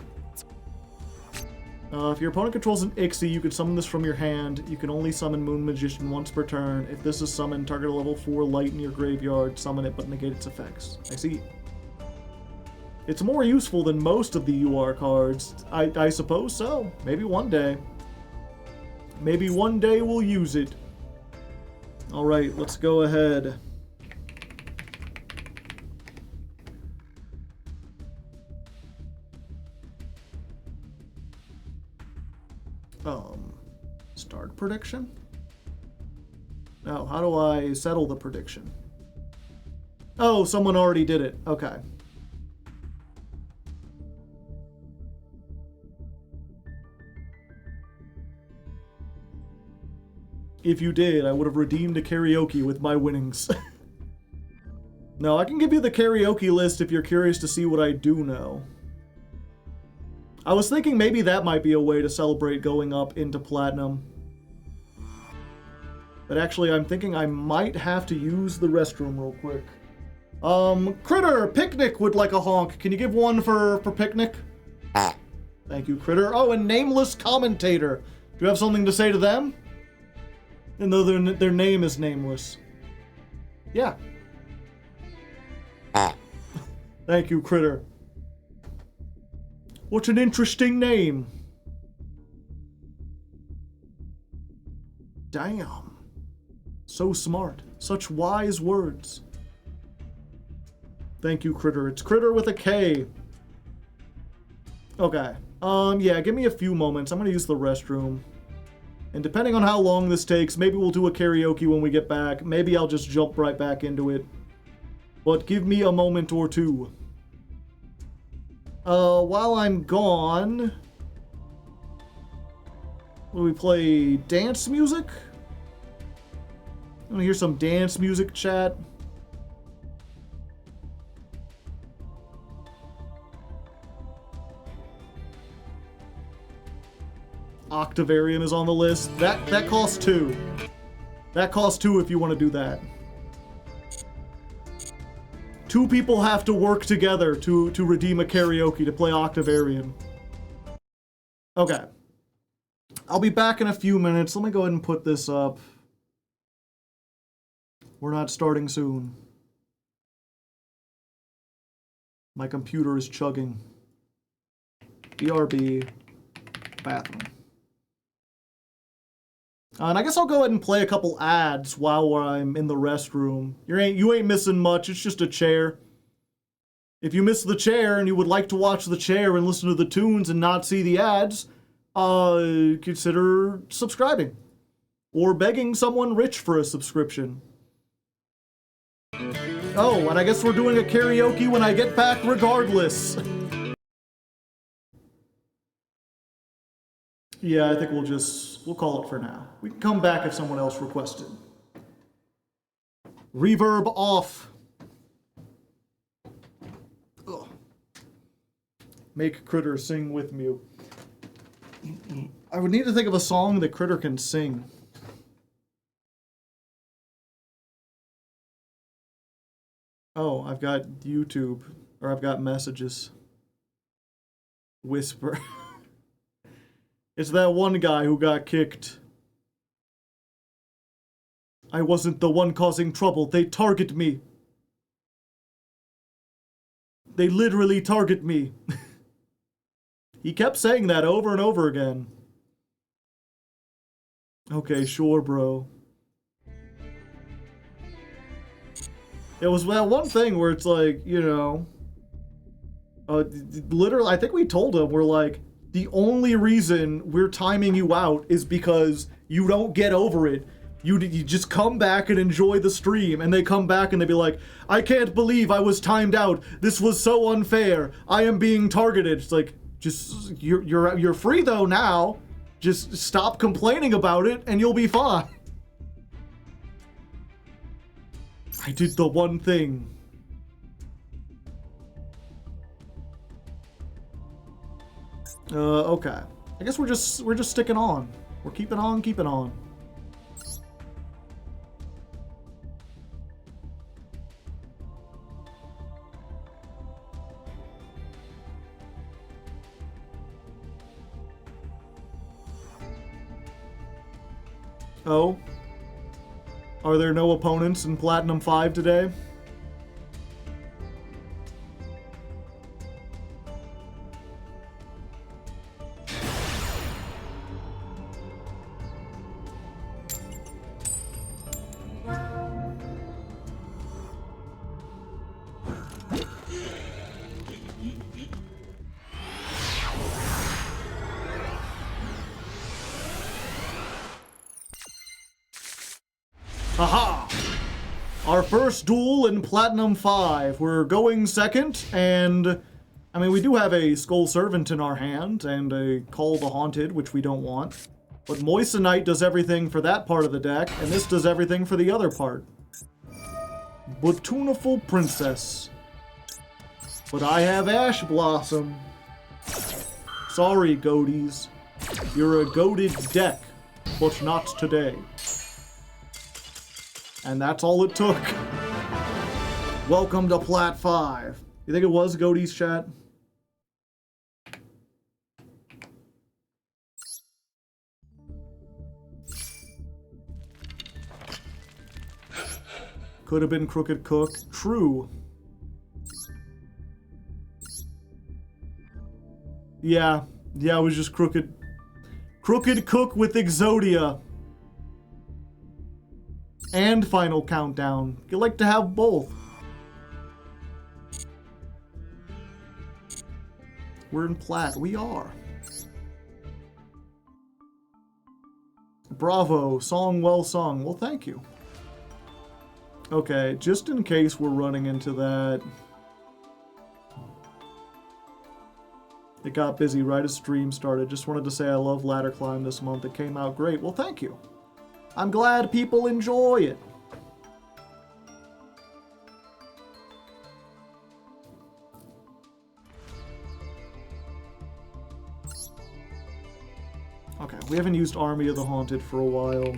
If your opponent controls an Ixie, you can summon this from your hand. You can only summon Moon Magician once per turn. If this is summoned, target a level 4 light in your graveyard. Summon it, but negate its effects. I see. It's more useful than most of the UR cards. I suppose so. Maybe one day. Maybe one day we'll use it. Alright, let's go ahead. Start prediction? No, how do I settle the prediction? Oh, someone already did it. Okay. If you did, I would have redeemed a karaoke with my winnings. No, I can give you the karaoke list if you're curious to see what I do know. I was thinking maybe that might be a way to celebrate going up into Platinum. But actually, I'm thinking I might have to use the restroom real quick. Critter, Picnic would like a honk. Can you give one for Picnic? Thank you, Critter. Oh, and Nameless Commentator. Do you have something to say to them? And though their name is nameless. Yeah. Thank you, Critter. What an interesting name. Damn. So smart. Such wise words. Thank you, Critter. It's Critter with a K. Okay. Yeah, give me a few moments. I'm gonna use the restroom. And depending on how long this takes, maybe we'll do a karaoke when we get back. Maybe I'll just jump right back into it. But give me a moment or two. While I'm gone... Will we play dance music? I want to hear some dance music, chat. Octavarium is on the list. That costs 2. That costs 2 if you want to do that. 2 people have to work together to redeem a karaoke to play Octavarium. Okay. I'll be back in a few minutes. Let me go ahead and put this up. We're not starting soon. My computer is chugging. BRB. Bathroom. And I guess I'll go ahead and play a couple ads while I'm in the restroom. You ain't missing much, it's just a chair. If you miss the chair and you would like to watch the chair and listen to the tunes and not see the ads, consider subscribing. Or begging someone rich for a subscription. Oh, and I guess we're doing a karaoke when I get back regardless. Yeah, I think we'll call it for now. We can come back if someone else requested. Reverb off. Ugh. Make Critter sing with me. I would need to think of a song that Critter can sing. Oh, I've got YouTube, or I've got messages. Whisper. It's that one guy who got kicked. I wasn't the one causing trouble. They target me. They literally target me. He kept saying that over and over again. Okay, sure, bro. It was that one thing where it's like, you know... literally, I think we told him, we're like... The only reason we're timing you out is because you don't get over it. You just come back and enjoy the stream, and they come back and they be like, I can't believe I was timed out. This was so unfair. I am being targeted. It's like, just you're free though now. Just stop complaining about it, and you'll be fine. I did the one thing. Okay. I guess we're just sticking on. We're keeping on. Oh? Are there no opponents in Platinum 5 today? Haha! Our first duel in Platinum 5. We're going second, and... I mean, we do have a Skull Servant in our hand, and a Call the Haunted, which we don't want. But Moissanite does everything for that part of the deck, and this does everything for the other part. Botuniful Princess. But I have Ash Blossom. Sorry, goaties. You're a goated deck, but not today. And that's all it took. Welcome to Plat 5. You think it was goaties, chat? Could have been Crooked Cook. True. Yeah, it was just Crooked Cook with Exodia. And Final Countdown. You like to have both. We're in Plat. We are. Bravo. Song well sung. Well, thank you. Okay, just in case we're running into that. It got busy right as stream started. Just wanted to say I love Ladder Climb this month. It came out great. Well, thank you. I'm glad people enjoy it. Okay, we haven't used Army of the Haunted for a while.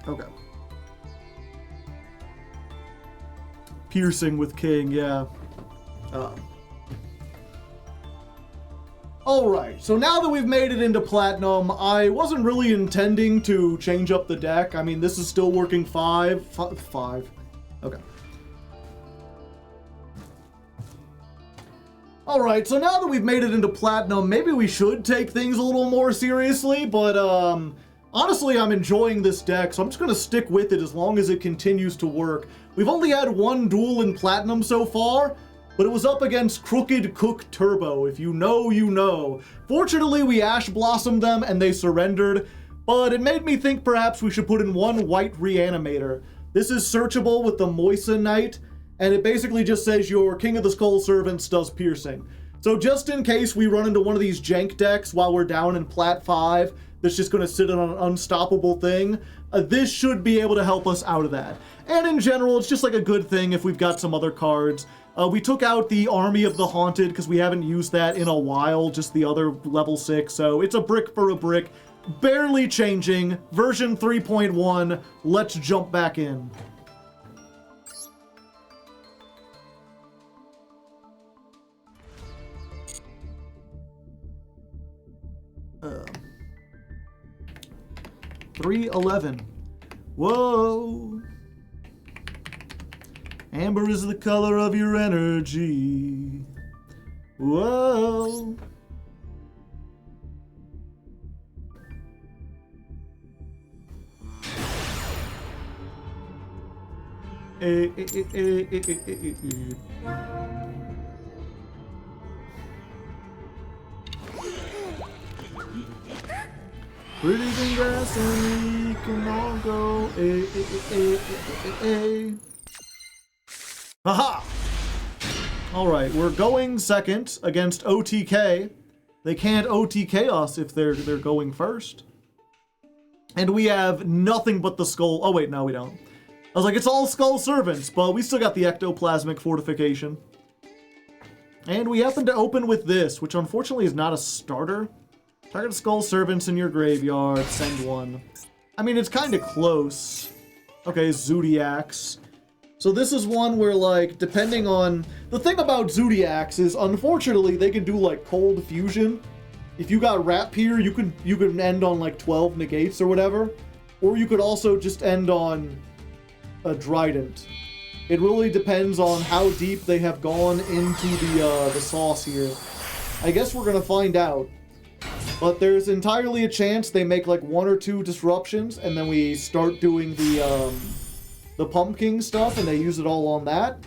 Okay. Piercing with King, yeah. Alright, so now that we've made it into Platinum, I wasn't really intending to change up the deck. I mean, this is still working five. Okay. Alright, so now that we've made it into Platinum, maybe we should take things a little more seriously, but, honestly, I'm enjoying this deck, so I'm just going to stick with it as long as it continues to work. We've only had one duel in Platinum so far, but it was up against Crooked Cook Turbo. If you know, you know. Fortunately, we Ash Blossomed them and they surrendered, but it made me think perhaps we should put in one white Reanimator. This is searchable with the Moissanite, and it basically just says your King of the Skull Servants does piercing. So just in case we run into one of these jank decks while we're down in Plat 5, that's just going to sit on an unstoppable thing, this should be able to help us out of that. And in general, it's just like a good thing if we've got some other cards. We took out the Army of the Haunted because we haven't used that in a while, just the other level 6, so it's a brick for a brick. Barely changing. Version 3.1. Let's jump back in. Uh, 311. Whoa. Amber is the color of your energy. Whoa. Breathing grass and we can all go. Haha! Alright, we're going second against OTK. They can't OTK us if they're going first. And we have nothing but the skull. Oh wait, no we don't. I was like, it's all Skull Servants, but we still got the Ectoplasmic Fortification. And we happen to open with this, which unfortunately is not a starter. Target Skull Servants in your graveyard, send one. I mean, it's kind of close. Okay, Zodiacs. So this is one where, like, depending on... The thing about Zodiacs is, unfortunately, they can do, like, cold fusion. If you got Rapier, you could end on, like, 12 negates or whatever. Or you could also just end on a Trident. It really depends on how deep they have gone into the sauce here. I guess we're gonna find out. But there's entirely a chance they make, like, 1 or 2 disruptions, and then we start doing the Pumpking stuff, and they use it all on that.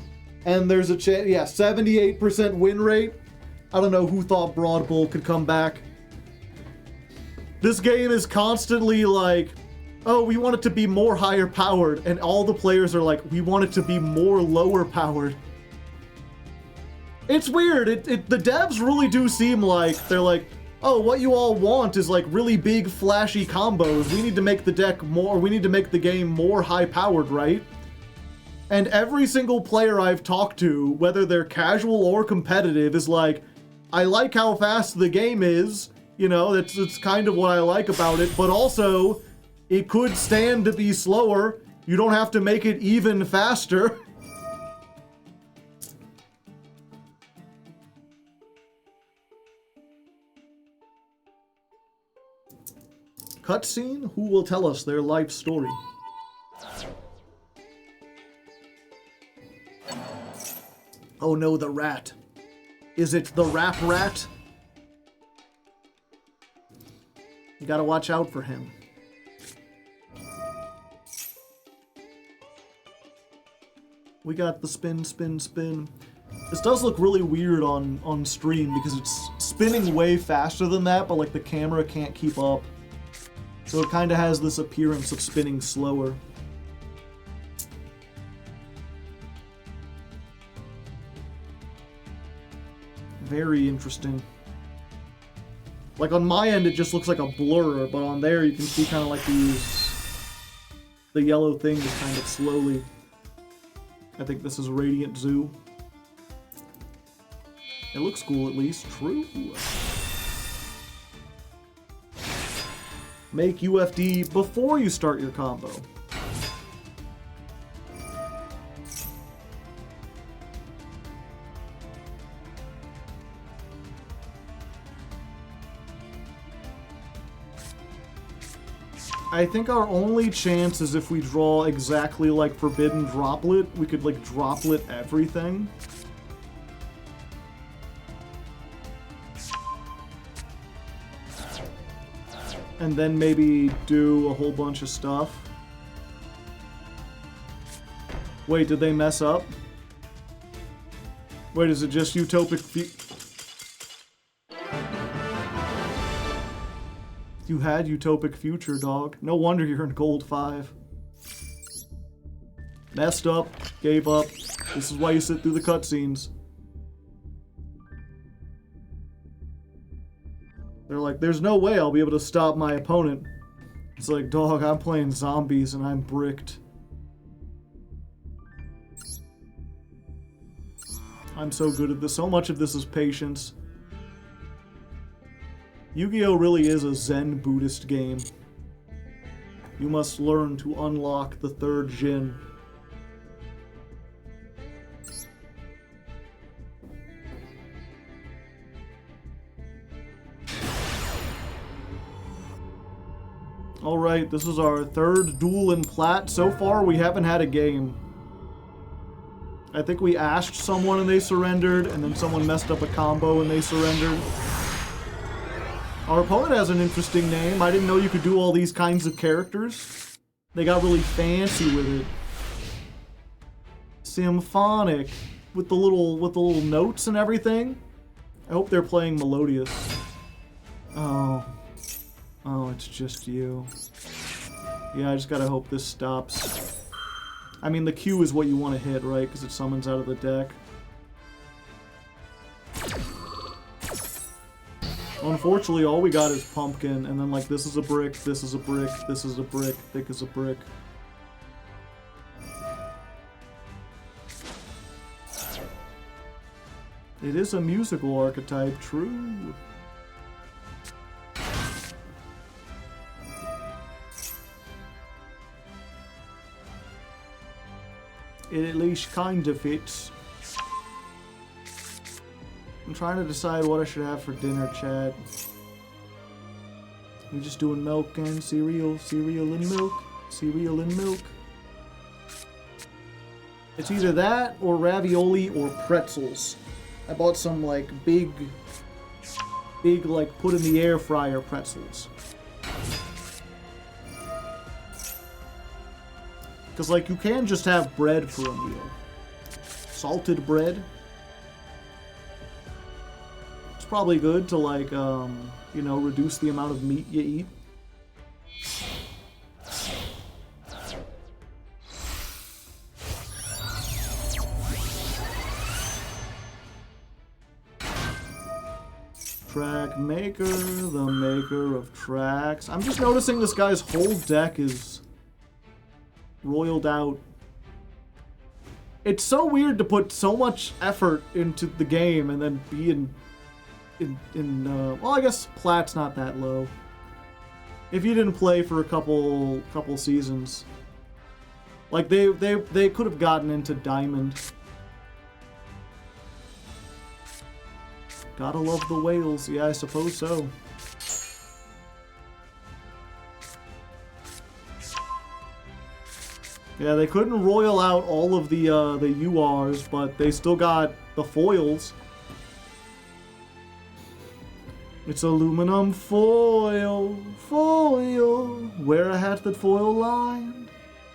And there's a chance, yeah, 78% win rate. I don't know who thought Broad Bull could come back. This game is constantly, like, oh, we want it to be more higher powered, and all the players are like, we want it to be more lower powered. It's weird. The devs really do seem like they're like, oh, what you all want is like really big flashy combos. We need to make the deck more, we need to make the game more high powered, right? And every single player I've talked to, whether they're casual or competitive, is like, I like how fast the game is, you know, that's kind of what I like about it, but also it could stand to be slower. You don't have to make it even faster. Cutscene? Who will tell us their life story? Oh no, the rat. Is it the rap rat? You gotta watch out for him. We got the spin, spin, spin. This does look really weird on stream because it's spinning way faster than that, but like the camera can't keep up. So it kind of has this appearance of spinning slower. Very interesting. Like on my end, it just looks like a blur, but on there you can see kind of like the yellow thing is kind of slowly. I think this is Radiant Zoo. It looks cool at least. True. Make UFD before you start your combo. I think our only chance is if we draw exactly like Forbidden Droplet, we could like droplet everything. And then maybe do a whole bunch of stuff. Wait, did they mess up? Wait, is it just Utopic You had Utopic Future, dog. No wonder you're in Gold 5. Messed up, gave up. This is why you sit through the cutscenes. They're like, there's no way I'll be able to stop my opponent. It's like, dog, I'm playing zombies and I'm bricked. I'm so good at this. So much of this is patience. Yu-Gi-Oh! Really is a Zen Buddhist game. You must learn to unlock the third Jin. Alright, this is our third duel in Plat. So far, we haven't had a game. I think we asked someone and they surrendered, and then someone messed up a combo and they surrendered. Our opponent has an interesting name. I didn't know you could do all these kinds of characters. They got really fancy with it. Symphonic. With the little notes and everything. I hope they're playing Melodious. Oh. Oh, it's just you. Yeah, I just gotta hope this stops. I mean, the Q is what you want to hit, right? Because it summons out of the deck. Unfortunately, all we got is Pumpkin, and then, like, this is a brick, this is a brick, this is a brick, thick as a brick. It is a musical archetype, true. It at least kind of fits. I'm trying to decide what I should have for dinner, Chad. We just doing milk and cereal, cereal and milk, cereal and milk. It's either that or ravioli or pretzels. I bought some like big like put in the air fryer pretzels. Because like you can just have bread for a meal. Salted bread. Probably good to like, you know, reduce the amount of meat you eat. Track maker, the maker of tracks. I'm just noticing this guy's whole deck is roiled out. It's so weird to put so much effort into the game and then be well, I guess plat's not that low. If you didn't play for a couple seasons. Like they could have gotten into diamond. Gotta love the whales. Yeah, I suppose so. Yeah, they couldn't royal out all of the URs, but they still got the foils. It's aluminum foil, foil. Wear a hat that foil lined,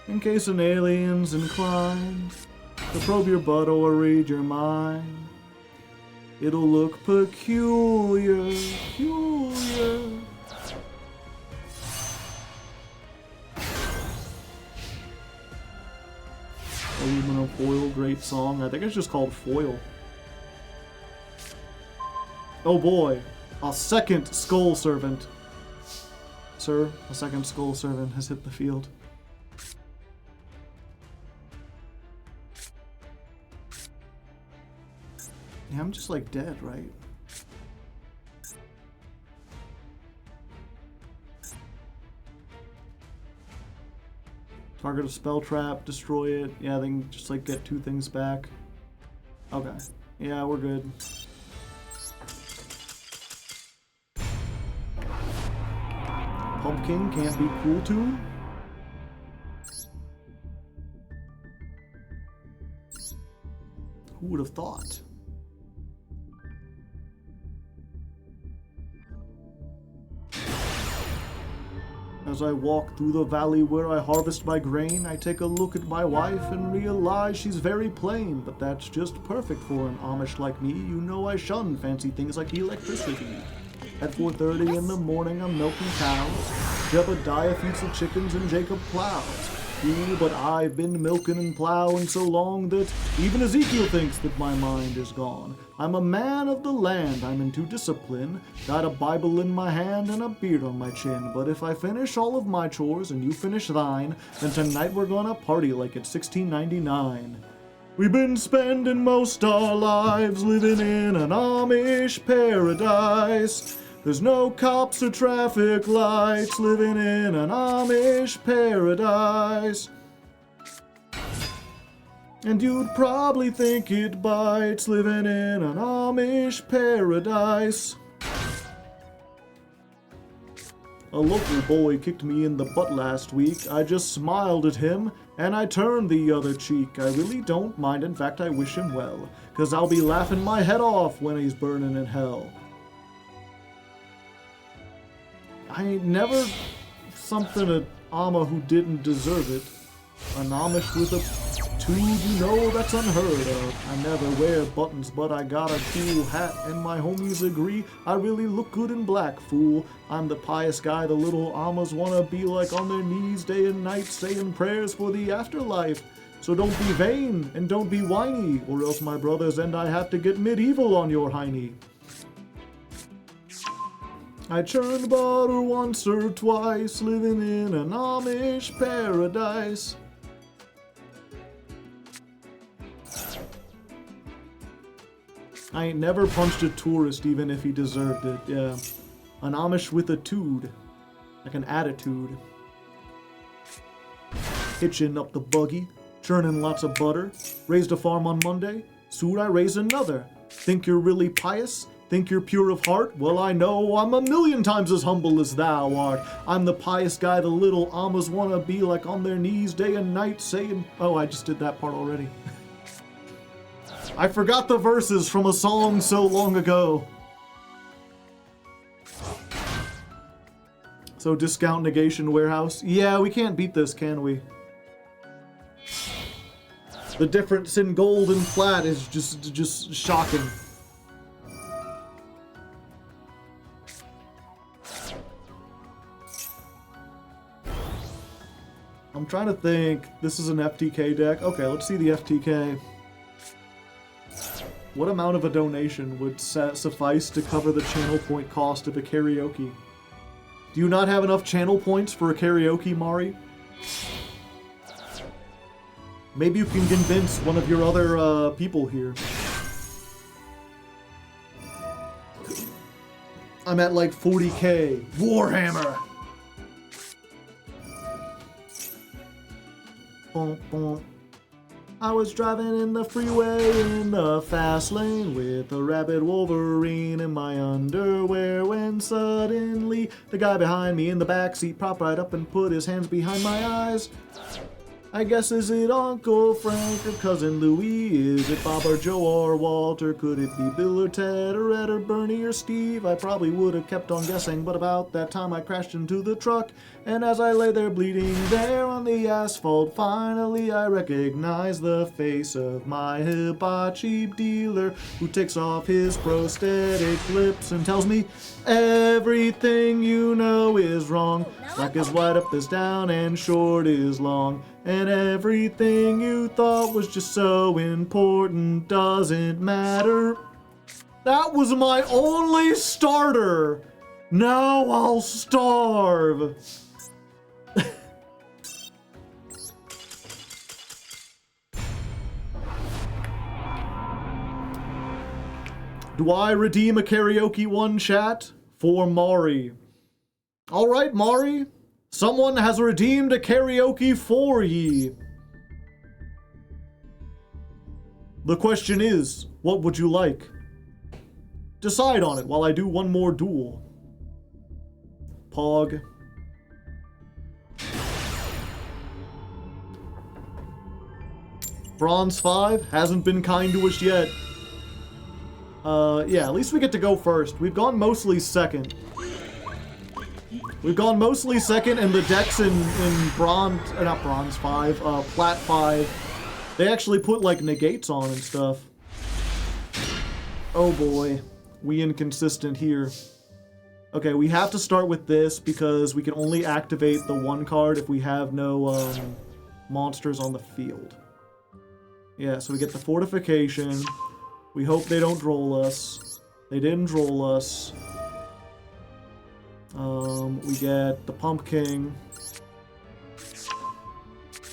in case an alien's inclined to probe your butt or read your mind. It'll look peculiar, peculiar. Aluminum foil, great song. I think it's just called Foil. Oh boy, a second Skull Servant. Sir, a second Skull Servant has hit the field. Yeah, I'm just like dead, right? Target a spell trap, destroy it. Yeah, they can just like get 2 things back. Okay. Yeah, we're good. Pumpking can't be cool to. Who would have thought? As I walk through the valley where I harvest my grain, I take a look at my wife and realize she's very plain, but that's just perfect for an Amish like me. You know I shun fancy things like electricity. At 4:30 in the morning I'm milking cows. Jebediah feeds the chickens and Jacob plows. Ooh, but I've been milking and plowing so long that even Ezekiel thinks that my mind is gone. I'm a man of the land, I'm into discipline. Got a Bible in my hand and a beard on my chin. But if I finish all of my chores and you finish thine, then tonight we're gonna party like it's 1699. We've been spending most our lives living in an Amish paradise. There's no cops or traffic lights, living in an Amish paradise. And you'd probably think it bites, living in an Amish paradise. A local boy kicked me in the butt last week. I just smiled at him, and I turned the other cheek. I really don't mind, in fact I wish him well, 'cause I'll be laughing my head off when he's burning in hell. I ain't never something at Amma who didn't deserve it. An Amish with a tube, you know that's unheard of. I never wear buttons, but I got a cool hat, and my homies agree I really look good in black, fool. I'm the pious guy the little Ammas wanna be like, on their knees day and night saying prayers for the afterlife. So don't be vain and don't be whiny, or else my brothers and I have to get medieval on your hiney. I churned butter once or twice, living in an Amish paradise. I ain't never punched a tourist even if he deserved it, yeah. An Amish with a tude. Like an attitude. Hitching up the buggy, churning lots of butter. Raised a farm on Monday, soon I raise another. Think you're really pious? Think you're pure of heart? Well, I know I'm a million times as humble as thou art. I'm the pious guy the little Ammas wanna be like, on their knees day and night saying... Oh, I just did that part already. I forgot the verses from a song so long ago. So, discount negation warehouse. Yeah, we can't beat this, can we? The difference in gold and flat is just shocking. I'm trying to think. This is an FTK deck. Okay, let's see the FTK. What amount of a donation would suffice to cover the channel point cost of a karaoke? Do you not have enough channel points for a karaoke, Mari? Maybe you can convince one of your other people here. I'm at like 40k. Warhammer! Boom, boom. I was driving in the freeway in the fast lane with a rabid Wolverine in my underwear when suddenly the guy behind me in the backseat popped right up and put his hands behind my eyes. I guess is it Uncle Frank or Cousin Louie? Is it Bob or Joe or Walter? Could it be Bill or Ted or Ed or Bernie or Steve? I probably would have kept on guessing, but about that time I crashed into the truck. And as I lay there bleeding there on the asphalt, finally I recognized the face of my hibachi dealer who takes off his prosthetic lips and tells me everything you know is wrong. Black is white, up is down, and short is long. And everything you thought was just so important doesn't matter. That was my only starter. Now I'll starve. Do I redeem a karaoke one, chat? For Mari. Alright, Mari. Someone has redeemed a karaoke for ye. The question is, what would you like? Decide on it while I do one more duel. Pog. Bronze 5 hasn't been kind to us yet. Yeah, at least we get to go first. We've gone mostly second. We've gone mostly second, and the decks in bronze, not bronze 5, plat 5, they actually put like negates on and stuff. Oh boy, we inconsistent here. Okay, we have to start with this because we can only activate the one card if we have no monsters on the field. Yeah, so we get the fortification. We hope they don't droll us. They didn't droll us. We get the Pumpking.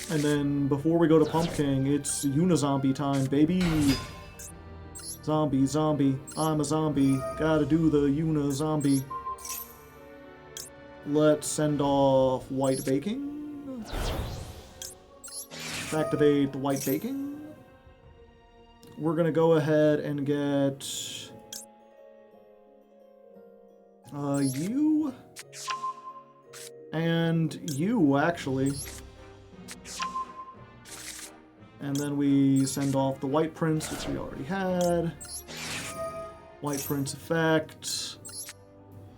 And then before we go to Pumpking, it's Unizombie time, baby. Zombie, zombie, I'm a zombie. Gotta do the Unizombie. Let's send off White Baking. Activate the White Baking. We're gonna go ahead and get you and you, actually. And then we send off the White Prince, which we already had. White Prince effect.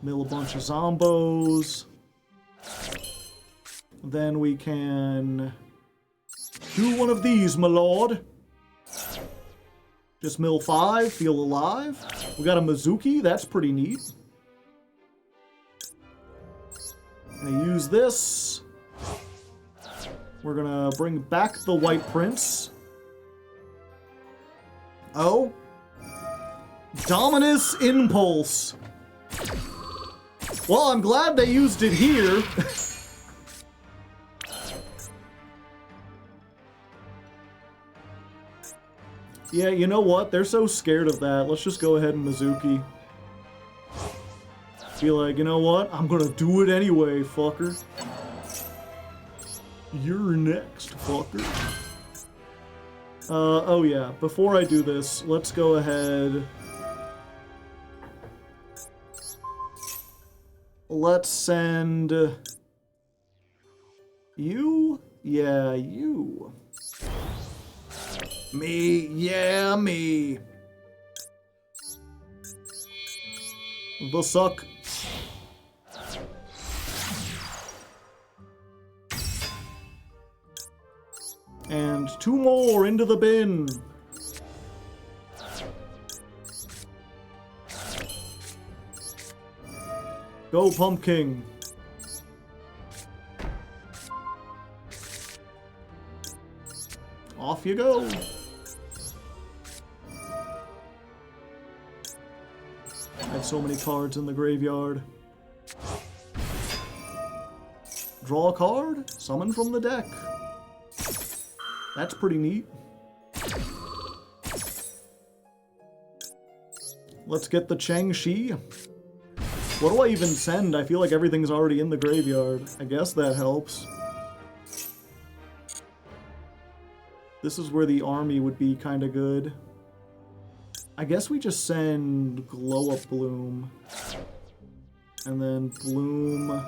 Mill a bunch of zombos. Then we can do one of these, my lord. Just mill 5, feel alive. We got a Mizuki, that's pretty neat. Gonna use this. We're gonna bring back the White Prince. Oh. Dominus Impulse. Well, I'm glad they used it here. Yeah, you know what? They're so scared of that. Let's just go ahead and Mizuki. Be like, you know what? I'm gonna do it anyway, fucker. You're next, fucker. Oh yeah. Before I do this, let's go ahead. Let's send you? Yeah, you. Me, yeah, me. The suck. And 2 more into the bin. Go, Pumpking. Off you go. I have so many cards in the graveyard. Draw a card, summon from the deck. That's pretty neat. Let's get the Chang-Chi. What do I even send? I feel like everything's already in the graveyard. I guess that helps. This is where the army would be kind of good. I guess we just send Glow Up Bloom. And then Bloom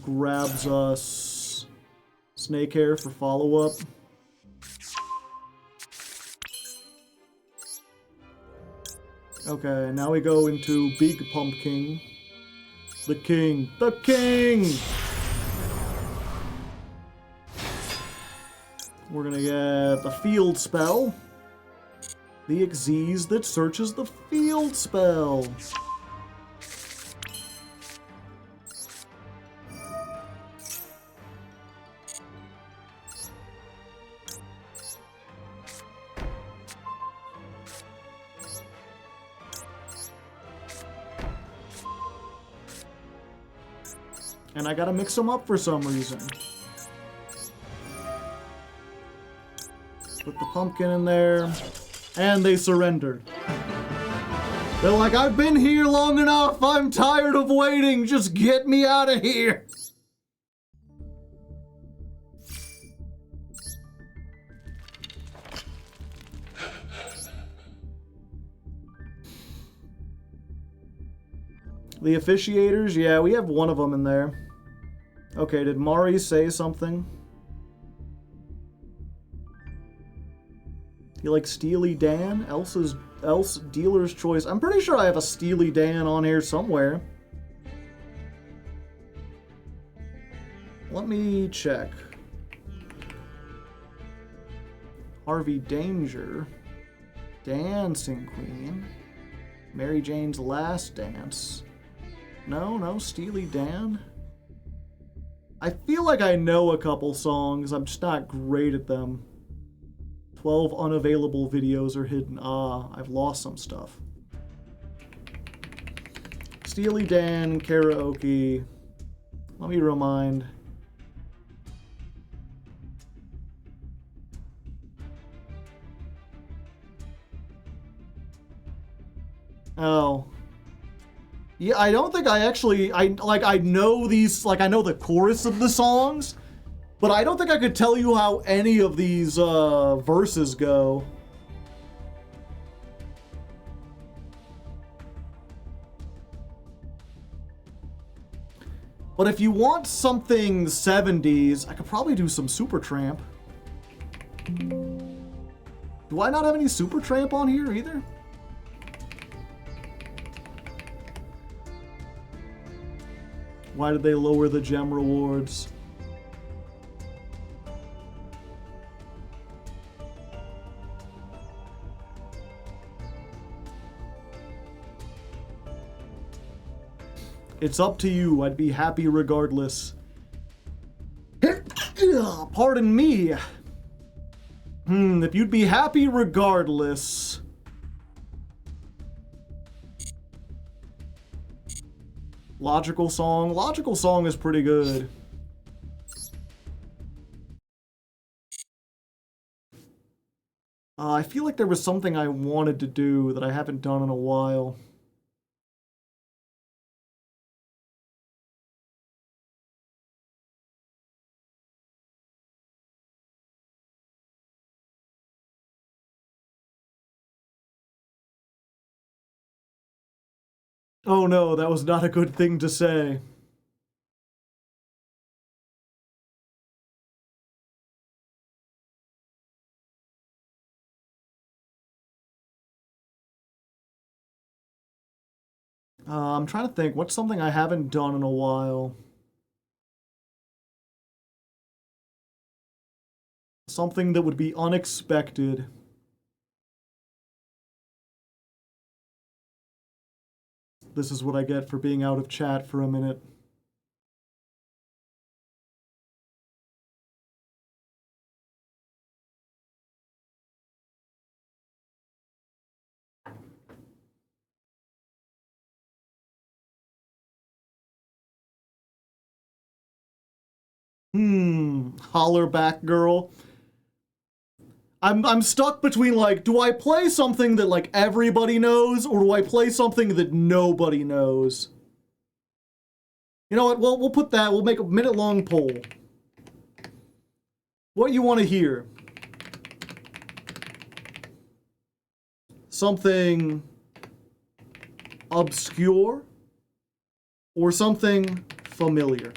grabs us Snakehair for follow-up. Okay, now we go into Big Pumpking. The king. The king! We're gonna get the field spell. The Xyz that searches the field spell. And I gotta mix them up for some reason. Put the pumpkin in there. And they surrendered. They're like, I've been here long enough. I'm tired of waiting. Just get me out of here. The officiators, yeah, we have one of them in there. Okay, did Mari say something? You like Steely Dan? Else dealer's choice. I'm pretty sure I have a Steely Dan on here somewhere. Let me check. Harvey Danger. Dancing Queen. Mary Jane's Last Dance. No, Steely Dan. I feel like I know a couple songs. I'm just not great at them. 12 unavailable videos are hidden. Ah, I've lost some stuff. Steely Dan, karaoke. Let me remind. Oh. Yeah, I don't think I actually, I know these, like, I know the chorus of the songs, but I don't think I could tell you how any of these verses go. But if you want something 70s, I could probably do some Supertramp. Do I not have any Supertramp on here either? Why did they lower the gem rewards? It's up to you. I'd be happy regardless. Pardon me. If you'd be happy regardless. Logical Song. Logical Song is pretty good. I feel like there was something I wanted to do that I haven't done in a while. Oh no, that was not a good thing to say. I'm trying to think, what's something I haven't done in a while? Something that would be unexpected. This is what I get for being out of chat for a minute. Holler back girl. I'm stuck between, like, do I play something that, like, everybody knows, or do I play something that nobody knows? You know what? Well, we'll put that. We'll make a minute-long poll. What you want to hear? Something obscure or something familiar?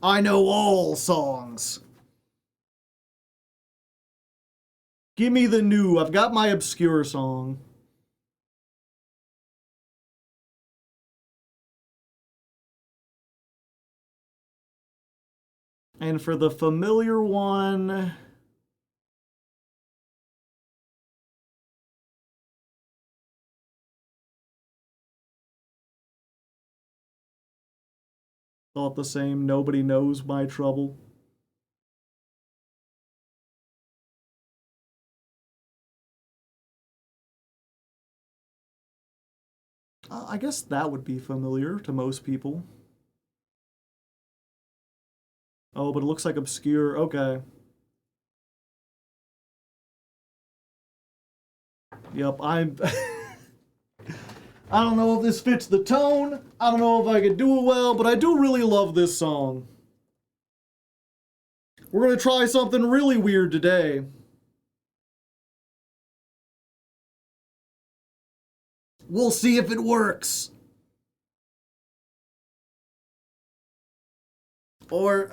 I know all songs. Give me the new. I've got my obscure song. And for the familiar one... Thought the same. Nobody knows my trouble. I guess that would be familiar to most people. Oh, but it looks like obscure. Okay. Yep, I'm... I don't know if this fits the tone. I don't know if I could do it well, but I do really love this song. We're gonna try something really weird today. We'll see if it works. Or...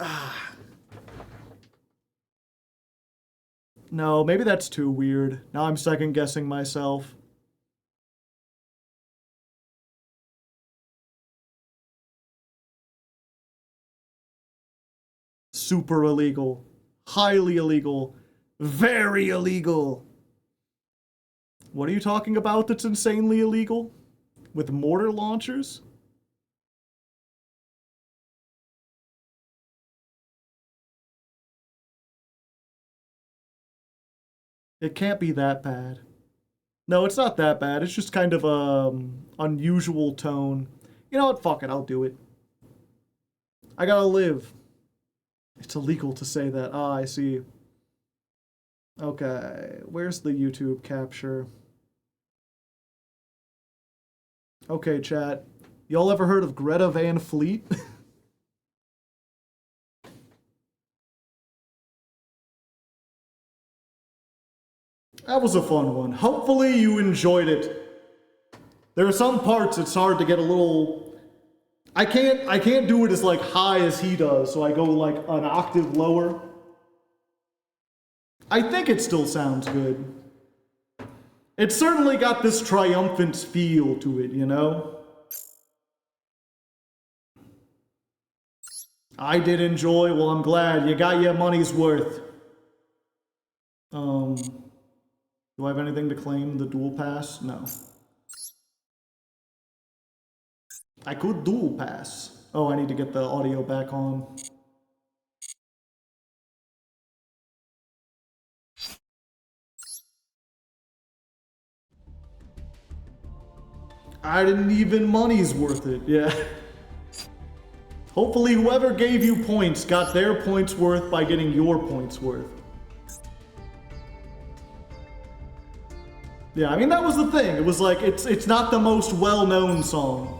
No, maybe that's too weird. Now I'm second guessing myself. Super illegal. Highly illegal. Very illegal. What are you talking about that's insanely illegal? With mortar launchers? It can't be that bad. No, it's not that bad. It's just kind of unusual tone. You know what? Fuck it. I'll do it. I gotta live. It's illegal to say that. Ah, I see. Okay. Where's the YouTube capture? Okay, chat. Y'all ever heard of Greta Van Fleet? That was a fun one. Hopefully you enjoyed it. There are some parts it's hard to get a little... I can't do it as like high as he does, so I go like an octave lower. I think it still sounds good. It's certainly got this triumphant feel to it, you know? I did enjoy. Well, I'm glad. You got your money's worth. Do I have anything to claim the dual pass? No. I could dual pass. Oh, I need to get the audio back on. I didn't even money's worth it, yeah. Hopefully whoever gave you points got their points worth by getting your points worth. Yeah, I mean, that was the thing. It was like, it's not the most well-known song.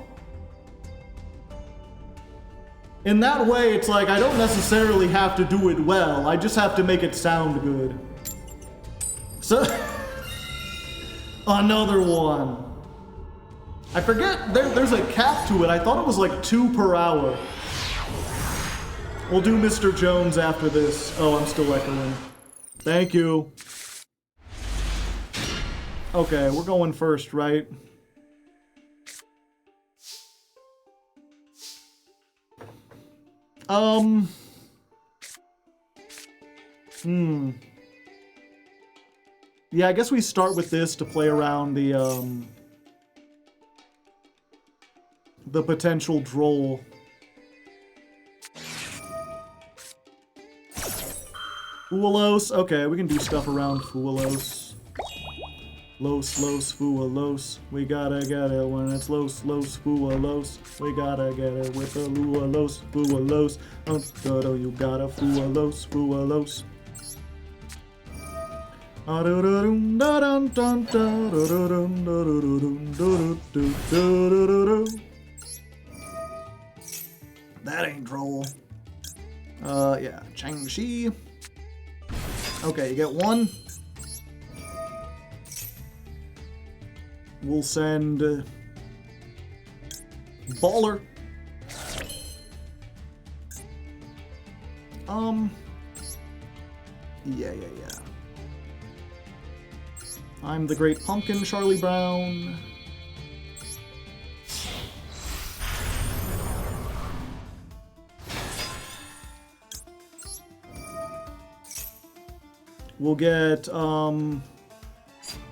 In that way, it's like, I don't necessarily have to do it well. I just have to make it sound good. So, another one. I forget, there's a cap to it. I thought it was like 2 per hour. We'll do Mr. Jones after this. Oh, I'm still echoing. Thank you. Okay, we're going first, right? Yeah, I guess we start with this to play around the potential droll. Foolos. Okay, we can do stuff around Foolos. Los, los, fua, los. We gotta get it when it's los, los, fua, los. We gotta get it with the lua, los, fua, los. Oh, godo, you gotta fua, los, fua, los. That ain't droll. Yeah, Changxi. Okay, you get one. We'll send Baller. Yeah. I'm the Great Pumpkin, Charlie Brown. We'll get,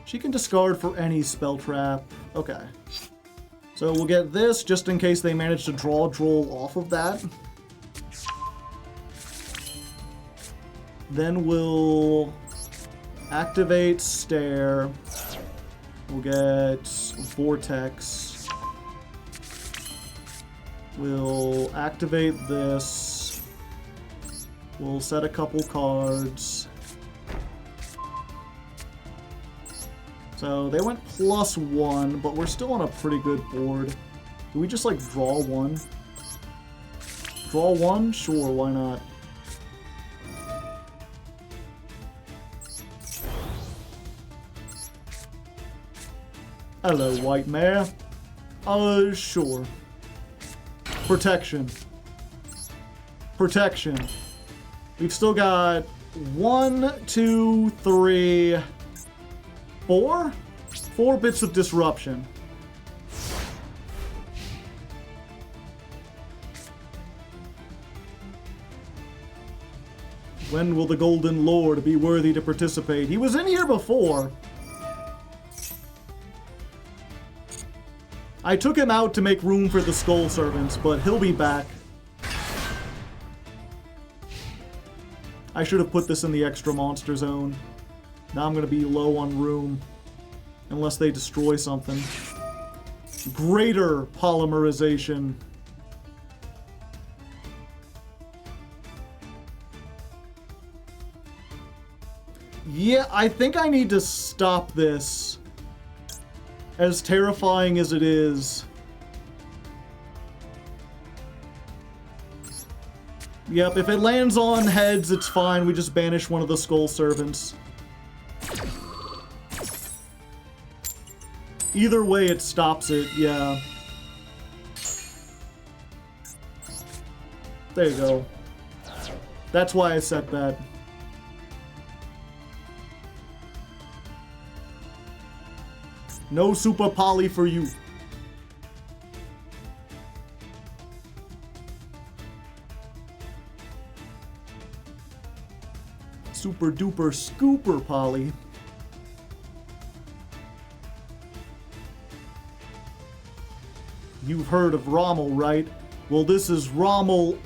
she can discard for any spell trap. Okay. So we'll get this just in case they manage to draw Droll off of that. Then we'll activate Stare. We'll get Vortex. We'll activate this. We'll set a couple cards. So they went +1, but we're still on a pretty good board. Do we just like draw one? Draw one? Sure, why not? Hello, white mare. Sure. Protection. Protection. We've still got 1, 2, 3, 4? 4 bits of disruption. When will the Golden Lord be worthy to participate? He was in here before. I took him out to make room for the Skull Servants, but he'll be back. I should have put this in the extra monster zone. Now I'm going to be low on room. Unless they destroy something. Greater polymerization. Yeah, I think I need to stop this. As terrifying as it is. Yep, if it lands on heads, it's fine. We just banish one of the Skull Servants. Either way, it stops it, yeah. There you go. That's why I set that. No super poly for you. Super duper scooper poly. You've heard of Rommel, right? Well, this is Rommel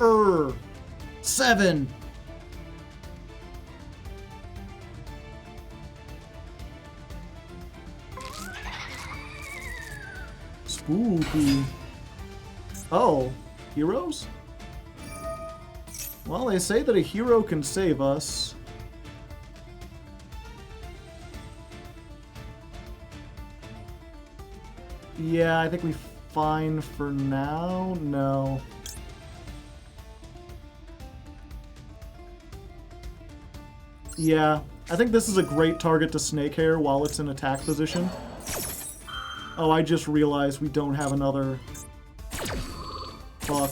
7. Spooky. Oh, heroes? Well, they say that a hero can save us. Yeah, I think we fine for now. No. Yeah, I think this is a great target to Snakehair while it's in attack position. Oh, I just realized we don't have another. Fuck.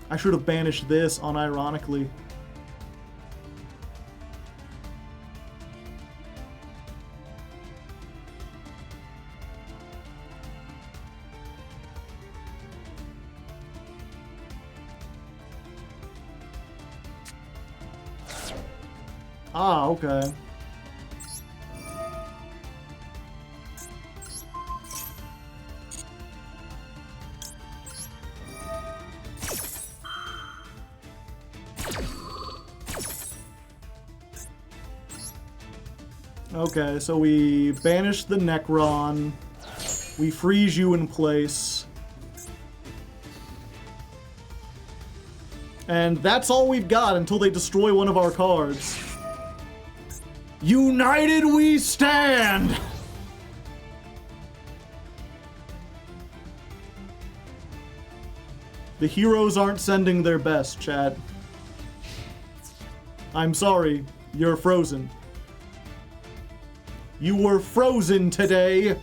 I should have banished this unironically. Ah, okay. Okay, so we banish the Necron. We freeze you in place. And that's all we've got until they destroy one of our cards. United we stand! The heroes aren't sending their best, chat. I'm sorry, you're frozen. You were frozen today.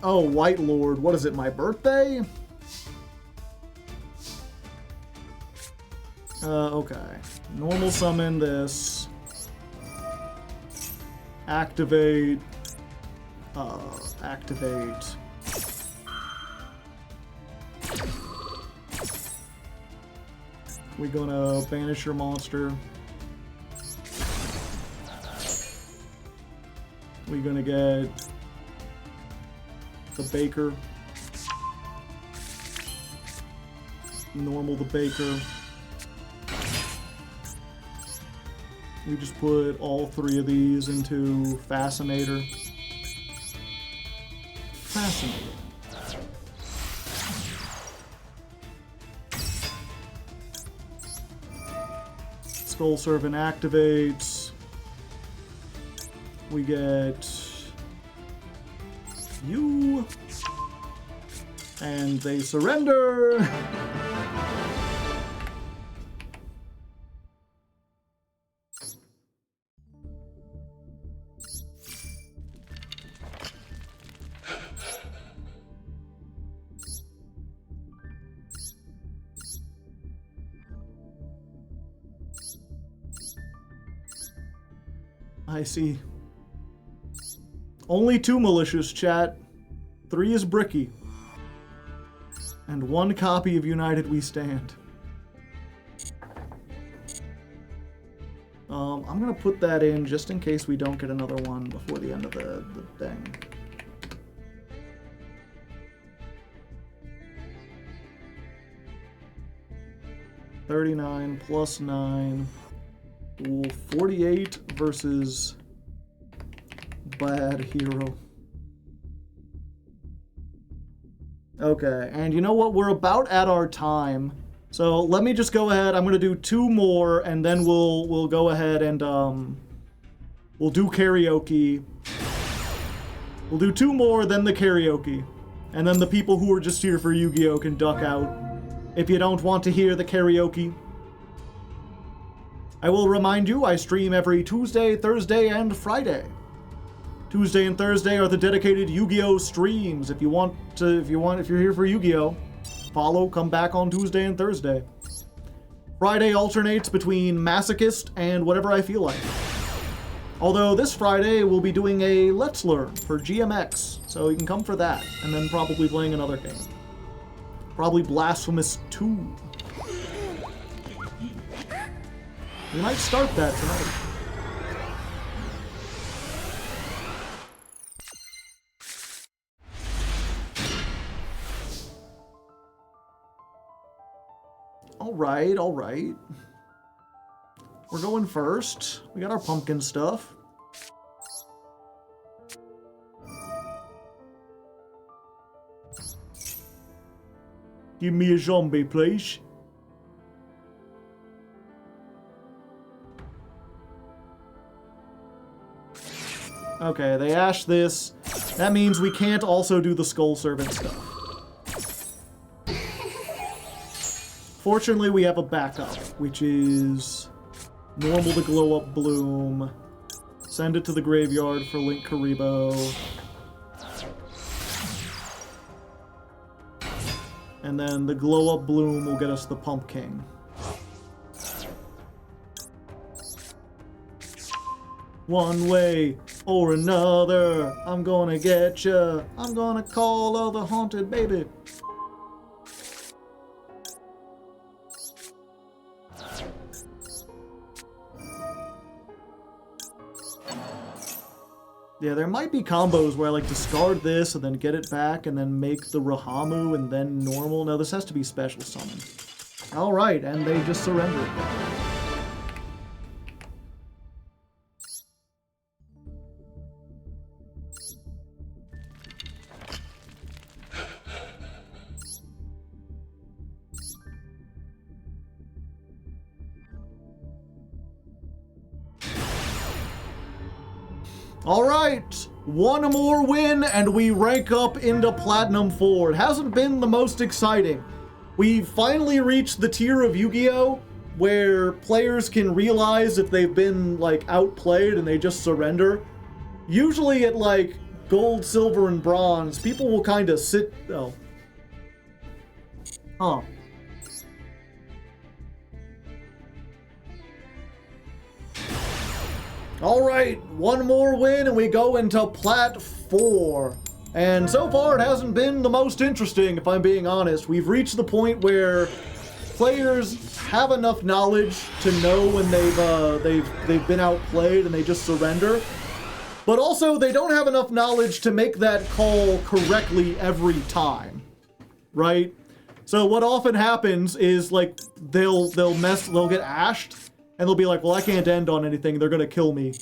Oh, White Lord, what is it, my birthday? Okay. Normal summon this. Activate. Activate. We're gonna banish your monster. We're gonna get the Baker. Normal the Baker. We just put all three of these into Fascinator. Fascinator. Skull Servant activates. We get you. And they surrender. I see. Only 2 malicious, chat. 3 is Bricky. And 1 copy of United We Stand. I'm gonna put that in just in case we don't get another one before the end of the thing. $39 plus 9. Ooh, 48 versus Bad Hero. Okay, and you know what? We're about at our time. So let me just go ahead. I'm gonna do 2 more, and then we'll go ahead and we'll do karaoke. We'll do 2 more, then the karaoke, and then the people who are just here for Yu-Gi-Oh can duck out if you don't want to hear the karaoke. I will remind you, I stream every Tuesday, Thursday, and Friday. Tuesday and Thursday are the dedicated Yu-Gi-Oh streams. If you're here for Yu-Gi-Oh, come back on Tuesday and Thursday. Friday alternates between Masochist and whatever I feel like. Although this Friday we'll be doing a Let's Learn for GMX, so you can come for that, and then probably playing another game. Probably Blasphemous 2. We might start that tonight. Alright, alright. We're going first. We got our pumpkin stuff. Give me a zombie, please. Okay, they ash this. That means we can't also do the Skull Servant stuff. Fortunately, we have a backup, which is normal to Glow Up Bloom. Send it to the graveyard for Link Karibo. And then the Glow Up Bloom will get us the Pumpking. One way or another, I'm gonna get ya. I'm gonna call all the haunted baby. Yeah, there might be combos where I like discard this and then get it back and then make the Rahamu and then normal. No, this has to be special summon. Alright, and they just surrendered. Alright, one more win and we rank up into Platinum 4. It hasn't been the most exciting. We finally reached the tier of Yu-Gi-Oh! Where players can realize if they've been, like, outplayed and they just surrender. Usually at, like, gold, silver, and bronze, people will kind of sit... Oh. Huh. Alright, one more win and we go into Plat 4. And so far it hasn't been the most interesting, if I'm being honest. We've reached the point where players have enough knowledge to know when they've been outplayed and they just surrender. But also they don't have enough knowledge to make that call correctly every time. Right? So what often happens is like they'll get ashed and they'll be like, well, I can't end on anything, they're gonna kill me.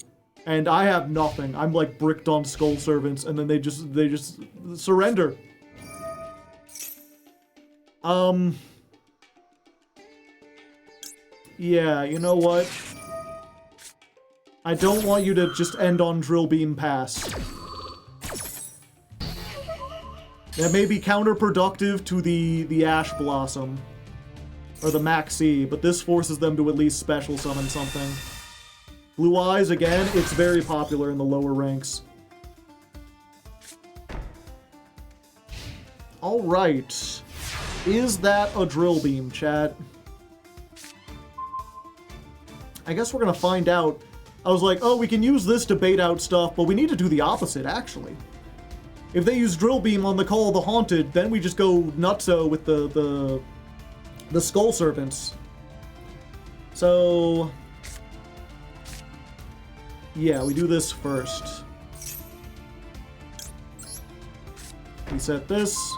And I have nothing. I'm like bricked on Skull Servants, and then they just surrender. Yeah, you know what? I don't want you to just end on Drill Beam Pass. That may be counterproductive to the Ash Blossom. Or the Maxi, but this forces them to at least special summon something. Blue Eyes, again, it's very popular in the lower ranks. Alright. Is that a Drill Beam, chat? I guess we're gonna find out. I was like, oh, we can use this to bait out stuff, but we need to do the opposite, actually. If they use Drill Beam on the Call of the Haunted, then we just go nutso with the Skull Servants. So... yeah, we do this first. We set this.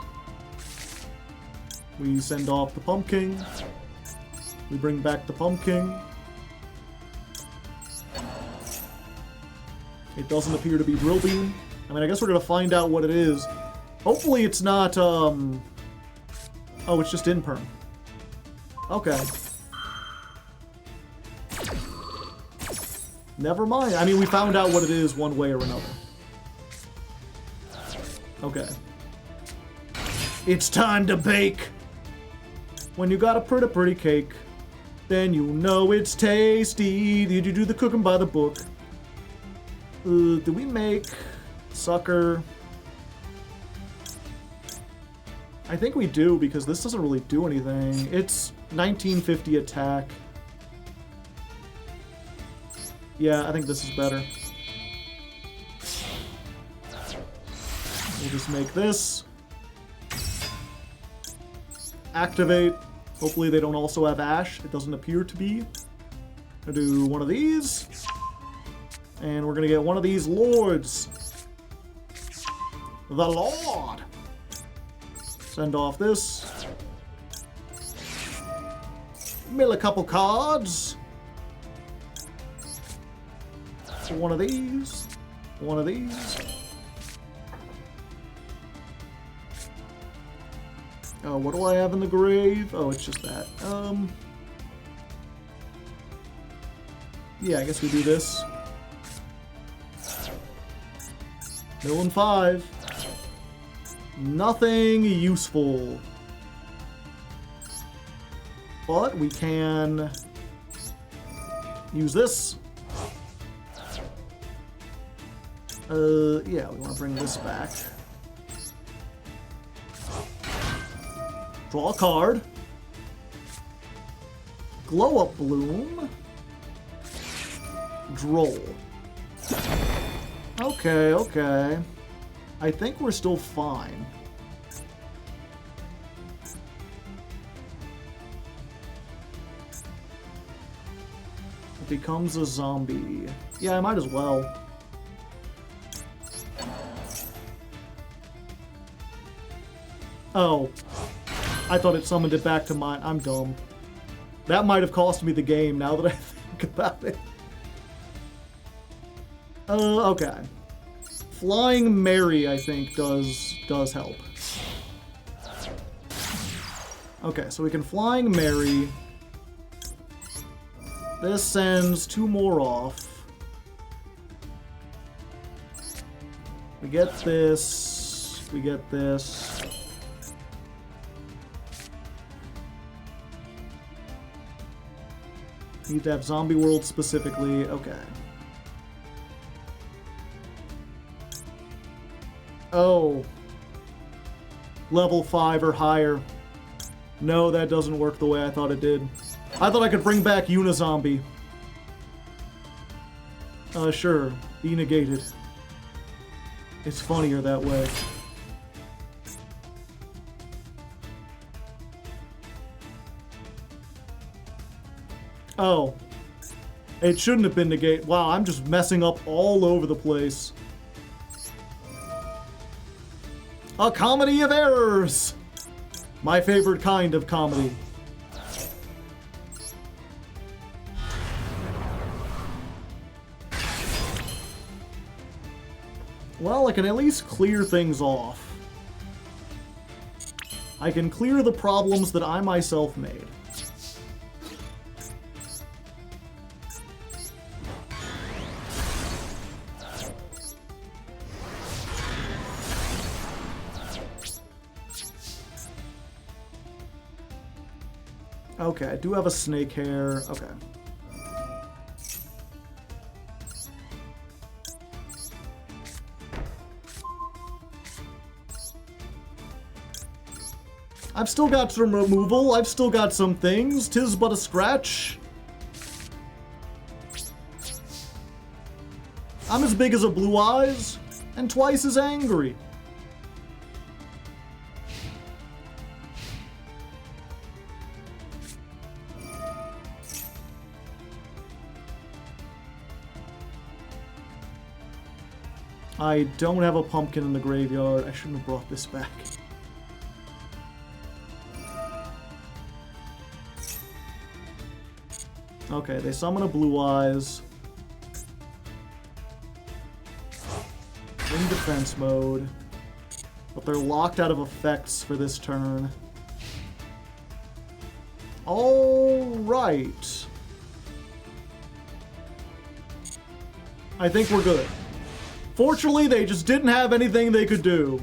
We send off the Pumpking. We bring back the Pumpking. It doesn't appear to be Drill Beam. I mean, I guess we're gonna find out what it is. Hopefully it's not, oh, it's just Imperm. Okay. Never mind. I mean, we found out what it is one way or another. Okay. It's time to bake! When you got a pretty cake, then you know it's tasty. Did you do the cooking by the book? Do we make Sucker? I think we do, because this doesn't really do anything. It's 1950 attack. Yeah, I think this is better. We'll just make this. Activate. Hopefully they don't also have Ash. It doesn't appear to be. Gonna do one of these. And we're gonna get one of these Lords. The Lord! Send off this. Mill a couple cards. One of these. One of these. Oh, what do I have in the grave? Oh, it's just that. Yeah, I guess we do this. Mill and 5. Nothing useful. But we can use this. Yeah, we want to bring this back. Draw a card. Glow Up Bloom. Droll. Okay, okay. I think we're still fine. It becomes a zombie. Yeah, I might as well. Oh. I thought it summoned it back to mine. I'm dumb. That might have cost me the game now that I think about it. Okay. Flying Mary, I think, does help. Okay, so we can Flying Mary. This sends 2 more off. We get this. We get this. Need to have Zombie World specifically. Okay. Oh. Level 5 or higher. No, that doesn't work the way I thought it did. I thought I could bring back Unizombie. Sure. Be negated. It's funnier that way. Oh. It shouldn't have been negate. Wow, I'm just messing up all over the place. A comedy of errors! My favorite kind of comedy. Well, I can at least clear things off. I can clear the problems that I myself made. Okay, I do have a snake hair. Okay. I've still got some removal. I've still got some things. 'Tis but a scratch. I'm as big as a Blue Eyes, and twice as angry. I don't have a pumpkin in the graveyard. I shouldn't have brought this back. Okay, they summon a Blue Eyes. In defense mode. But they're locked out of effects for this turn. Alright. I think we're good. Fortunately, they just didn't have anything they could do.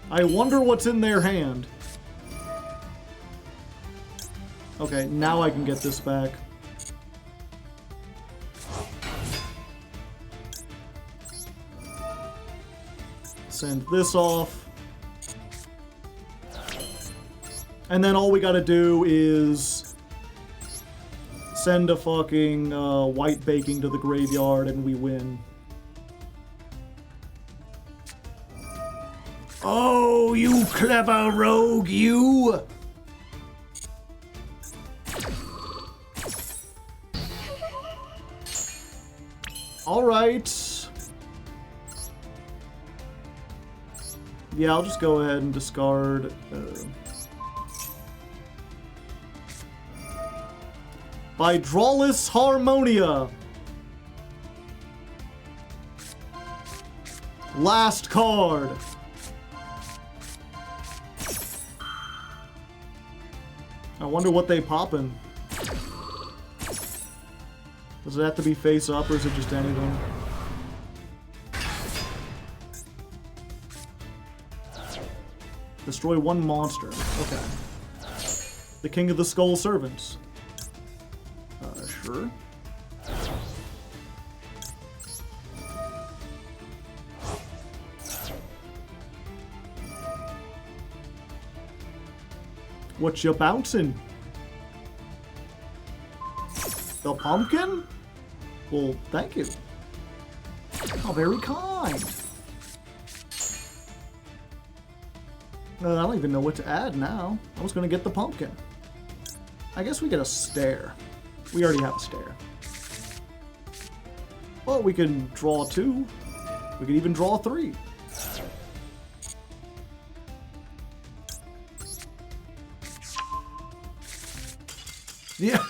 I wonder what's in their hand. Okay, now I can get this back. Send this off. And then all we gotta do is send a fucking white baking to the graveyard and we win. Oh, you clever rogue, you! Alright. Yeah, I'll just go ahead and discard. Bydrawless Harmonia. Last card. I wonder what they poppin'. Does it have to be face up or is it just anything? Destroy one monster. Okay. The King of the Skull Servants. Sure. What you bouncing? The pumpkin? Well, thank you. How very kind. I don't even know what to add now. I was going to get the pumpkin. I guess we get a stare. We already have a stare. Well, we can draw 2. We can even draw 3. Yeah.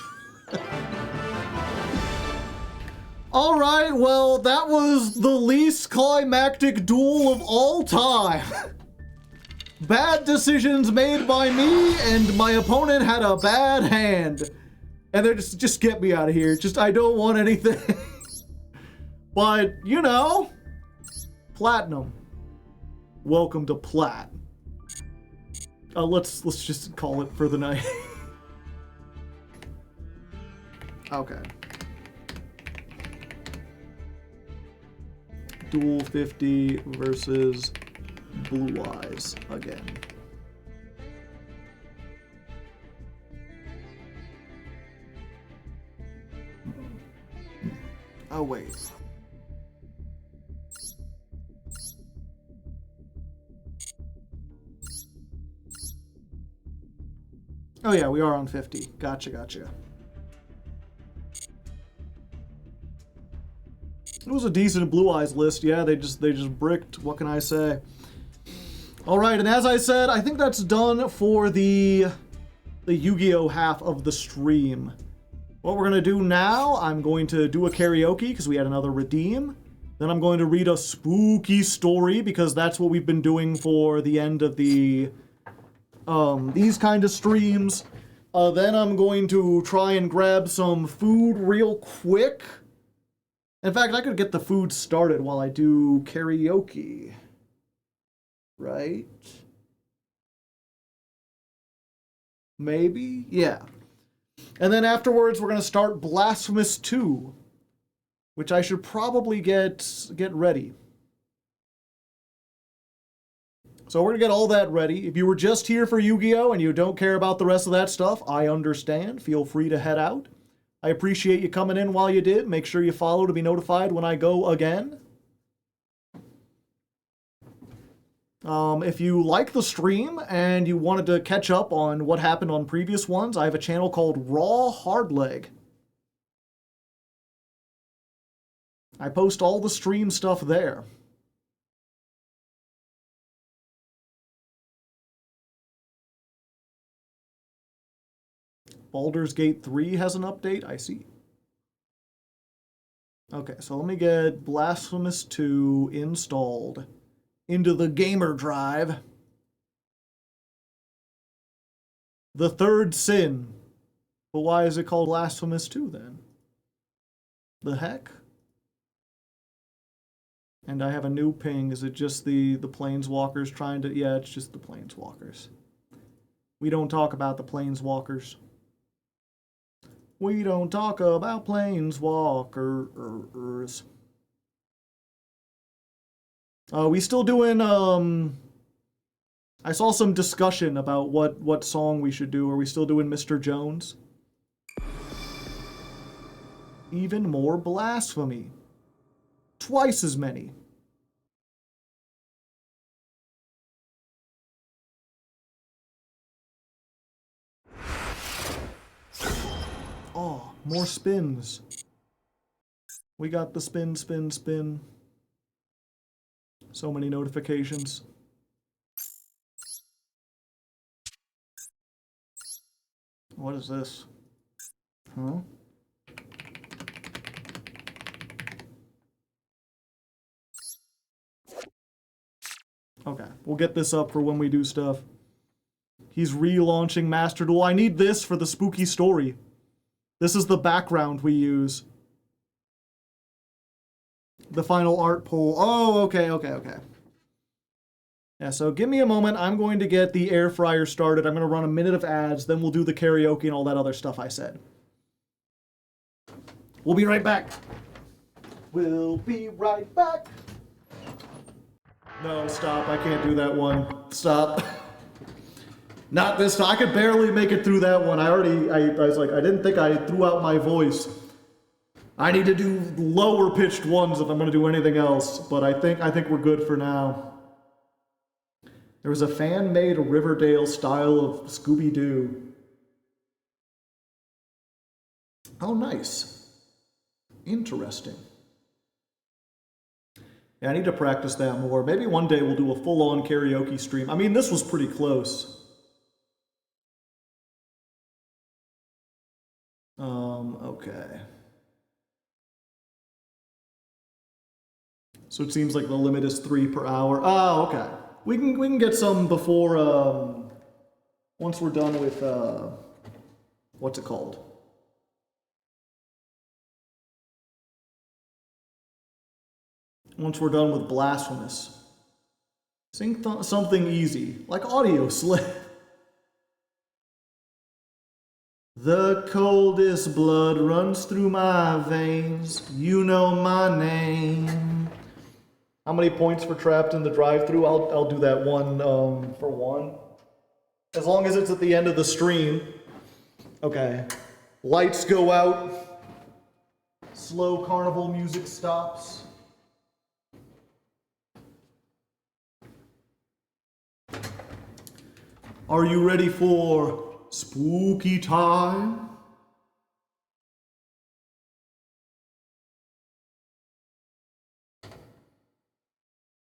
All right, well, that was the least climactic duel of all time. Bad decisions made by me, and my opponent had a bad hand. And they're just get me out of here. Just, I don't want anything. But, you know, platinum. Welcome to Plat. Let's just call it for the night. Okay. Duel 50 versus Blue Eyes again. Oh, wait. Oh yeah, we are on 50. Gotcha. It was a decent Blue Eyes list. Yeah, they just bricked. What can I say? All right, and as I said, I think that's done for the Yu-Gi-Oh half of the stream. What we're gonna do now, I'm going to do a karaoke because we had another redeem. Then I'm going to read a spooky story because that's what we've been doing for the end of the these kind of streams. Then I'm going to try and grab some food real quick. In fact, I could get the food started while I do karaoke. Right? Maybe? Yeah. And then afterwards, we're going to start Blasphemous 2, which I should probably get ready. So we're going to get all that ready. If you were just here for Yu-Gi-Oh! And you don't care about the rest of that stuff, I understand. Feel free to head out. I appreciate you coming in while you did. Make sure you follow to be notified when I go again. If you like the stream and you wanted to catch up on what happened on previous ones, I have a channel called Raw Hardleg. I post all the stream stuff there. Baldur's Gate 3 has an update? I see. Okay, so let me get Blasphemous 2 installed into the gamer drive. The third sin. But why is it called Blasphemous 2 then? The heck? And I have a new ping. Is it just the Planeswalkers trying to... Yeah, it's just the Planeswalkers. We don't talk about the Planeswalkers. We don't talk about Planeswalkers. We still doing, I saw some discussion about what song we should do. Are we still doing Mr. Jones? Even more blasphemy. Twice as many. Oh, more spins. We got the spin, spin, spin. So many notifications. What is this? Huh? Okay, we'll get this up for when we do stuff. He's relaunching Master Duel. I need this for the spooky story. This is the background we use. The final art poll. Oh, okay. Yeah, so give me a moment. I'm going to get the air fryer started. I'm going to run a minute of ads, then we'll do the karaoke and all that other stuff I said. We'll be right back. We'll be right back. No, stop. I can't do that one. Stop. Not this time. I could barely make it through that one. I was like, I didn't think I threw out my voice. I need to do lower pitched ones if I'm going to do anything else, but I think we're good for now. There was a fan-made Riverdale style of Scooby-Doo. Oh, nice. Interesting. Yeah, I need to practice that more. Maybe one day we'll do a full-on karaoke stream. I mean, this was pretty close. Okay. So it seems like the limit is 3 per hour. Oh, okay. We can get some before, once we're done with, what's it called? Once we're done with Blasphemous. Sing something easy, like Audio Slave. The coldest blood runs through my veins. You know my name. How many points for Trapped in the Drive-Thru? I'll do that one for one. As long as it's at the end of the stream. Okay. Lights go out. Slow carnival music stops. Are you ready for spooky time?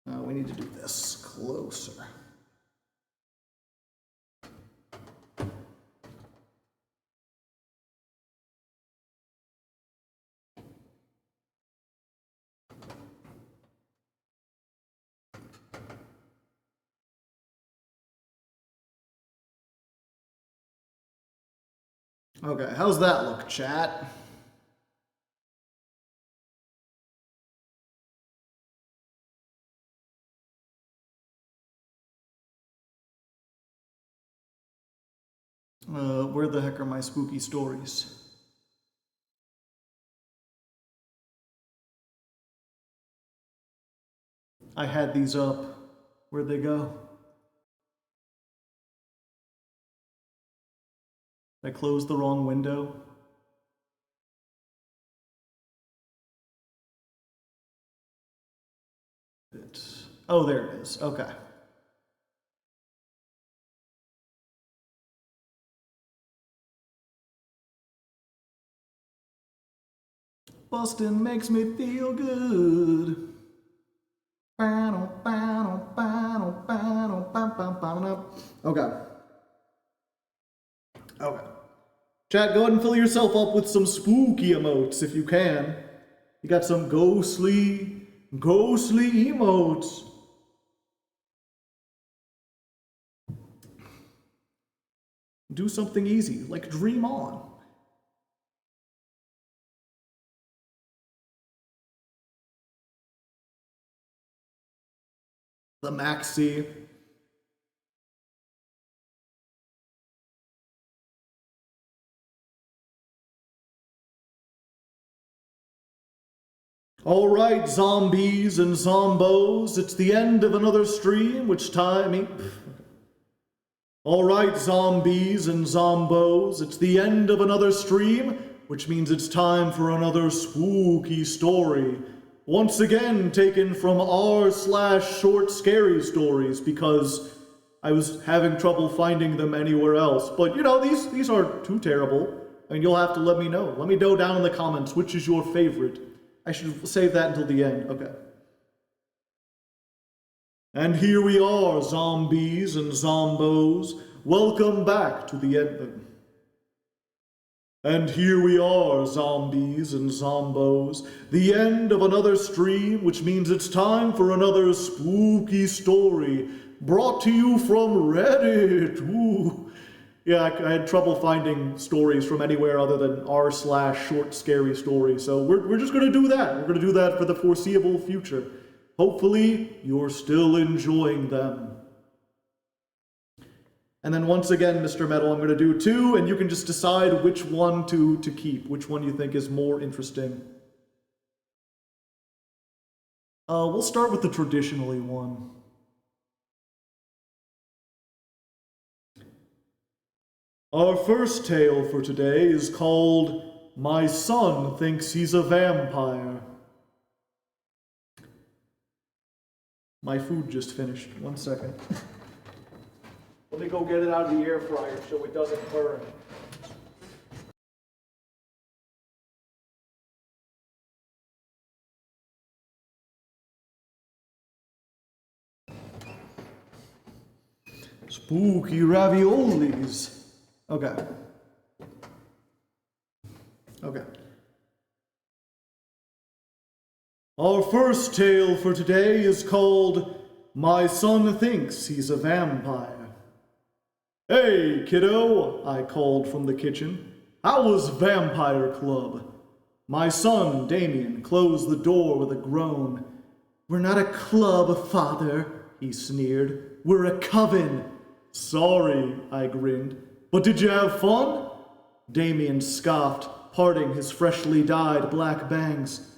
We need to do this closer. Okay, how's that look, chat? Where the heck are my spooky stories? I had these up. Where'd they go? I closed the wrong window. Oh, there it is. Okay. Bustin' makes me feel good. Okay. Okay. Chat, go ahead and fill yourself up with some spooky emotes if you can. You got some ghostly emotes. Do something easy, like Dream On. The Maxi. All right, zombies and zombos, it's the end of another stream, which time... All right, zombies and zombos, it's the end of another stream, which means it's time for another spooky story. Once again, taken from r/short scary stories, because I was having trouble finding them anywhere else. But, you know, these aren't too terrible, and you'll have to let me know. Let me know down in the comments which is your favorite. I should save that until the end. Okay. And here we are, zombies and zombos. Welcome back to the end. And here we are, zombies and zombos. The end of another stream, which means it's time for another spooky story. Brought to you from Reddit. Ooh. Yeah, I had trouble finding stories from anywhere other than r/short scary story. So we're just going to do that. We're going to do that for the foreseeable future. Hopefully, you're still enjoying them. And then once again, Mr. Metal, I'm going to do 2, and you can just decide which one to keep, which one you think is more interesting. We'll start with the traditionally one. Our first tale for today is called My Son Thinks He's a Vampire. My food just finished. 1 second. Let me go get it out of the air fryer so it doesn't burn. Spooky raviolis. Okay. Okay. Our first tale for today is called My Son Thinks He's a Vampire. Hey, kiddo, I called from the kitchen. How was Vampire Club? My son, Damien, closed the door with a groan. We're not a club, father, he sneered. We're a coven. Sorry, I grinned. But did you have fun? Damien scoffed, parting his freshly dyed black bangs.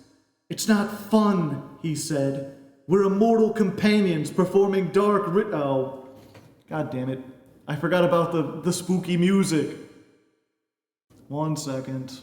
It's not fun, he said. We're immortal companions performing dark oh, god damn it. I forgot about the spooky music. 1 second.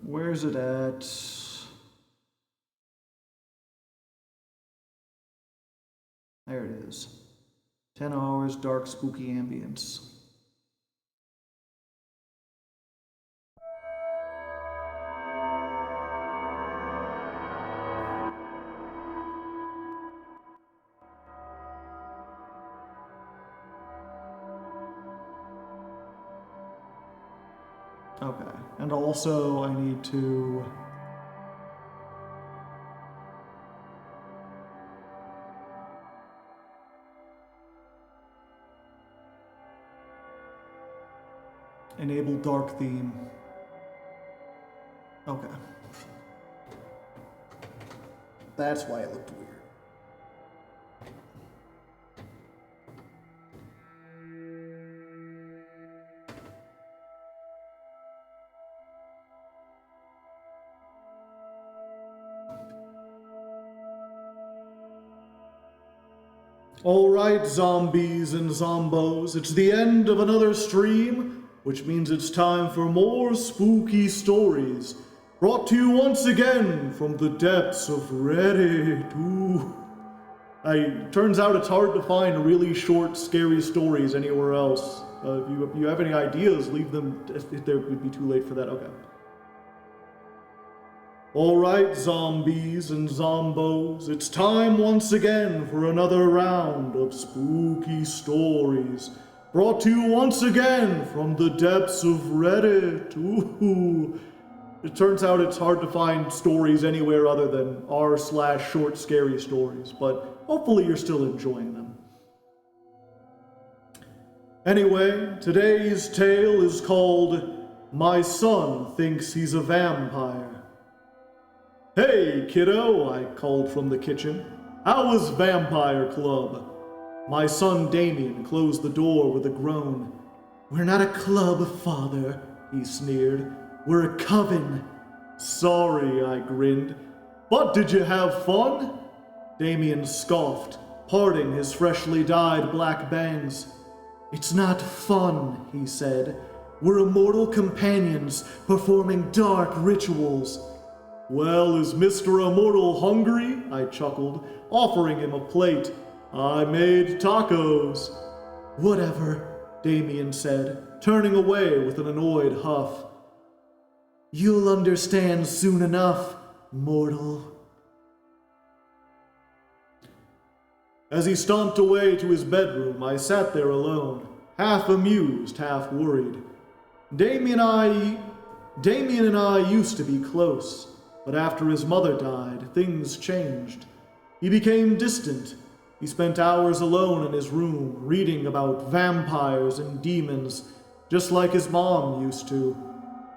Where's it at? There it is. 10 hours, dark, spooky ambience. Okay, and also I need to... enable dark theme. Okay. That's why it looked weird. Alright, zombies and zombos, it's the end of another stream, which means it's time for more spooky stories, brought to you once again from the depths of Reddit. Ooh. Turns out it's hard to find really short, scary stories anywhere else. If you have any ideas, leave them, if there would be too late for that, okay. Alright, zombies and zombos, it's time once again for another round of spooky stories, brought to you once again from the depths of Reddit. Ooh. It turns out it's hard to find stories anywhere other than r/short scary stories, but hopefully you're still enjoying them. Anyway, today's tale is called My Son Thinks He's a Vampire. Hey, kiddo, I called from the kitchen. How was Vampire Club? My son Damien closed the door with a groan. We're not a club, father, he sneered. We're a coven. Sorry, I grinned. But did you have fun? Damien scoffed, parting his freshly dyed black bangs. It's not fun, he said. We're immortal companions performing dark rituals. Well, is Mr. Immortal hungry? I chuckled, offering him a plate. I made tacos. Whatever, Damien said, turning away with an annoyed huff. You'll understand soon enough, mortal. As he stomped away to his bedroom, I sat there alone, half amused, half worried. Damien and I used to be close. But after his mother died, things changed. He became distant. He spent hours alone in his room, reading about vampires and demons, just like his mom used to.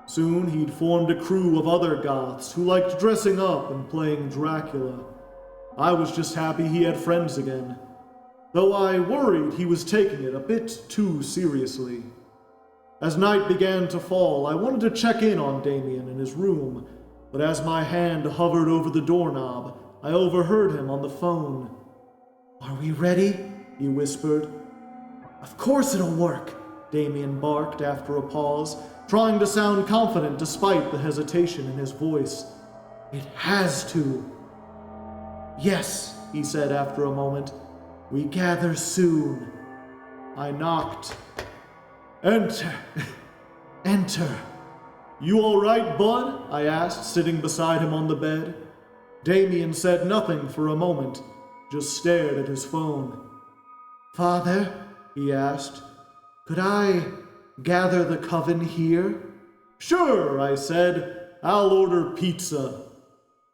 Soon he'd formed a crew of other goths who liked dressing up and playing Dracula. I was just happy he had friends again, though I worried he was taking it a bit too seriously. As night began to fall, I wanted to check in on Damien in his room, but as my hand hovered over the doorknob, I overheard him on the phone. Are we ready? He whispered. Of course it'll work, Damien barked after a pause, trying to sound confident despite the hesitation in his voice. It has to. Yes, he said after a moment. We gather soon. I knocked. Enter. Enter. You all right, bud? I asked, sitting beside him on the bed. Damien said nothing for a moment, just stared at his phone. Father, he asked, could I gather the coven here? Sure, I said. I'll order pizza.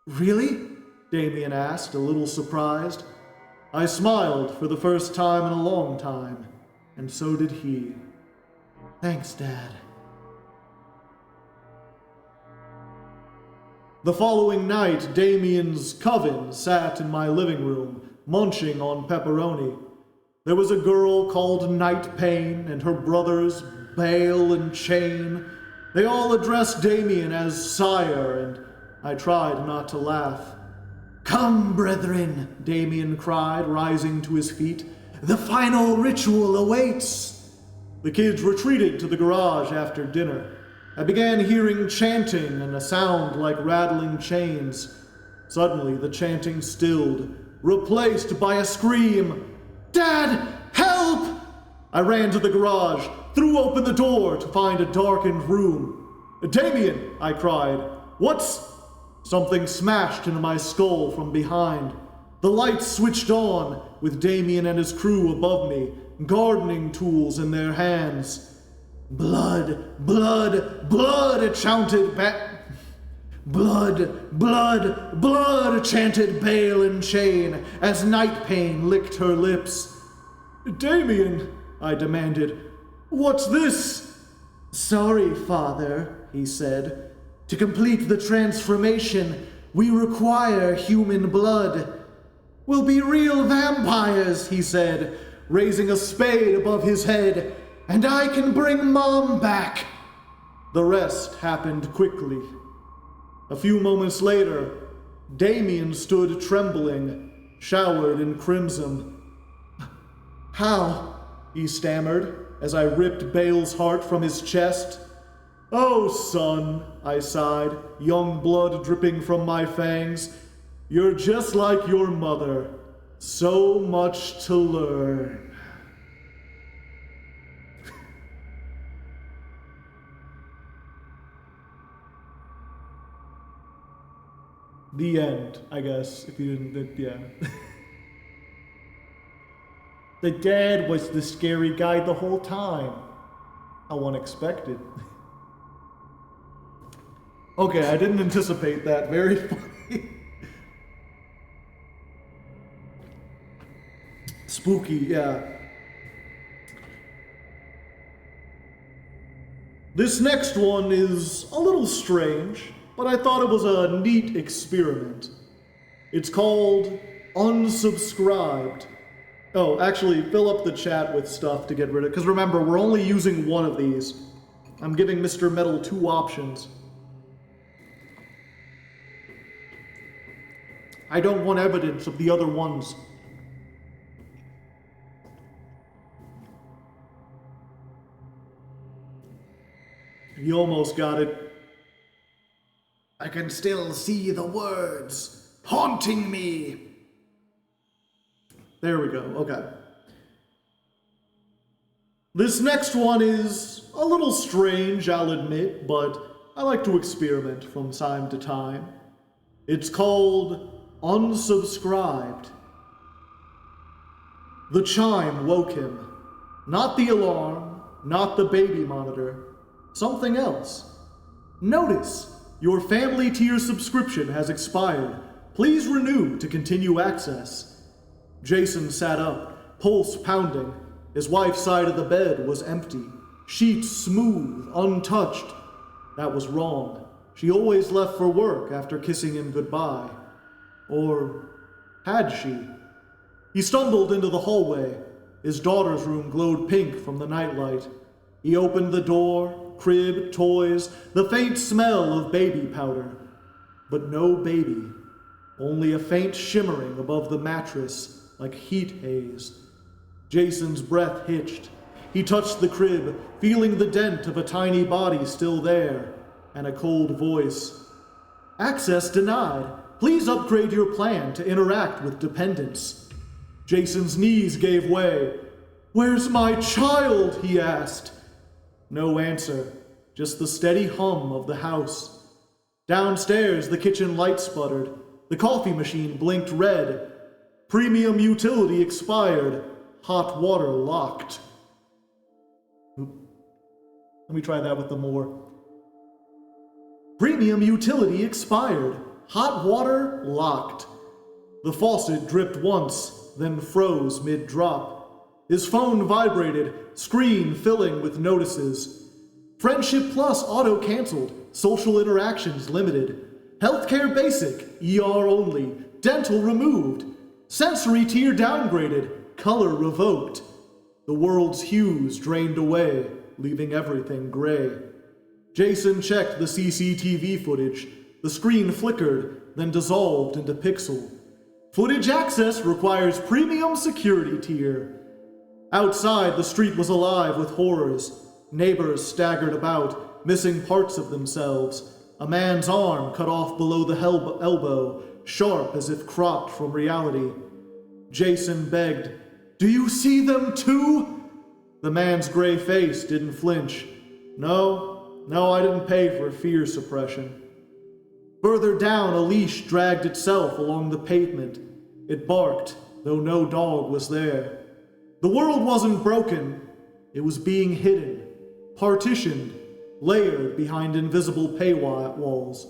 Really? Damien asked, a little surprised. I smiled for the first time in a long time, and so did he. Thanks, Dad. The following night, Damien's coven sat in my living room, munching on pepperoni. There was a girl called Night Pain and her brothers, Bale and Chain. They all addressed Damien as sire, and I tried not to laugh. Come, brethren, Damien cried, rising to his feet. The final ritual awaits. The kids retreated to the garage after dinner. I began hearing chanting and a sound like rattling chains. Suddenly, the chanting stilled, replaced by a scream. Dad, help! I ran to the garage, threw open the door to find a darkened room. Damien, I cried. What's... Something smashed into my skull from behind. The lights switched on, with Damien and his crew above me, gardening tools in their hands. Blood, blood, blood, chanted Blood, blood, blood, chanted Bale and Chain as Night Pain licked her lips. Damien, I demanded, what's this? Sorry, Father, he said. To complete the transformation, we require human blood. We'll be real vampires, he said, raising a spade above his head, and I can bring Mom back. The rest happened quickly. A few moments later, Damien stood trembling, showered in crimson. How? He stammered, as I ripped Bale's heart from his chest. Oh, son, I sighed, young blood dripping from my fangs. You're just like your mother. So much to learn. The end, I guess, if you didn't, yeah. The dad was the scary guy the whole time. How unexpected. Okay, I didn't anticipate that. Very funny. Spooky, yeah. This next one is a little strange, but I thought it was a neat experiment. It's called Unsubscribed. Oh, actually, fill up the chat with stuff to get rid of, because remember, we're only using one of these. I'm giving Mr. Metal 2 options. I don't want evidence of the other ones. You almost got it. I can still see the words haunting me. There we go, okay. This next one is a little strange, I'll admit, but I like to experiment from time to time. It's called Unsubscribed. The chime woke him. Not the alarm, not the baby monitor, something else. Notice, your family tier subscription has expired. Please renew to continue access. Jason sat up, pulse pounding. His wife's side of the bed was empty, sheets smooth, untouched. That was wrong. She always left for work after kissing him goodbye. Or had she? He stumbled into the hallway. His daughter's room glowed pink from the nightlight. He opened the door, crib, toys, the faint smell of baby powder. But no baby, only a faint shimmering above the mattress like heat haze. Jason's breath hitched. He touched the crib, feeling the dent of a tiny body still there, and a cold voice. Access denied. Please upgrade your plan to interact with dependents. Jason's knees gave way. "Where's my child?" he asked. No answer, just the steady hum of the house. Downstairs, the kitchen light sputtered. The coffee machine blinked red. Premium utility expired. Hot water locked. Oop. Let me try that with the more. Premium utility expired. Hot water locked. The faucet dripped once, then froze mid-drop. His phone vibrated, screen filling with notices. Friendship Plus auto-canceled, social interactions limited. Healthcare basic, ER only, dental removed. Sensory tier downgraded, color revoked. The world's hues drained away, leaving everything gray. Jason checked the CCTV footage. The screen flickered, then dissolved into pixel. Footage access requires premium security tier. Outside, the street was alive with horrors. Neighbors staggered about, missing parts of themselves. A man's arm cut off below the elbow, sharp as if cropped from reality. Jason begged, "Do you see them too?" The man's gray face didn't flinch. No, I didn't pay for fear suppression. Further down, a leash dragged itself along the pavement. It barked, though no dog was there. The world wasn't broken. It was being hidden, partitioned, layered behind invisible paywalls.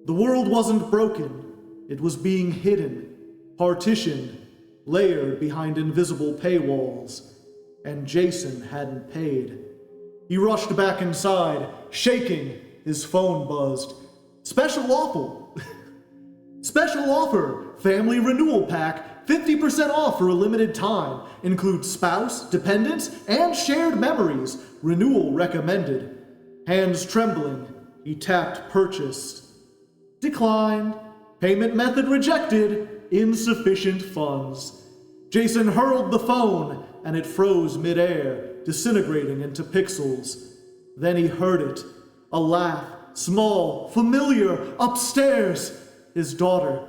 The world wasn't broken. It was being hidden, partitioned, layered behind invisible paywalls. And Jason hadn't paid. He rushed back inside, shaking. His phone buzzed. Special offer! Special offer! Family renewal pack, 50% off for a limited time. Includes spouse, dependents, and shared memories. Renewal recommended. Hands trembling, he tapped purchase. Declined. Payment method rejected. Insufficient funds. Jason hurled the phone, and it froze midair, disintegrating into pixels. Then he heard it. A laugh, small, familiar, upstairs. His daughter.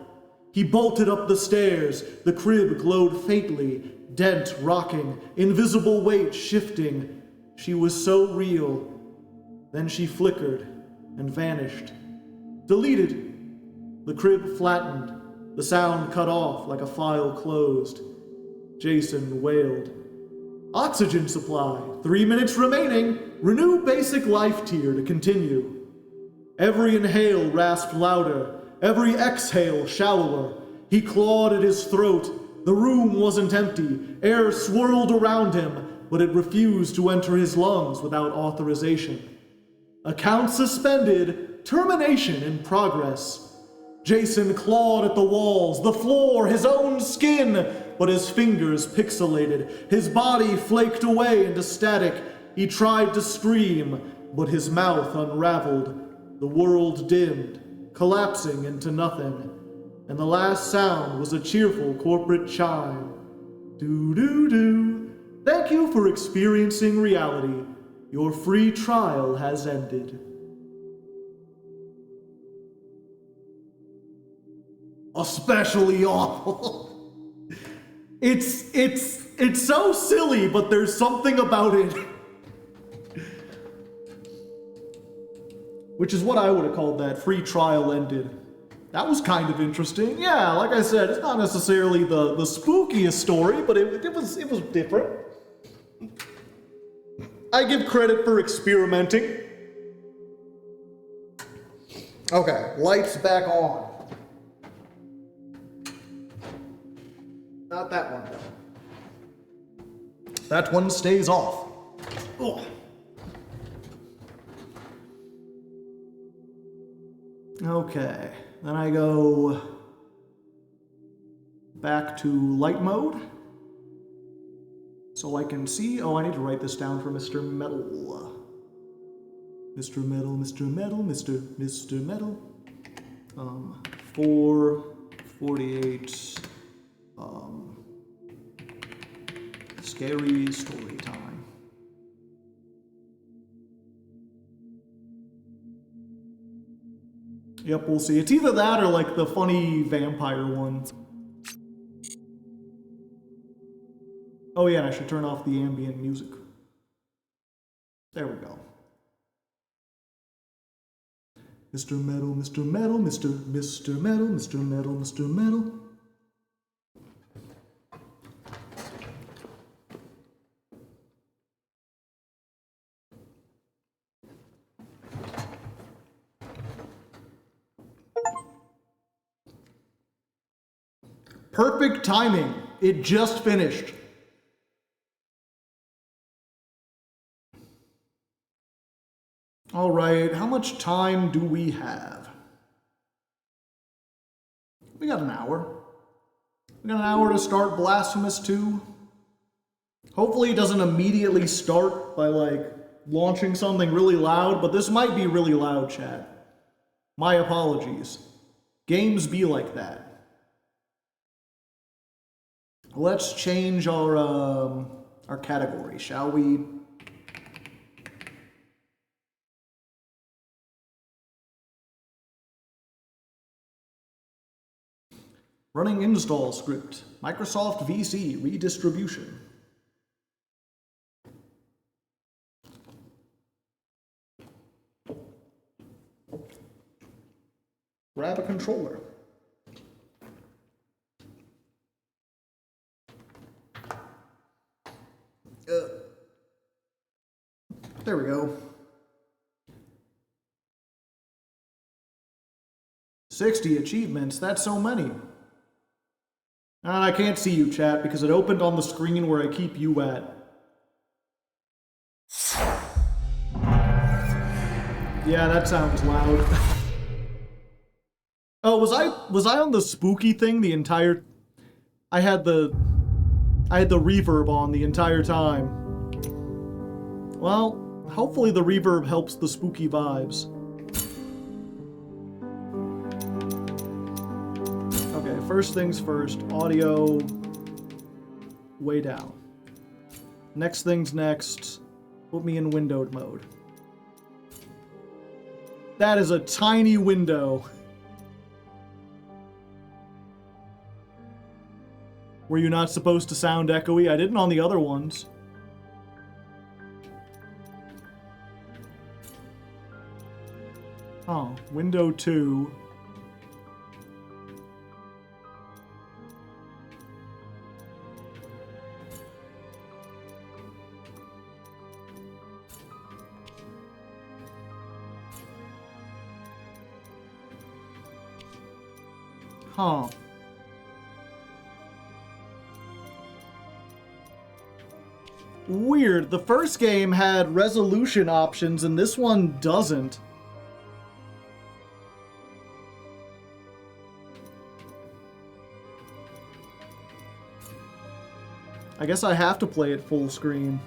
He bolted up the stairs. The crib glowed faintly, dent rocking, invisible weight shifting. She was so real. Then she flickered and vanished. Deleted. The crib flattened. The sound cut off like a file closed. Jason wailed. Oxygen supply, 3 minutes remaining. Renew basic life tier to continue. Every inhale rasped louder, every exhale shallower. He clawed at his throat. The room wasn't empty. Air swirled around him, but it refused to enter his lungs without authorization. Account suspended, termination in progress. Jason clawed at the walls, the floor, his own skin, but his fingers pixelated. His body flaked away into static. He tried to scream, but his mouth unraveled. The world dimmed, collapsing into nothing, and the last sound was a cheerful corporate chime. Doo-doo-doo. Thank you for experiencing reality. Your free trial has ended. Especially awful. It's so silly, but there's something about it. Which is what I would have called that. Free trial ended. That was kind of interesting. Yeah, like I said, it's not necessarily the spookiest story, but it was different. I give credit for experimenting. Okay, lights back on. Not that one. That one stays off. Ugh. Okay, then I go back to light mode so I can see. Oh, I need to write this down for Mr. Metal. Mr. Metal, Mr. Metal, Mr. Metal. 448. Scary story time. Yep, we'll see. It's either that or like the funny vampire one. Oh yeah, and I should turn off the ambient music. There we go. Mr. Metal, Mr. Metal, Mr. Metal, Mr. Metal, Mr. Metal. Perfect timing. It just finished. All right, how much time do we have? We got an hour. We got an hour to start Blasphemous 2. Hopefully it doesn't immediately start by like launching something really loud, but this might be really loud, chat. My apologies. Games be like that. Let's change our category, shall we? Running install script, Microsoft VC redistribution. Grab a controller. There we go. 60 achievements, that's so many. And I can't see you, chat, because it opened on the screen where I keep you at. Yeah, that sounds loud. Oh, was I on the spooky thing the entire... I had the reverb on the entire time. Well, hopefully the reverb helps the spooky vibes. Okay, first things first, audio way down. Next things next, put me in windowed mode. That is a tiny window. Were you not supposed to sound echoey? I didn't on the other ones. Oh, window 2. Huh. Weird. The first game had resolution options and this one doesn't. I guess I have to play it full screen.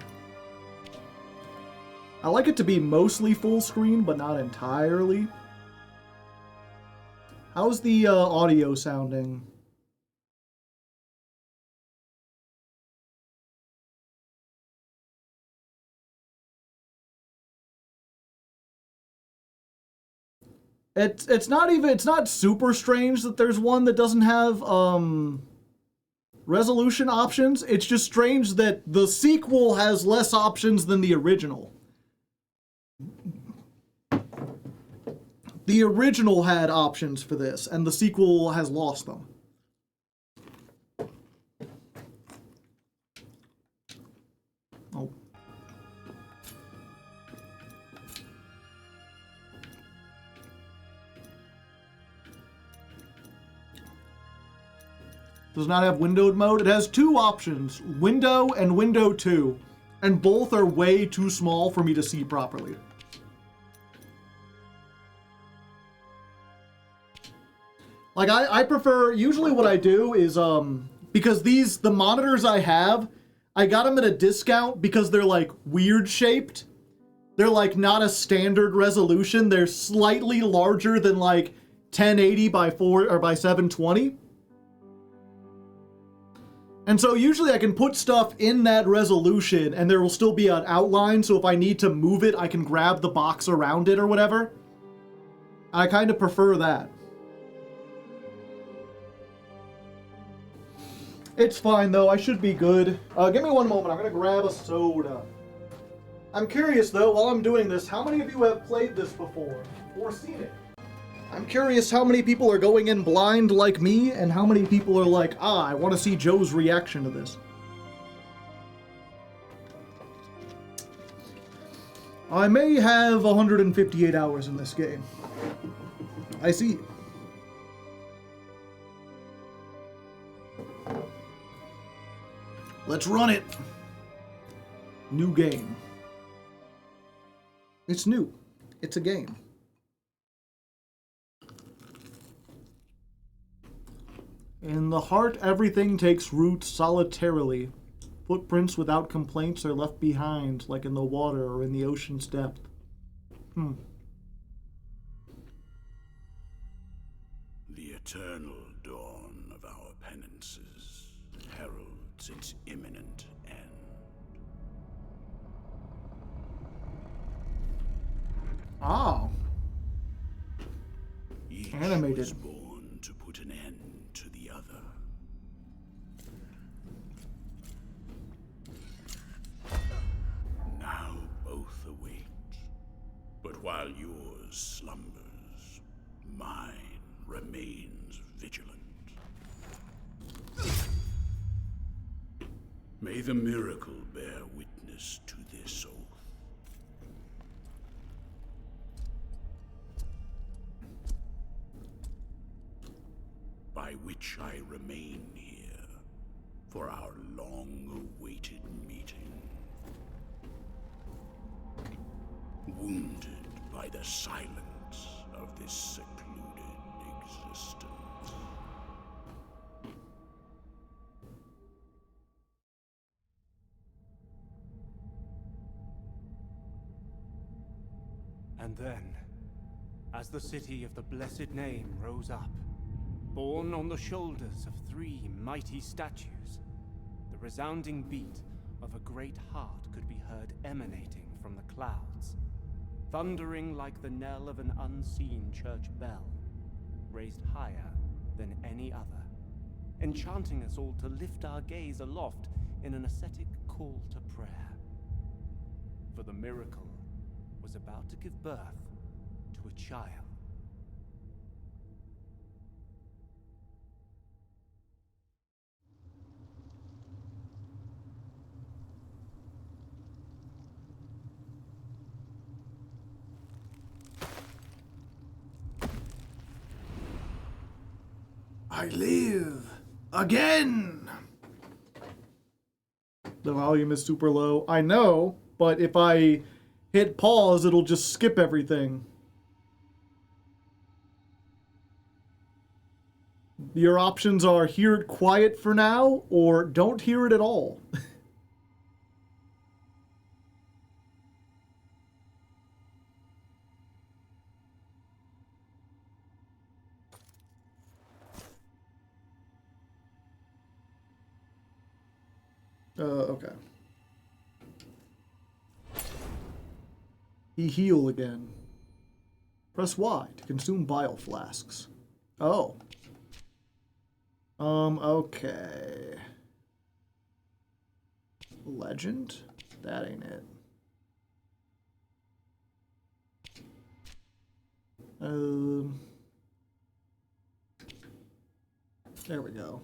I like it to be mostly full screen, but not entirely. How's the audio sounding? It's not super strange that there's one that doesn't have resolution options. It's just strange that the sequel has less options than the original. The original had options for this, and the sequel has lost them. Oh. Does not have windowed mode. It has two options, window and window 2, and both are way too small for me to see properly. Like, I prefer, usually what I do is, because the monitors I have, I got them at a discount because they're, like, weird shaped. They're, like, not a standard resolution. They're slightly larger than, like, 1080 by 720. And so usually I can put stuff in that resolution and there will still be an outline, so if I need to move it, I can grab the box around it or whatever. I kind of prefer that. It's fine, though. I should be good. Give me one moment. I'm going to grab a soda. I'm curious, though, while I'm doing this, how many of you have played this before? Or seen it? I'm curious how many people are going in blind like me, and how many people are like, I want to see Joe's reaction to this. I may have 158 hours in this game. I see. Let's run it. New game. It's new. It's a game. In the heart, everything takes root solitarily. Footprints without complaints are left behind, like in the water or in the ocean's depth. The eternal dawn of our penances heralds its imminent end. Ah. Each Animated. was born to put an end to the other. Now both await, but while yours slumbers, mine remains vigilant. May the miracle bear witness to this oath. By which I remain here for our long-awaited meeting. Wounded by the silence of this secluded existence. And then, as the city of the blessed name rose up, borne on the shoulders of 3 mighty statues, the resounding beat of a great heart could be heard emanating from the clouds, thundering like the knell of an unseen church bell, raised higher than any other, enchanting us all to lift our gaze aloft in an ascetic call to prayer. For the miracle was about to give birth to a child. I live again. The volume is super low. I know, but if I hit pause, it'll just skip everything. Your options are hear it quiet for now, or don't hear it at all. Okay. He heal again. Press Y to consume bile flasks. Oh. Okay. Legend? That ain't it. There we go.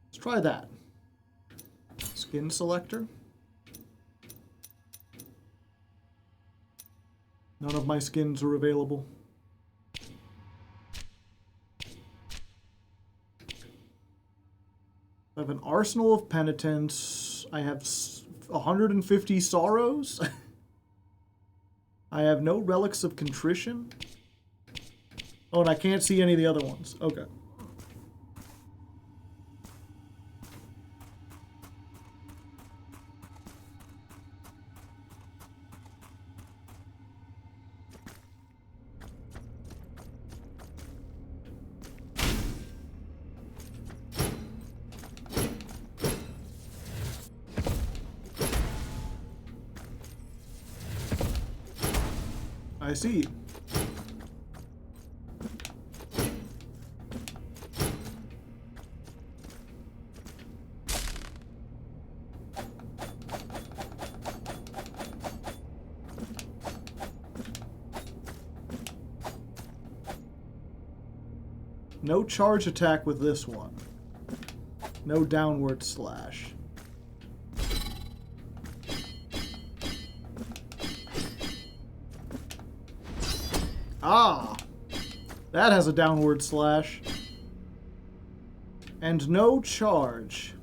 Let's try that. Skin selector. None of my skins are available. I have an arsenal of penitence. I have 150 sorrows. I have no relics of contrition. Oh, and I can't see any of the other ones. Okay. I see. No charge attack with this one. No downward slash. Ah! That has a downward slash. And no charge.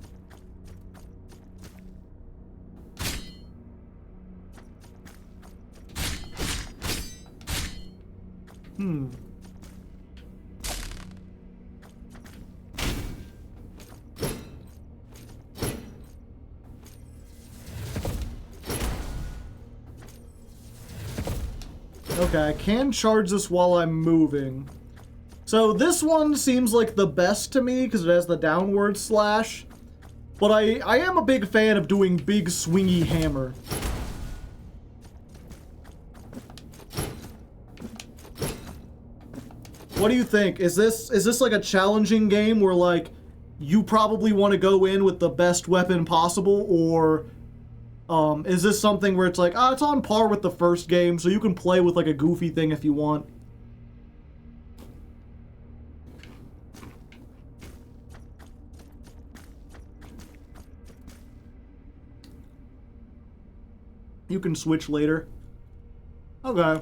Okay, I can charge this while I'm moving. So this one seems like the best to me because it has the downward slash. But I am a big fan of doing big swingy hammer. What do you think? Is this like a challenging game where like you probably want to go in with the best weapon possible, or is this something where it's like, it's on par with the first game, so you can play with like a goofy thing if you want? You can switch later. Okay.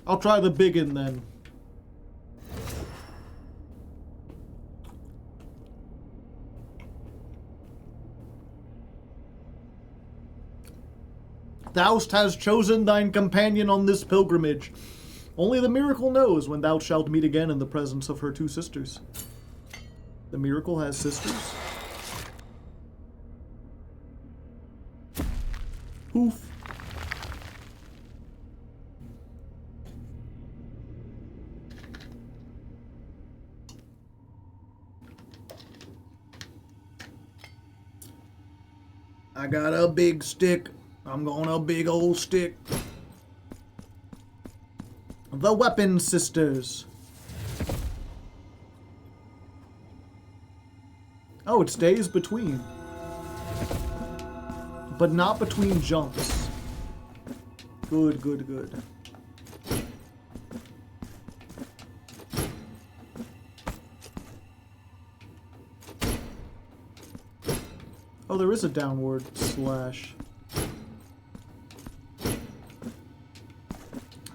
I'll try the big one then. Thou hast chosen thine companion on this pilgrimage. Only the miracle knows when thou shalt meet again in the presence of her two sisters. The miracle has sisters? Poof. I got a big stick. I'm gonna big old stick. The Weapon Sisters. Oh, it stays between. But not between jumps. Good, good, good. Oh, there is a downward slash.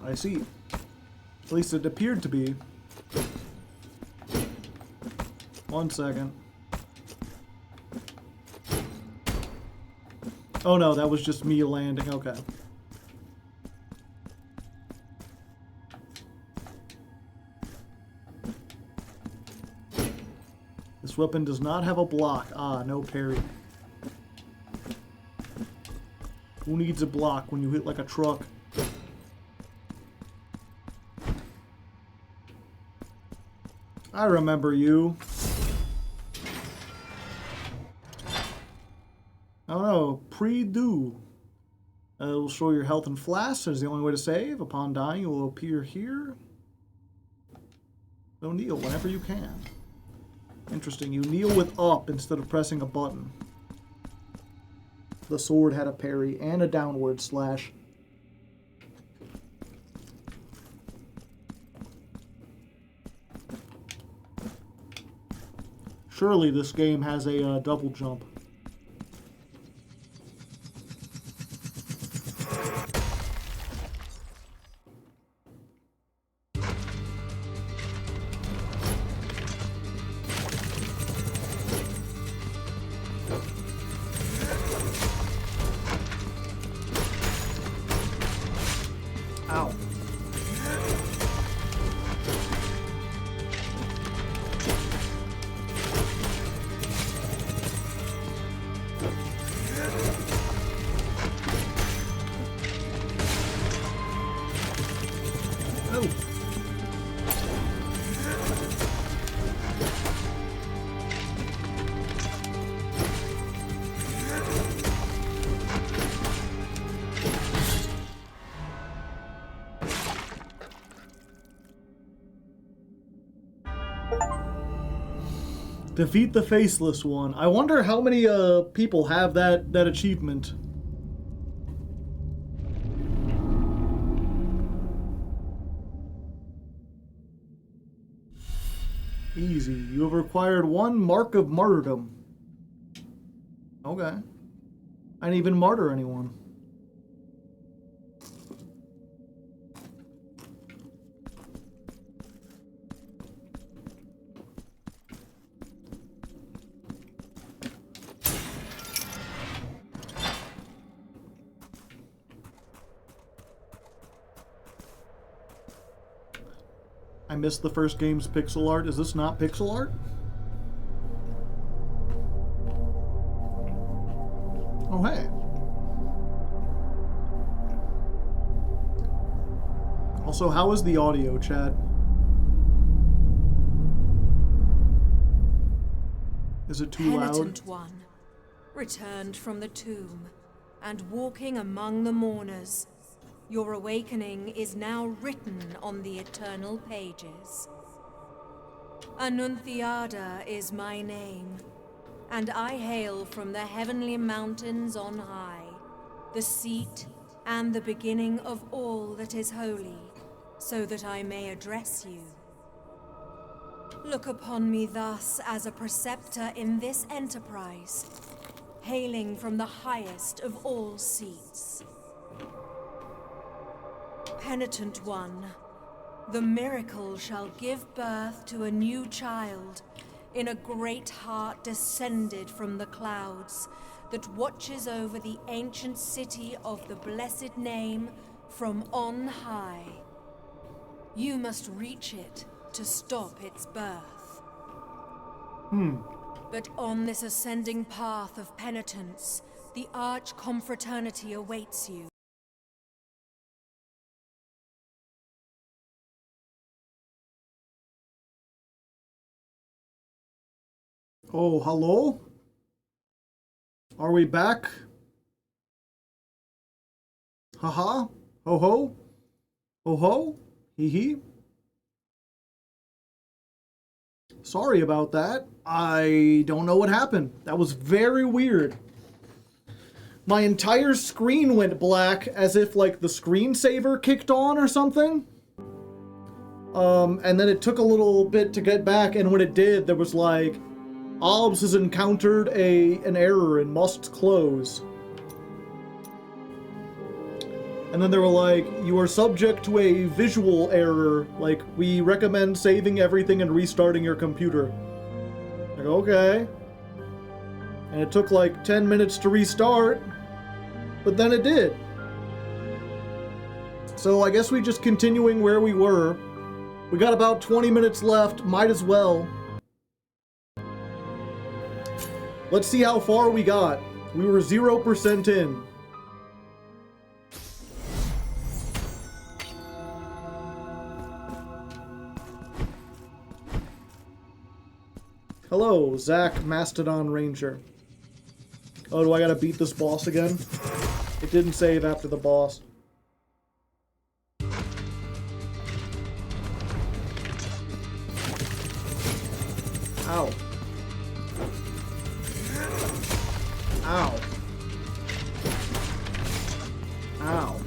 I see. At least it appeared to be. 1 second. Oh no, that was just me landing. Okay. This weapon does not have a block. No parry. Who needs a block when you hit like a truck? I remember you. Oh no, pre-do. It'll show your health and flask. That's the only way to save. Upon dying, it will appear here. So kneel whenever you can. Interesting, you kneel with up instead of pressing a button. The sword had a parry and a downward slash. Surely this game has a double jump. Ow. Oh. Defeat the Faceless One. I wonder how many people have that achievement. Easy. You have acquired 1 mark of martyrdom. Okay. I didn't even martyr anyone. I missed the first game's pixel art. Is this not pixel art? Oh, hey. Also, how is the audio, chat? Is it too loud? Penitent one, returned from the tomb, and walking among the mourners. Your awakening is now written on the eternal pages. Annunciada is my name, and I hail from the heavenly mountains on high, the seat and the beginning of all that is holy, so that I may address you. Look upon me thus as a preceptor in this enterprise, hailing from the highest of all seats. Penitent one, the miracle shall give birth to a new child in a great heart descended from the clouds that watches over the ancient city of the blessed name from on high. You must reach it to stop its birth. But on this ascending path of penitence, the arch-confraternity awaits you. Oh, hello? Are we back? Haha? Ho ho? Ho ho? Hee hee? Sorry about that. I don't know what happened. That was very weird. My entire screen went black as if like the screensaver kicked on or something. And then it took a little bit to get back, and when it did, there was like, OBS has encountered an error and must close. And then they were like, you are subject to a visual error. Like, we recommend saving everything and restarting your computer. Like, okay. And it took like 10 minutes to restart, but then it did. So I guess we just continuing where we were. We got about 20 minutes left, might as well. Let's see how far we got. We were 0% in. Hello, Zach Mastodon Ranger. Oh, do I gotta beat this boss again? It didn't save after the boss. Ow. Ow. Ow.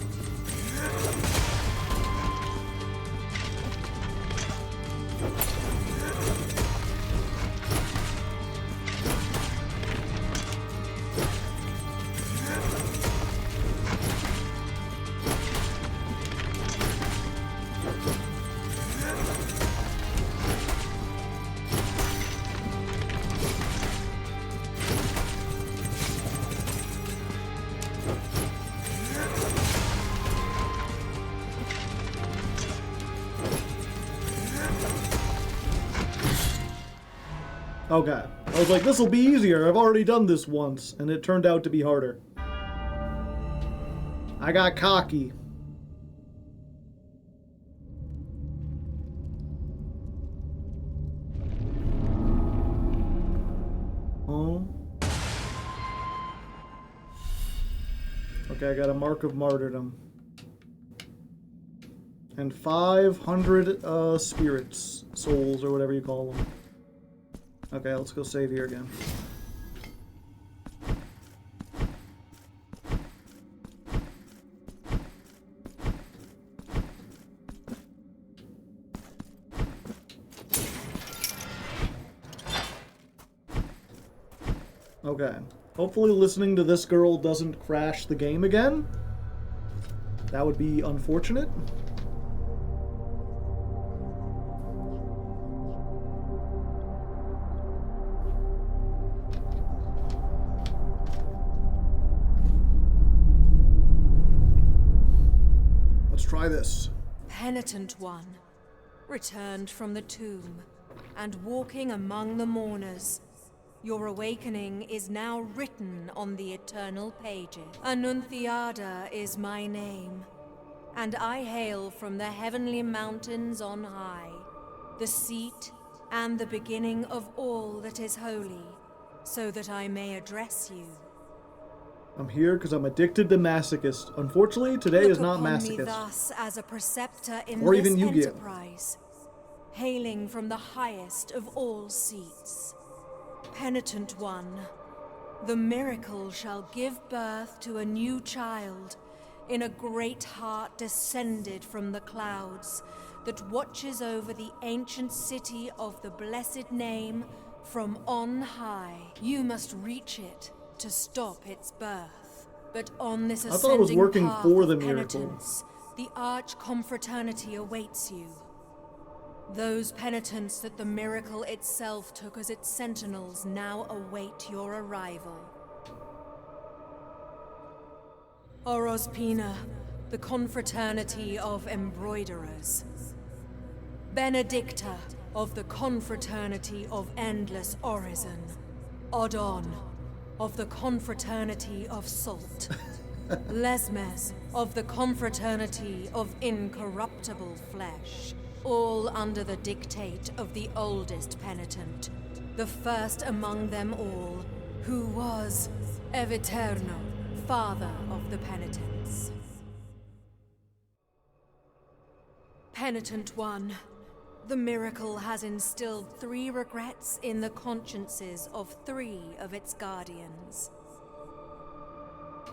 Okay. I was like, this will be easier. I've already done this once. And it turned out to be harder. I got cocky. Oh. Okay, I got a mark of martyrdom. And 500 spirits, souls, or whatever you call them. Okay, let's go save here again. Okay. Hopefully listening to this girl doesn't crash the game again. That would be unfortunate. Let's try this. Penitent one, returned from the tomb, and walking among the mourners. Your awakening is now written on the eternal pages. Annunciada is my name, and I hail from the heavenly mountains on high, the seat and the beginning of all that is holy, so that I may address you. I'm here because I'm addicted to masochist. Unfortunately, today Look is not upon masochist. me thus as a preceptor in Or this even Yu-Gi-Oh! enterprise, hailing from the highest of all seats. Penitent one, the miracle shall give birth to a new child in a great heart descended from the clouds that watches over the ancient city of the blessed name from on high. You must reach it to stop its birth. But on this I thought it was ascending working path for of the miracle. penitence, the arch confraternity awaits you. Those penitents that the miracle itself took as its sentinels now await your arrival. Orospina, the confraternity of embroiderers. Benedicta, of the confraternity of endless orison. Odon, of the confraternity of salt. Lesmes, of the confraternity of incorruptible flesh. All under the dictate of the oldest penitent, the first among them all, who was Eviterno, father of the penitents. Penitent one, the miracle has instilled 3 regrets in the consciences of 3 of its guardians.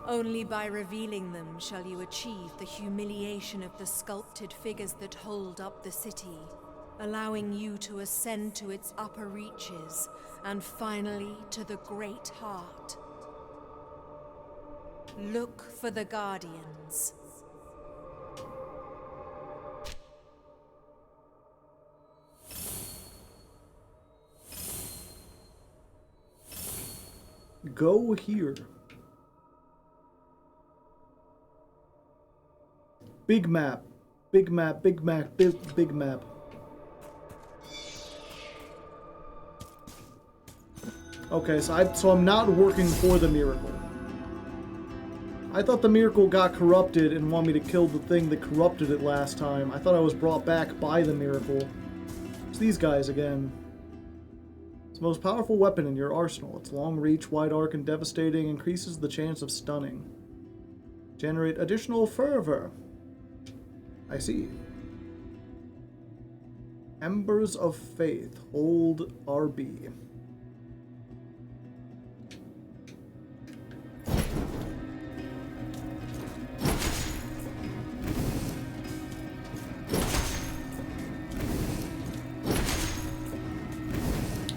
Only by revealing them shall you achieve the humiliation of the sculpted figures that hold up the city, allowing you to ascend to its upper reaches, and finally to the great heart. Look for the guardians. Go here. Big map. Big map, big map, big map. Okay, so I'm not working for the miracle. I thought the miracle got corrupted and wanted me to kill the thing that corrupted it last time. I thought I was brought back by the miracle. It's these guys again. It's the most powerful weapon in your arsenal. Its long reach, wide arc, and devastating increases the chance of stunning. Generate additional fervor. I see. Embers of Faith. Hold RB.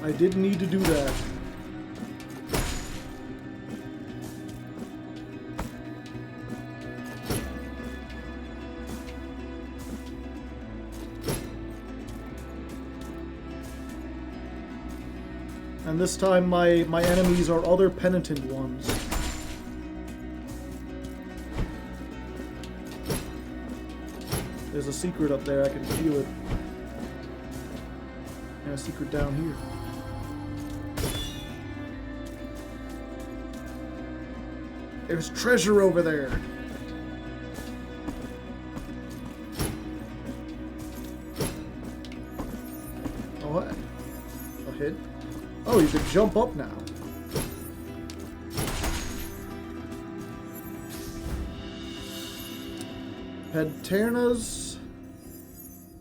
I did need to do that. And this time my enemies are other penitent ones. There's a secret up there, I can feel it. And a secret down here. There's treasure over there. Oh, what? A hit? Oh, you can jump up now. Pedterna's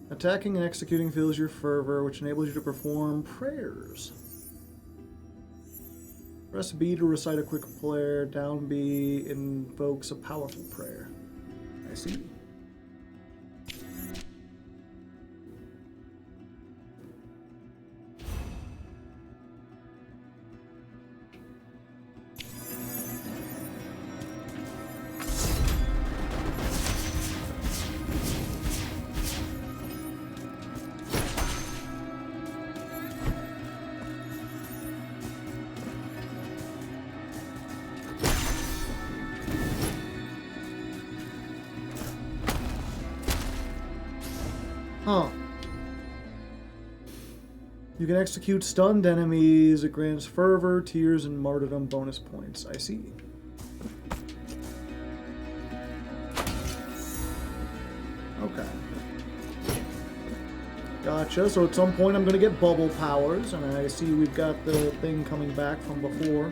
attacking and executing fills your fervor, which enables you to perform prayers. Press B to recite a quick prayer. Down B invokes a powerful prayer. I see. Huh. You can execute stunned enemies. It grants fervor, tears, and martyrdom bonus points. I see. Okay. Gotcha. So at some point I'm going to get bubble powers, and I see we've got the thing coming back from before.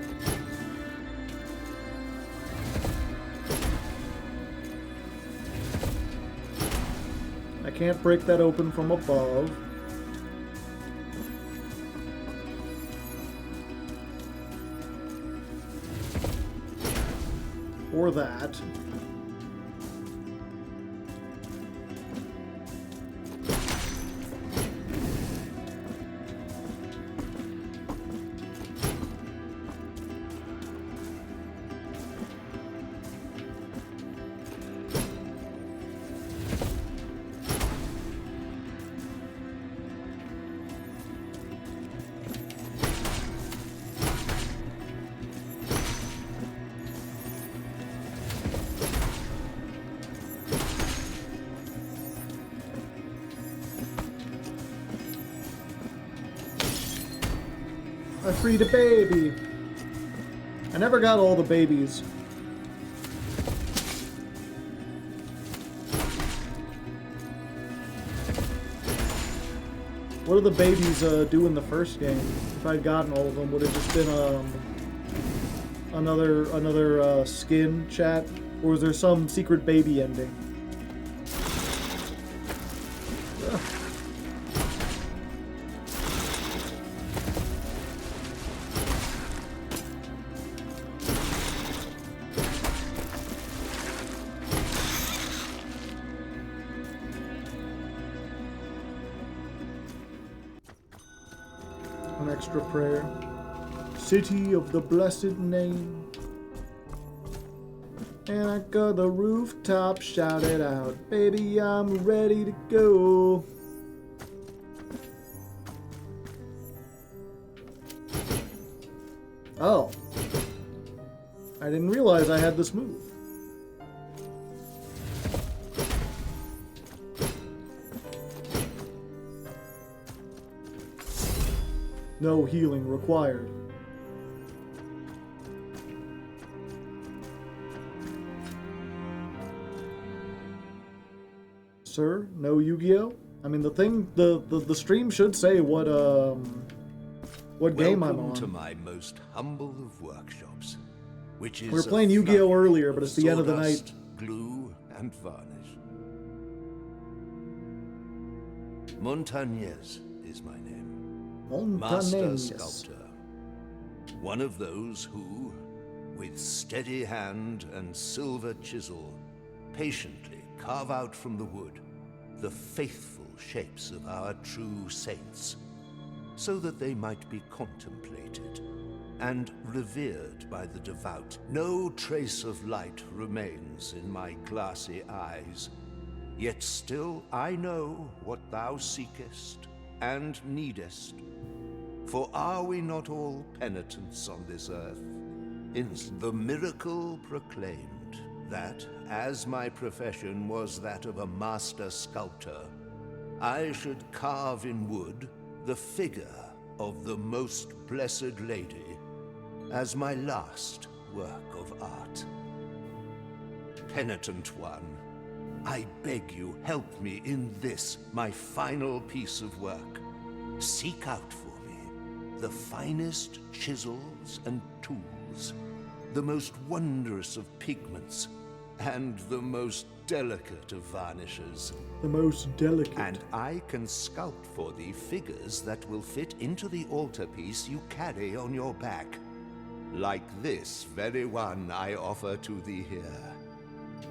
I can't break that open from above. Or that. I freed a baby. I never got all the babies. What do the babies do in the first game? If I'd gotten all of them, would it just been another skin chat, or was there some secret baby ending? Ugh. An extra prayer. City of the blessed name. And I got the rooftop shouted out, baby, I'm ready to go. Oh. I didn't realize I had this move. No healing required. Sir, no Yu-Gi-Oh? I mean, the stream should say what game I'm on. Welcome to my most humble of workshops, which is We were playing Yu-Gi-Oh earlier, but it's the end of the night. sawdust, glue, and varnish. Montañez is my name. Master Montañez. sculptor. One of those who, with steady hand and silver chisel, patiently carve out from the wood the faithful shapes of our true saints, so that they might be contemplated and revered by the devout. No trace of light remains in my glassy eyes, yet still I know what thou seekest and needest. For are we not all penitents on this earth? In the miracle proclaimed that, as my profession was that of a master sculptor, I should carve in wood the figure of the Most Blessed Lady as my last work of art. Penitent one, I beg you help me in this, my final piece of work. Seek out for me the finest chisels and tools, the most wondrous of pigments, and the most delicate of varnishes. The most delicate. And I can sculpt for thee figures that will fit into the altarpiece you carry on your back, like this very one I offer to thee here.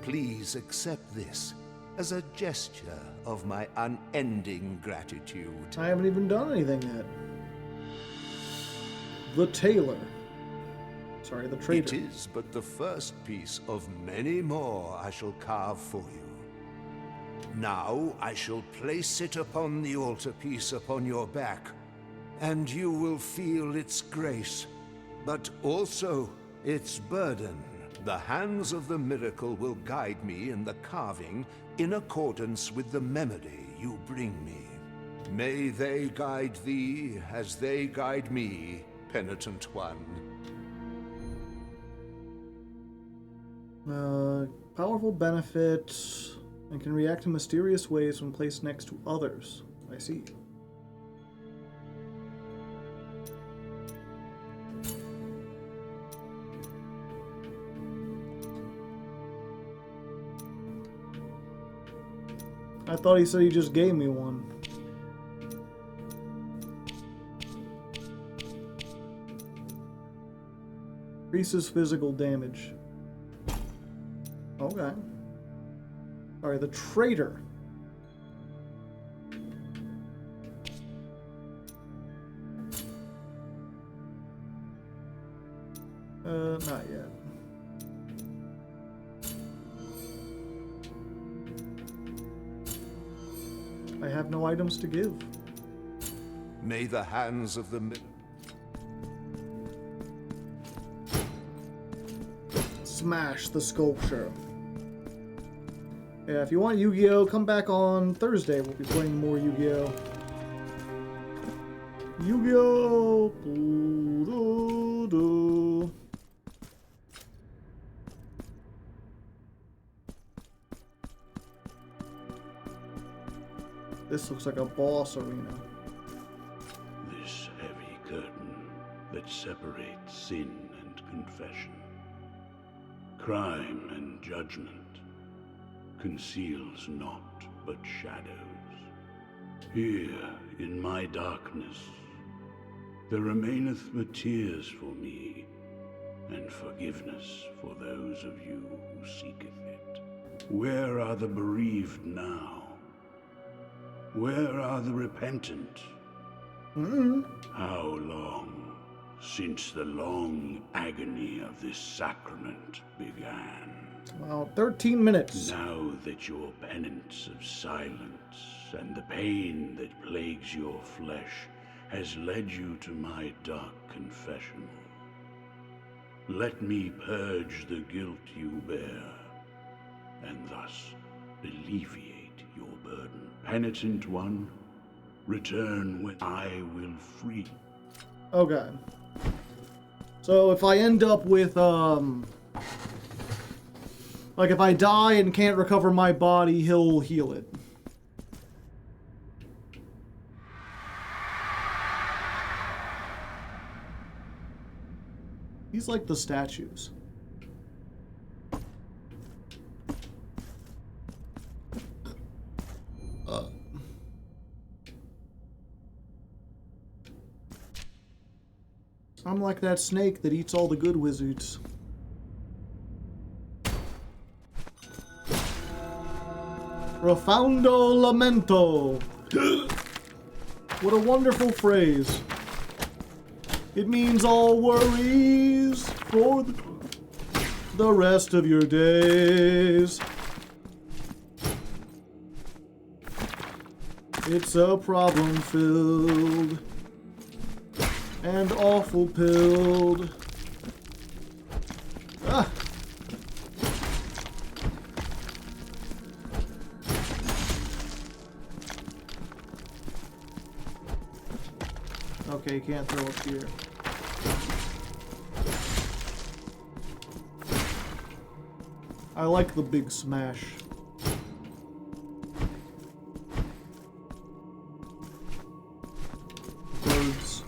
Please accept this as a gesture of my unending gratitude. I haven't even done anything yet. The tailor. Sorry, the traitor. It is but the first piece of many more I shall carve for you. Now I shall place it upon the altarpiece upon your back, and you will feel its grace, but also its burden. The hands of the miracle will guide me in the carving in accordance with the memory you bring me. May they guide thee as they guide me, penitent one. Powerful benefit and can react in mysterious ways when placed next to others. I see. I thought he said he just gave me one. Increases physical damage. Okay. Alright, the traitor. Not yet. I have no items to give. May the hands of the Smash the sculpture. Yeah, if you want Yu-Gi-Oh, come back on Thursday. We'll be playing more Yu-Gi-Oh. Yu-Gi-Oh! Doo-doo-doo. This looks like a boss arena. This heavy curtain that separates sin and confession, crime and judgment, conceals naught but shadows. Here, in my darkness, there remaineth but tears for me, and forgiveness for those of you who seeketh it. Where are the bereaved now? Where are the repentant? How long since the long agony of this sacrament began? Wow, 13 minutes. Now that your penance of silence and the pain that plagues your flesh has led you to my dark confessional, let me purge the guilt you bear, and thus alleviate your burden. Penitent one, return when I will free. Okay. So if I end up with, like if I die and can't recover my body, he'll heal it. He's like the statues. I'm like that snake that eats all the good wizards. Profundo lamento. What a wonderful phrase. It means all worries for the rest of your days. It's a problem filled and awful pilled. Ah. Okay, can't throw up here. I like the big smash. Birds.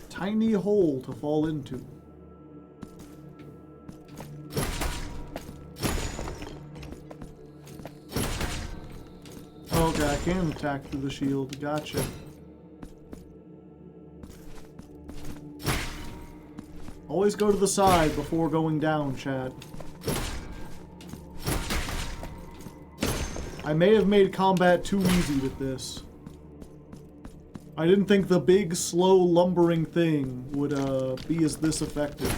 Tiny hole to fall into. Okay, I can attack through the shield. Gotcha. Always go to the side before going down, chat. I may have made combat too easy with this. I didn't think the big, slow, lumbering thing would be as this effective.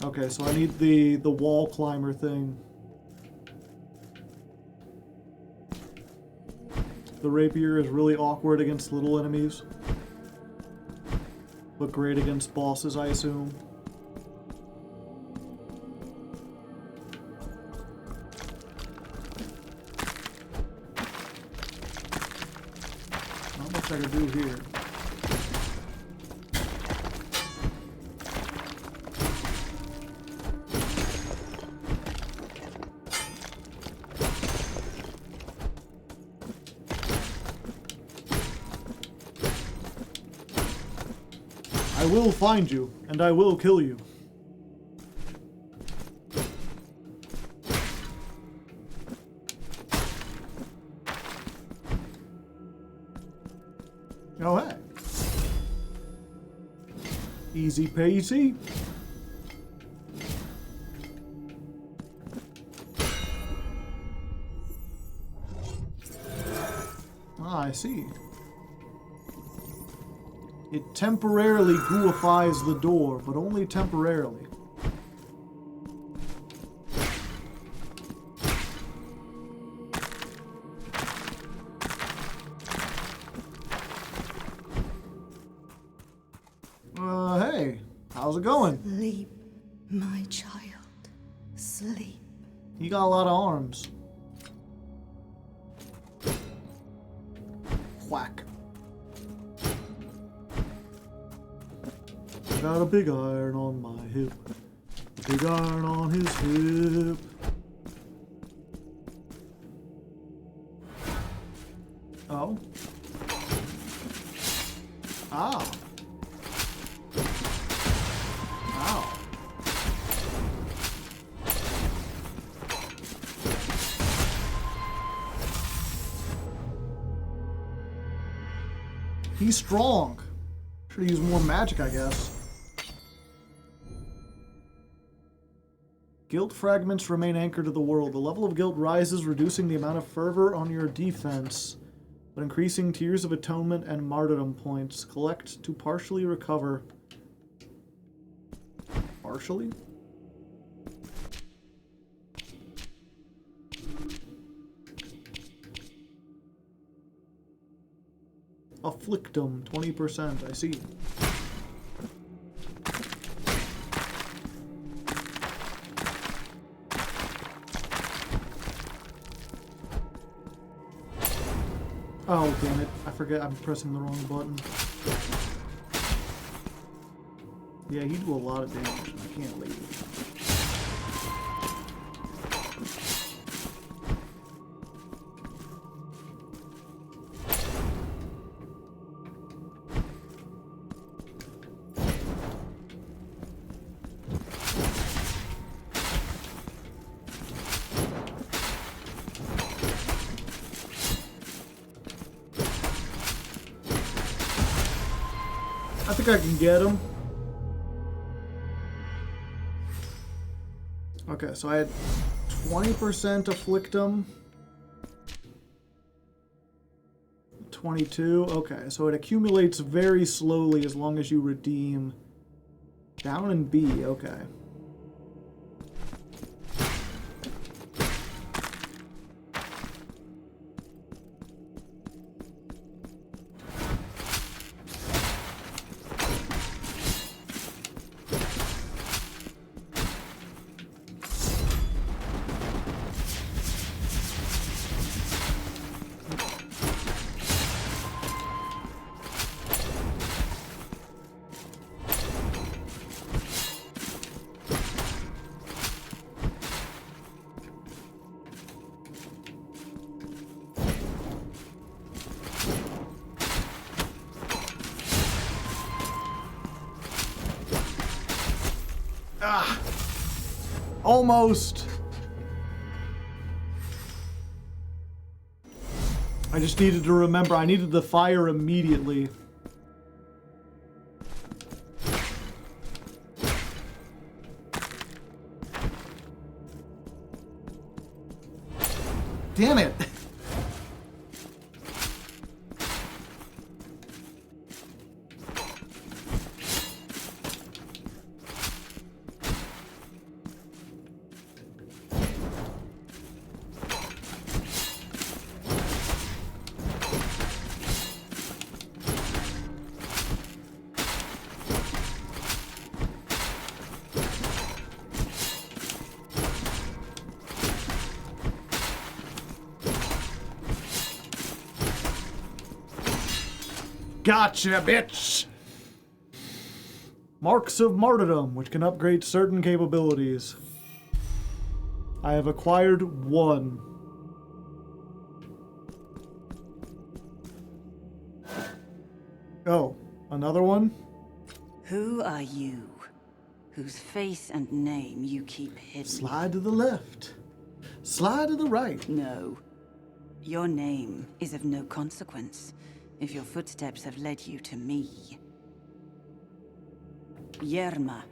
Okay, so I need the wall climber thing. The rapier is really awkward against little enemies, but great against bosses, I assume. Not much I can do here. I will find you, and I will kill you. Oh, hey. Easy peasy. Ah, I see. It temporarily gooifies the door, but only temporarily. Hey, how's it going? Sleep, my child. Sleep. You got a lot of arms. Whack. Got a big iron on my hip. A big iron on his hip. Oh. Ow. Ow. He's strong. Should use more magic, I guess. Guilt fragments remain anchored to the world. The level of guilt rises, reducing the amount of fervor on your defense, but increasing tears of atonement and martyrdom points. Collect to partially recover. Partially? Afflictum, 20%, I see. Oh, damn it. I forget I'm pressing the wrong button. Yeah, he do a lot of damage, and I can't leave. I think I can get him. Okay, so I had 20% afflictum. 22. Okay, so it accumulates very slowly as long as you redeem. Down in B, okay. Ah! Almost! I just needed to remember, I needed the fire immediately. Damn it! Gotcha, bitch! Marks of Martyrdom, which can upgrade certain capabilities. I have acquired one. Oh, another one? Who are you, whose face and name you keep hidden? Slide to the left. Slide to the right. No. Your name is of no consequence if your footsteps have led you to me. Yerma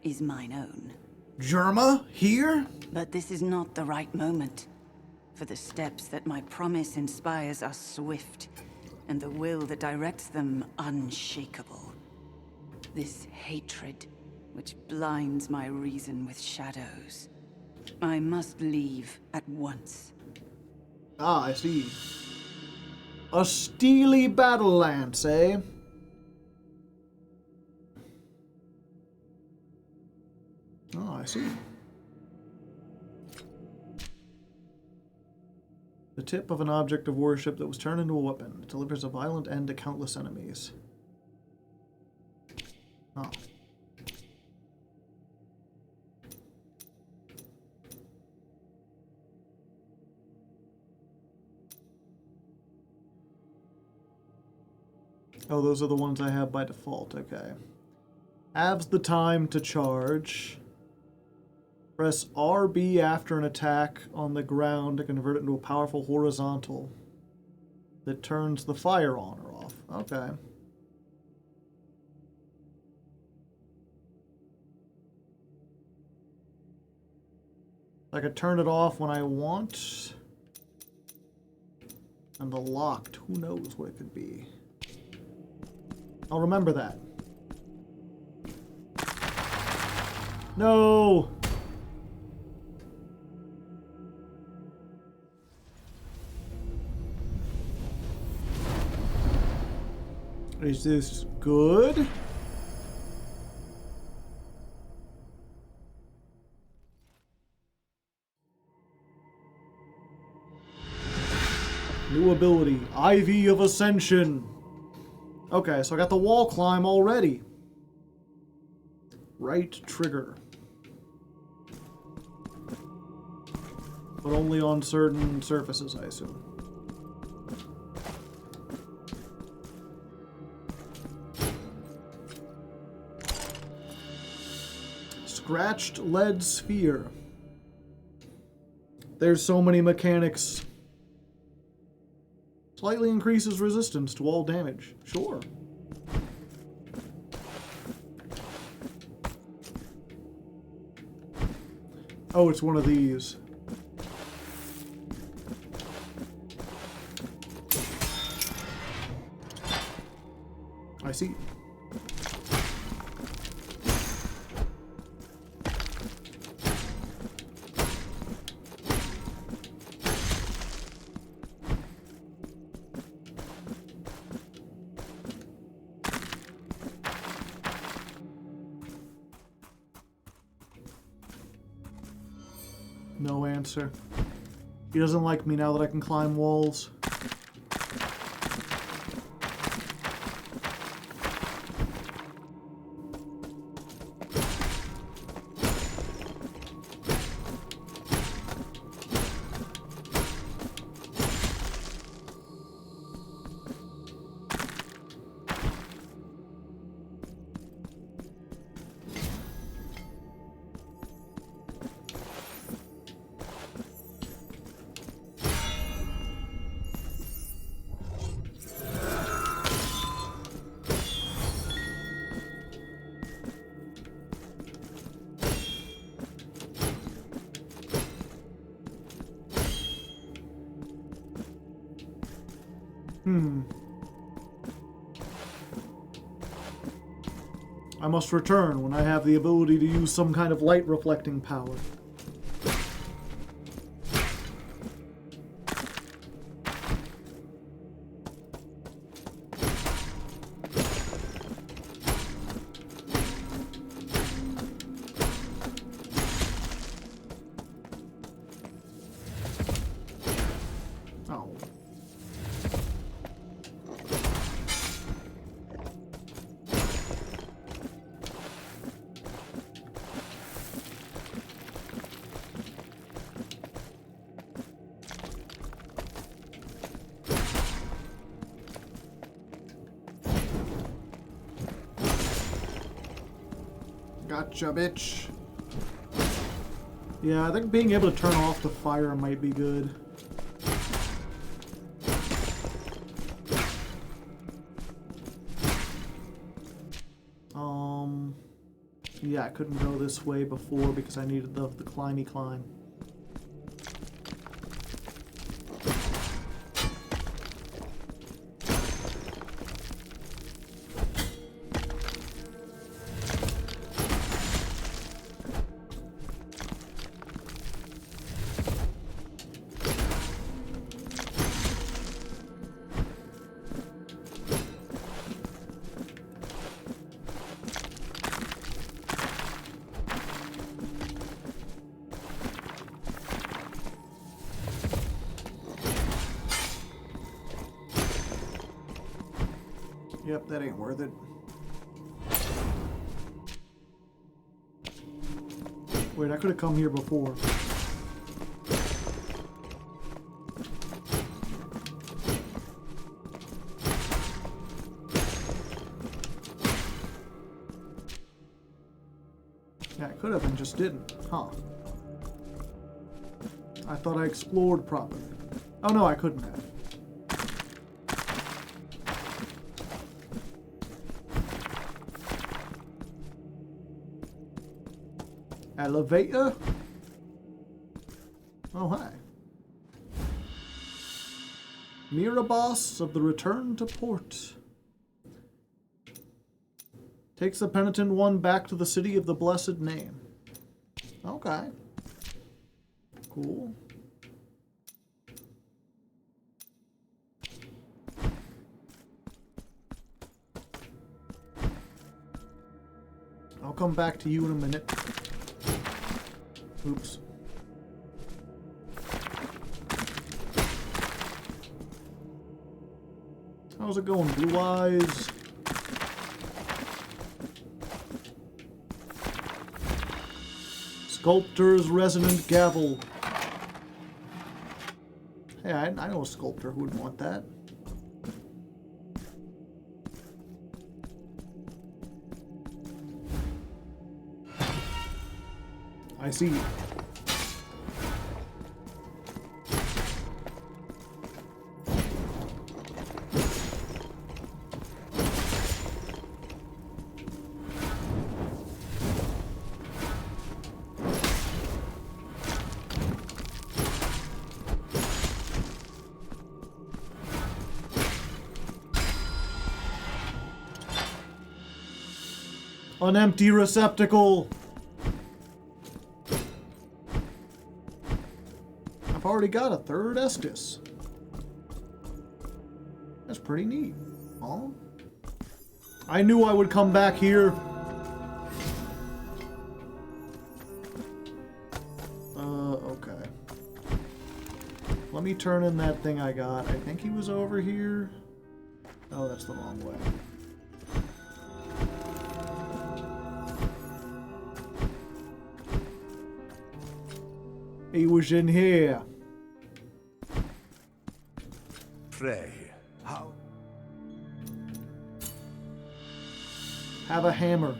is mine own. Jerma? Here? But this is not the right moment. For the steps that my promise inspires are swift, and the will that directs them unshakable. This hatred, which blinds my reason with shadows. I must leave at once. Ah, I see. A steely battle lance, eh? Oh, I see. The tip of an object of worship that was turned into a weapon. It delivers a violent end to countless enemies. Oh. Oh, those are the ones I have by default. Okay. Halves the time to charge. Press RB after an attack on the ground to convert it into a powerful horizontal that turns the fire on or off. Okay. I could turn it off when I want. And the locked, who knows what it could be. I'll remember that. No! Is this good? New ability, Ivy of Ascension. Okay, so I got the wall climb already. Right trigger. But only on certain surfaces, I assume. Scratched lead sphere. There's so many mechanics. Slightly increases resistance to all damage. Sure. Oh, it's one of these. I see. No answer. He doesn't like me now that I can climb walls. I must return when I have the ability to use some kind of light reflecting power. Gotcha, bitch. Yeah, I think being able to turn off the fire might be good. Yeah, I couldn't go this way before because I needed the climby climb. Yep, that ain't worth it. Wait, I could have come here before. Yeah, I could have and just didn't. Huh. I thought I explored properly. Oh no, I couldn't have. Elevator? Oh, hi. Miraboss of the Return to Port. Takes the penitent one back to the city of the blessed name. Okay. Cool. I'll come back to you in a minute. Oops. How's it going, Blue Eyes? Sculptor's Resonant Gavel. Hey, I know a sculptor who would want that. I see you. An empty receptacle. I've already got a third Estus. That's pretty neat. Oh, I knew I would come back here. Okay. Let me turn in that thing I got. I think he was over here. Oh, that's the wrong way. He was in here. Pray, how? Have a hammer.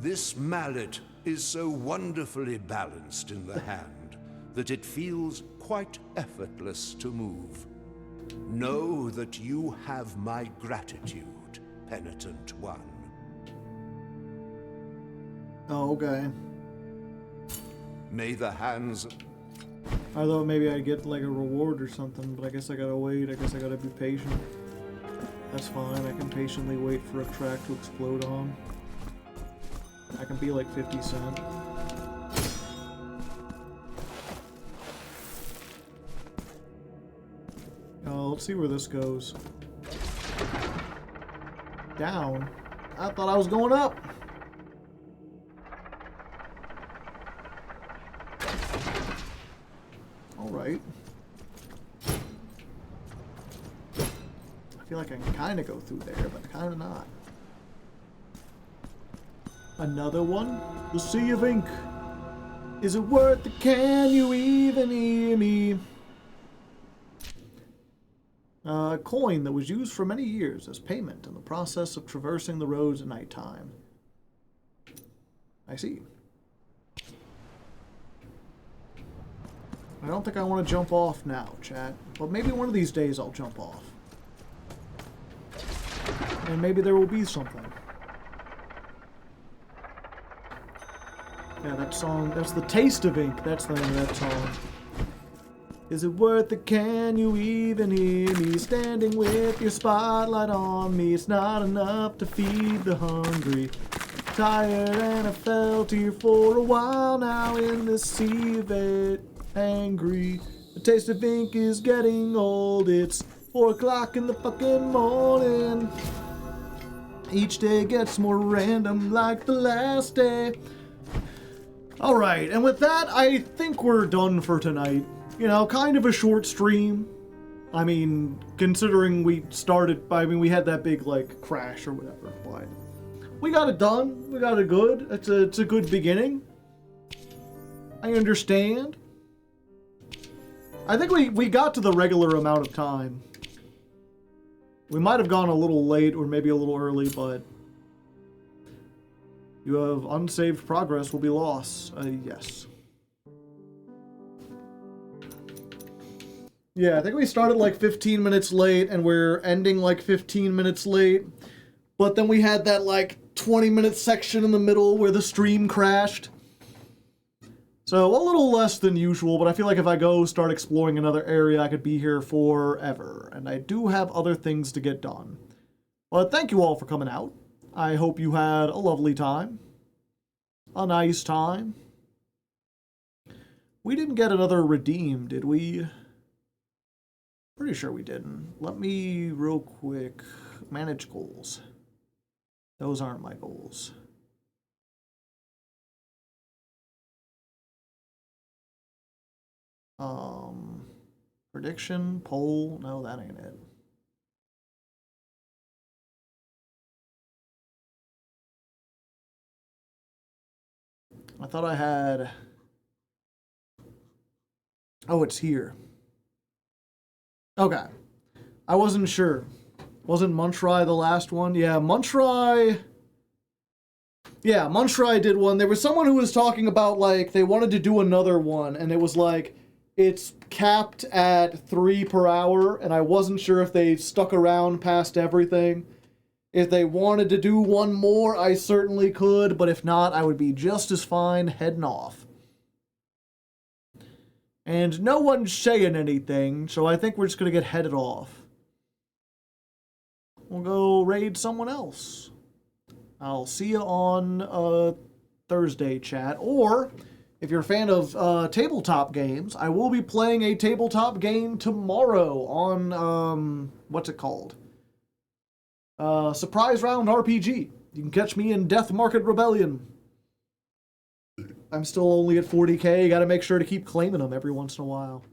This mallet is so wonderfully balanced in the hand that it feels quite effortless to move. Know that you have my gratitude, penitent one. Oh, okay. May the hands... I thought maybe I'd get like a reward or something, but I guess I gotta wait. I guess I gotta be patient. That's fine. I can patiently wait for a track to explode on. I can be like 50 Cent. Oh, let's see where this goes. Down? I thought I was going up. Alright. I feel like I can kind of go through there, but kind of not. Another one? The Sea of Ink. Is it worth it? Can you even hear me? A coin that was used for many years as payment in the process of traversing the roads at nighttime. I see. I don't think I want to jump off now, chat. But maybe one of these days I'll jump off. And maybe there will be something. Yeah, that song, that's the Taste of Ink. That's the name of that song. Is it worth it? Can you even hear me? Standing with your spotlight on me. It's not enough to feed the hungry. Tired and I felt here for a while now in the sea of it. Angry. The taste of ink is getting old. It's 4 o'clock in the fucking morning. Each day gets more random like the last day. Alright, and with that, I think we're done for tonight. You know, kind of a short stream. I mean, considering we started, I mean, we had that big, like, crash or whatever, but we got it done. We got it good. It's a good beginning. I understand. I think we got to the regular amount of time. We might have gone a little late or maybe a little early, but you have unsaved progress will be lost. Yes. Yeah, I think we started like 15 minutes late and we're ending like 15 minutes late. But then we had that like 20-minute section in the middle where the stream crashed. So a little less than usual, but I feel like if I go start exploring another area, I could be here forever. And I do have other things to get done. But thank you all for coming out. I hope you had a lovely time. A nice time. We didn't get another redeem, did we? Pretty sure we didn't. Let me real quick manage goals. Those aren't my goals. Prediction, poll, no, that ain't it. I thought I had, oh, it's here. Okay. I wasn't sure. Wasn't Muntry the last one? Yeah, Muntry. Yeah, Muntry did one. There was someone who was talking about, like, they wanted to do another one, and it was like, it's capped at 3 per hour, and I wasn't sure if they stuck around past everything. If they wanted to do one more, I certainly could, but if not, I would be just as fine heading off. And no one's saying anything, so I think we're just gonna get headed off. We'll go raid someone else. I'll see you on Thursday, chat. Or, if you're a fan of tabletop games, I will be playing a tabletop game tomorrow on, what's it called? Surprise Round RPG. You can catch me in Death Market Rebellion. I'm still only at 40k. You gotta make sure to keep claiming them every once in a while.